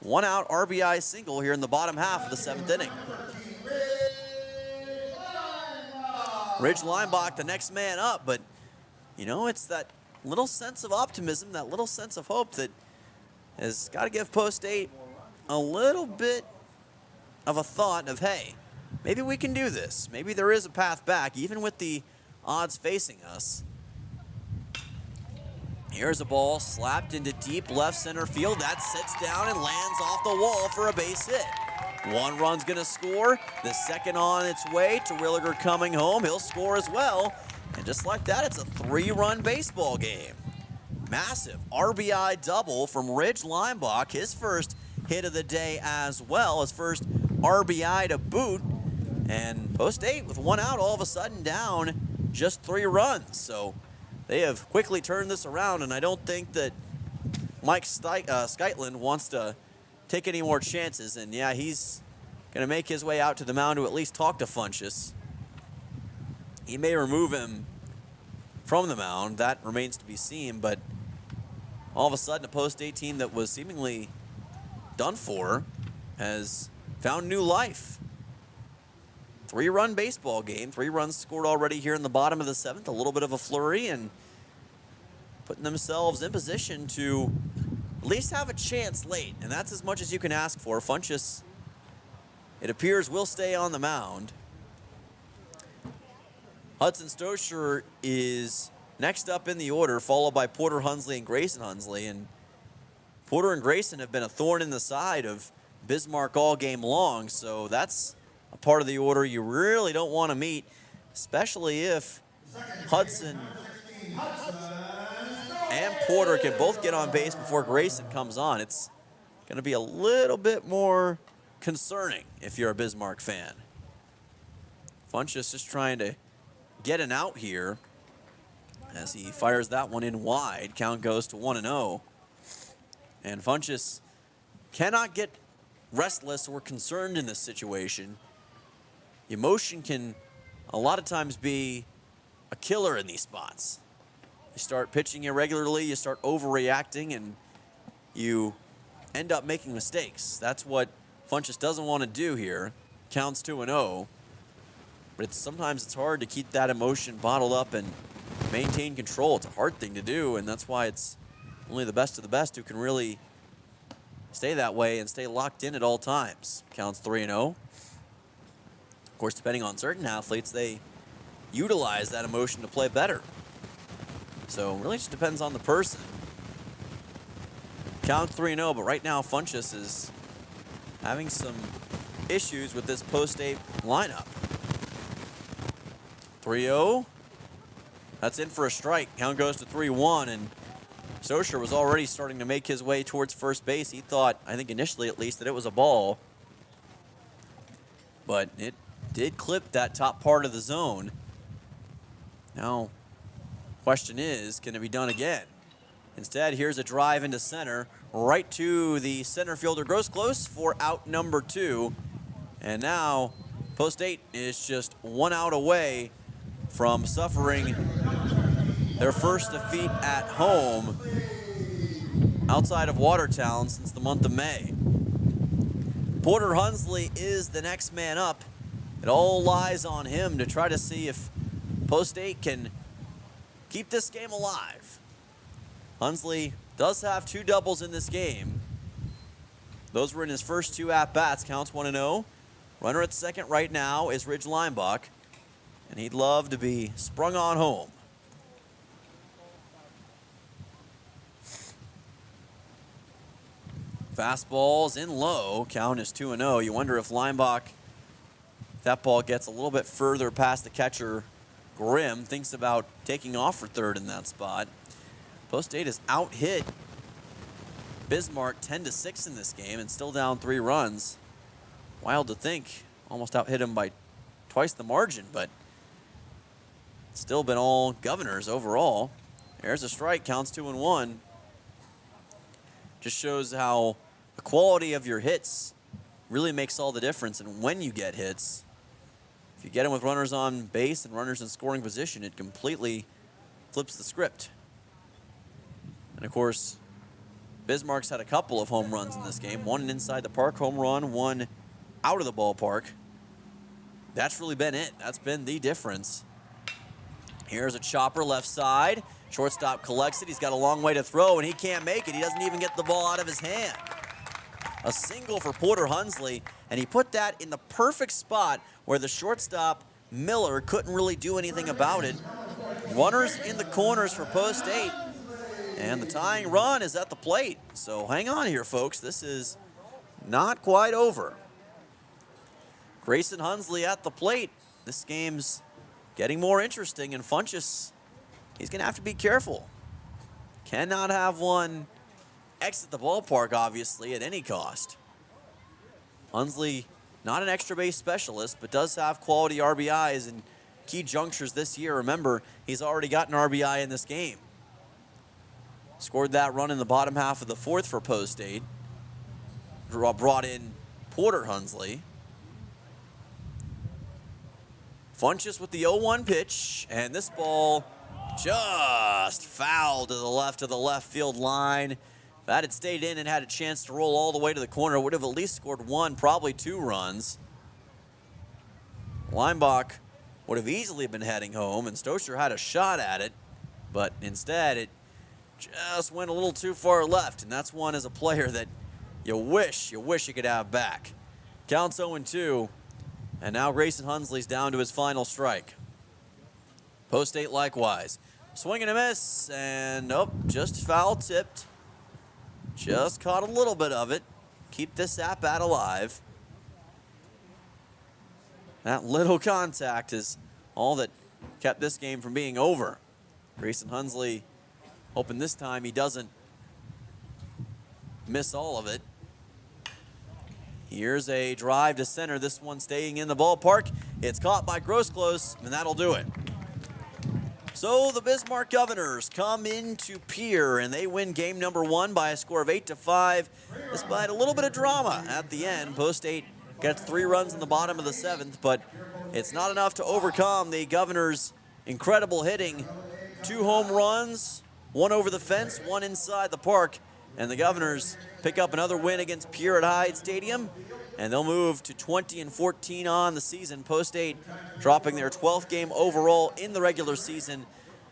Speaker 1: 1 out RBI single here in the bottom half of the 7th inning. Ridge Lineback, the next man up, but you know, it's that little sense of optimism, that little sense of hope that has got to give post 8 a little bit of a thought of, hey, maybe we can do this. Maybe there is a path back, even with the odds facing us. Here's a ball slapped into deep left center field. That sits down and lands off the wall for a base hit. 1 run's going to score. The second on its way. Terwilliger coming home. He'll score as well. And just like that, it's a 3-run baseball game. Massive RBI double from Ridge Lineback. His first hit of the day as well. His first RBI to boot. And post 8 with 1 out, all of a sudden down just 3 runs. So they have quickly turned this around, and I don't think that Mike Skeitland wants to take any more chances. And yeah, he's going to make his way out to the mound to at least talk to Funchess. He may remove him from the mound. That remains to be seen. But all of a sudden, a post 8 team that was seemingly done for has found new life. 3-run baseball game. 3 runs scored already here in the bottom of the 7th. A little bit of a flurry, and putting themselves in position to at least have a chance late. And that's as much as you can ask for. Funchess, it appears, will stay on the mound. Hudson Stosher is next up in the order, followed by Porter Hunsley and Grayson Hunsley. And Porter and Grayson have been a thorn in the side of Bismarck all game long, so that's a part of the order you really don't want to meet, especially if Hudson and Porter can both get on base before Grayson comes on. It's going to be a little bit more concerning if you're a Bismarck fan. Funchess just trying to get an out here as he fires that one in wide. Count goes to 1-0. And Funchess cannot get restless or concerned in this situation. Emotion can a lot of times be a killer in these spots. You start pitching irregularly, you start overreacting, and you end up making mistakes. That's what Funchess doesn't want to do here. Counts 2-0. But sometimes it's hard to keep that emotion bottled up and maintain control. It's a hard thing to do, and that's why it's only the best of the best who can really stay that way and stay locked in at all times. Counts 3-0. Of course, depending on certain athletes, they utilize that emotion to play better. So it really just depends on the person. Count 3-0, but right now Funchess is having some issues with this post-8 lineup. 3-0. That's in for a strike. Count goes to 3-1, and Stosur was already starting to make his way towards first base. He thought, I think initially at least, that it was a ball. But it did clip that top part of the zone. Now, question is, can it be done again? Instead, here's a drive into center, right to the center fielder Grosclose for out number 2. And now, post 8 is just 1 out away from suffering their first defeat at home outside of Watertown since the month of May. Porter Hunsley is the next man up. It all lies on him to try to see if post 8 can keep this game alive. Hunsley does have 2 doubles in this game. Those were in his first 2 at-bats. Counts 1-0. Runner at second right now is Ridge Leinbach, and he'd love to be sprung on home. Fastball's in low. Count is 2-0. You wonder if Leinbach, if that ball gets a little bit further past the catcher, Grimm thinks about taking off for third in that spot. Post 8 is out hit Bismarck 10-6 in this game and still down 3 runs. Wild to think. Almost out hit him by twice the margin, but still been all Governors overall. There's a strike. Counts 2-1. Just shows how the quality of your hits really makes all the difference. And when you get hits, if you get them with runners on base and runners in scoring position, it completely flips the script. And of course, Bismarck's had a couple of home runs in this game. One inside the park home run, one out of the ballpark. That's really been it. That's been the difference. Here's a chopper left side. Shortstop collects it. He's got a long way to throw, and he can't make it. He doesn't even get the ball out of his hand. A single for Porter Hunsley, and he put that in the perfect spot where the shortstop, Miller, couldn't really do anything about it. Runners in the corners for post 8, and the tying run is at the plate. So hang on here, folks. This is not quite over. Grayson Hunsley at the plate. This game's getting more interesting, and Funchess, he's going to have to be careful. Cannot have one exit the ballpark, obviously, at any cost. Hunsley, not an extra base specialist, but does have quality RBIs in key junctures this year. Remember, he's already got an RBI in this game. Scored that run in the bottom half of the 4th for post 8. Brought in Porter Hunsley. Funchess with the 0-1 pitch, and this ball just fouled to the left of the left field line. If that had stayed in and had a chance to roll all the way to the corner, would have at least scored 1, probably 2 runs. Leinbach would have easily been heading home, and Stosur had a shot at it, but instead it just went a little too far left, and that's one as a player that you wish you could have back. Counts 0-2. And now Grayson Hunsley's down to his final strike. Post 8 likewise. Swing and a miss, and nope, just foul tipped. Just caught a little bit of it. Keep this at-bat alive. That little contact is all that kept this game from being over. Grayson Hunsley hoping this time he doesn't miss all of it. Here's a drive to center. This one staying in the ballpark. It's caught by Grosclose, and that'll do it. So the Bismarck Governors come into Pierre, and they win game number 1 by a score of 8-5, despite a little bit of drama at the end. Post 8 gets 3 runs in the bottom of the 7th, but it's not enough to overcome the Governors' incredible hitting. 2 home runs, 1 over the fence, 1 inside the park, and the Governors pick up another win against Pierre at Hyde Stadium, and they'll move to 20-14 on the season. Post 8 dropping their 12th game overall in the regular season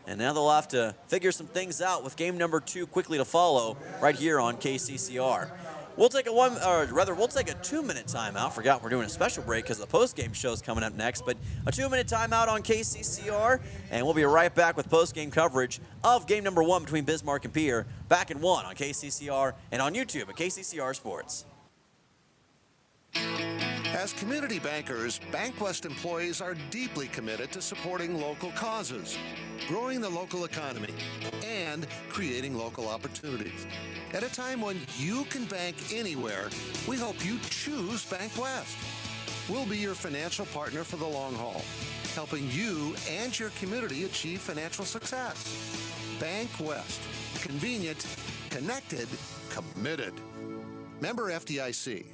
Speaker 1: And now they'll have to figure some things out with game number 2 quickly to follow right here on KCCR. We'll take a 2-minute timeout. Forgot we're doing a special break because the post-game show is coming up next. But a 2-minute timeout on KCCR, and we'll be right back with post-game coverage of game number 1 between Bismarck and Pierre. Back in 1 on KCCR and on YouTube at KCCR Sports.
Speaker 19: As community bankers, BankWest employees are deeply committed to supporting local causes, growing the local economy, and creating local opportunities. At a time when you can bank anywhere, we hope you choose BankWest. We'll be your financial partner for the long haul, helping you and your community achieve financial success. BankWest. Convenient, connected, committed. Member FDIC.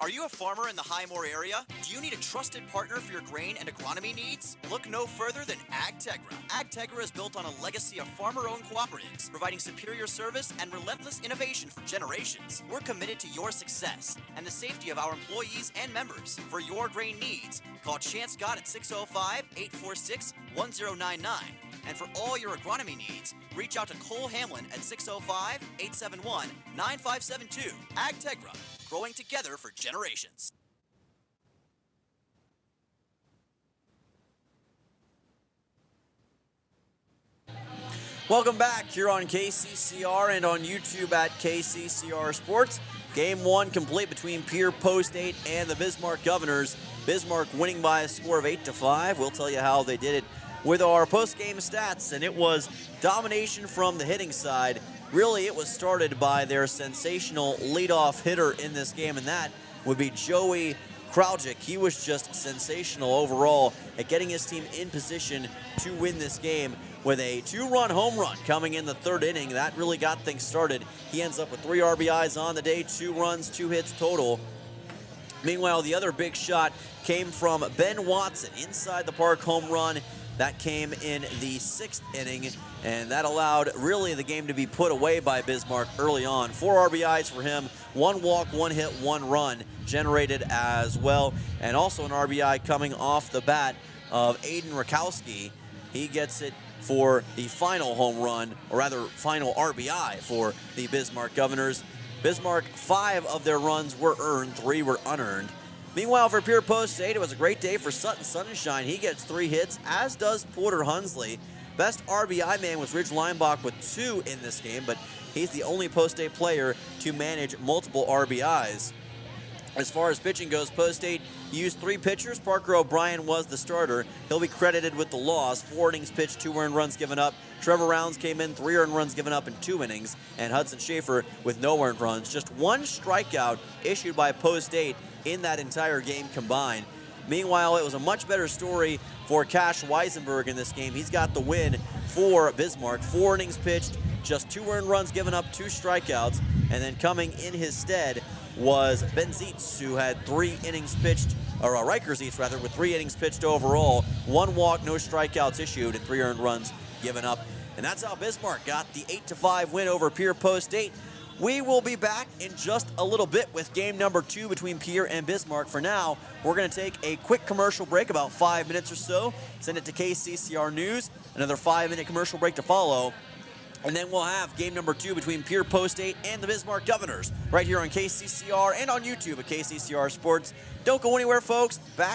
Speaker 20: Are you a farmer in the Highmore area? Do you need a trusted partner for your grain and agronomy needs? Look no further than AgTegra. AgTegra is built on a legacy of farmer-owned cooperatives, providing superior service and relentless innovation for generations. We're committed to your success and the safety of our employees and members. For your grain needs, call Chance Scott at 605-846-1099. And for all your agronomy needs, reach out to Cole Hamlin at 605-871-9572. AgTegra, growing together for generations.
Speaker 1: Welcome back here on KCCR and on YouTube at KCCR Sports. Game 1 complete between Pierre Post 8 and the Bismarck Governors. Bismarck winning by a score of 8-5. We'll tell you how they did it with our post-game stats, and it was domination from the hitting side. Really, it was started by their sensational leadoff hitter in this game, and that would be Joey Kraujic. He was just sensational overall at getting his team in position to win this game with a 2-run home run coming in the 3rd inning. That really got things started. He ends up with 3 RBIs on the day, 2 runs, 2 hits total. Meanwhile, the other big shot came from Ben Watson, inside the park home run. That came in the 6th inning, and that allowed really the game to be put away by Bismarck early on. 4 RBIs for him, 1 walk, 1 hit, 1 run generated as well, and also an RBI coming off the bat of Aiden Rakowski. He gets it for the final home run, or rather final RBI for the Bismarck Governors. Bismarck, 5 of their runs were earned, 3 were unearned. Meanwhile, for Pierre Post 8, it was a great day for Sutton Sunshine. He gets 3 hits, as does Porter Hunsley. Best RBI man was Ridge Leinbach with 2 in this game, but he's the only Post 8 player to manage multiple RBIs. As far as pitching goes, Post 8 used 3 pitchers. Parker O'Brien was the starter. He'll be credited with the loss. 4 innings pitched, 2 earned runs given up. Trevor Rounds came in, 3 earned runs given up in 2 innings. And Hudson Schaefer with no earned runs. Just 1 strikeout issued by Post 8 in that entire game combined. Meanwhile, it was a much better story for Cash Weisenberg in this game. He's got the win for Bismarck. 4 innings pitched, just 2 earned runs given up, 2 strikeouts. And then coming in his stead was Ben Zietz, who had 3 innings pitched, or Riker Zietz rather, with 3 innings pitched overall, 1 walk, no strikeouts issued, and 3 earned runs given up. And that's how Bismarck got the 8-5 win over Pierre Post 8. We will be back in just a little bit with game number 2 between Pierre and Bismarck. For now, we're going to take a quick commercial break, about 5 minutes or so. Send it to KCCR News. Another 5-minute commercial break to follow. And then we'll have game number 2 between Pierre Post 8 and the Bismarck Governors right here on KCCR and on YouTube at KCCR Sports. Don't go anywhere, folks. Back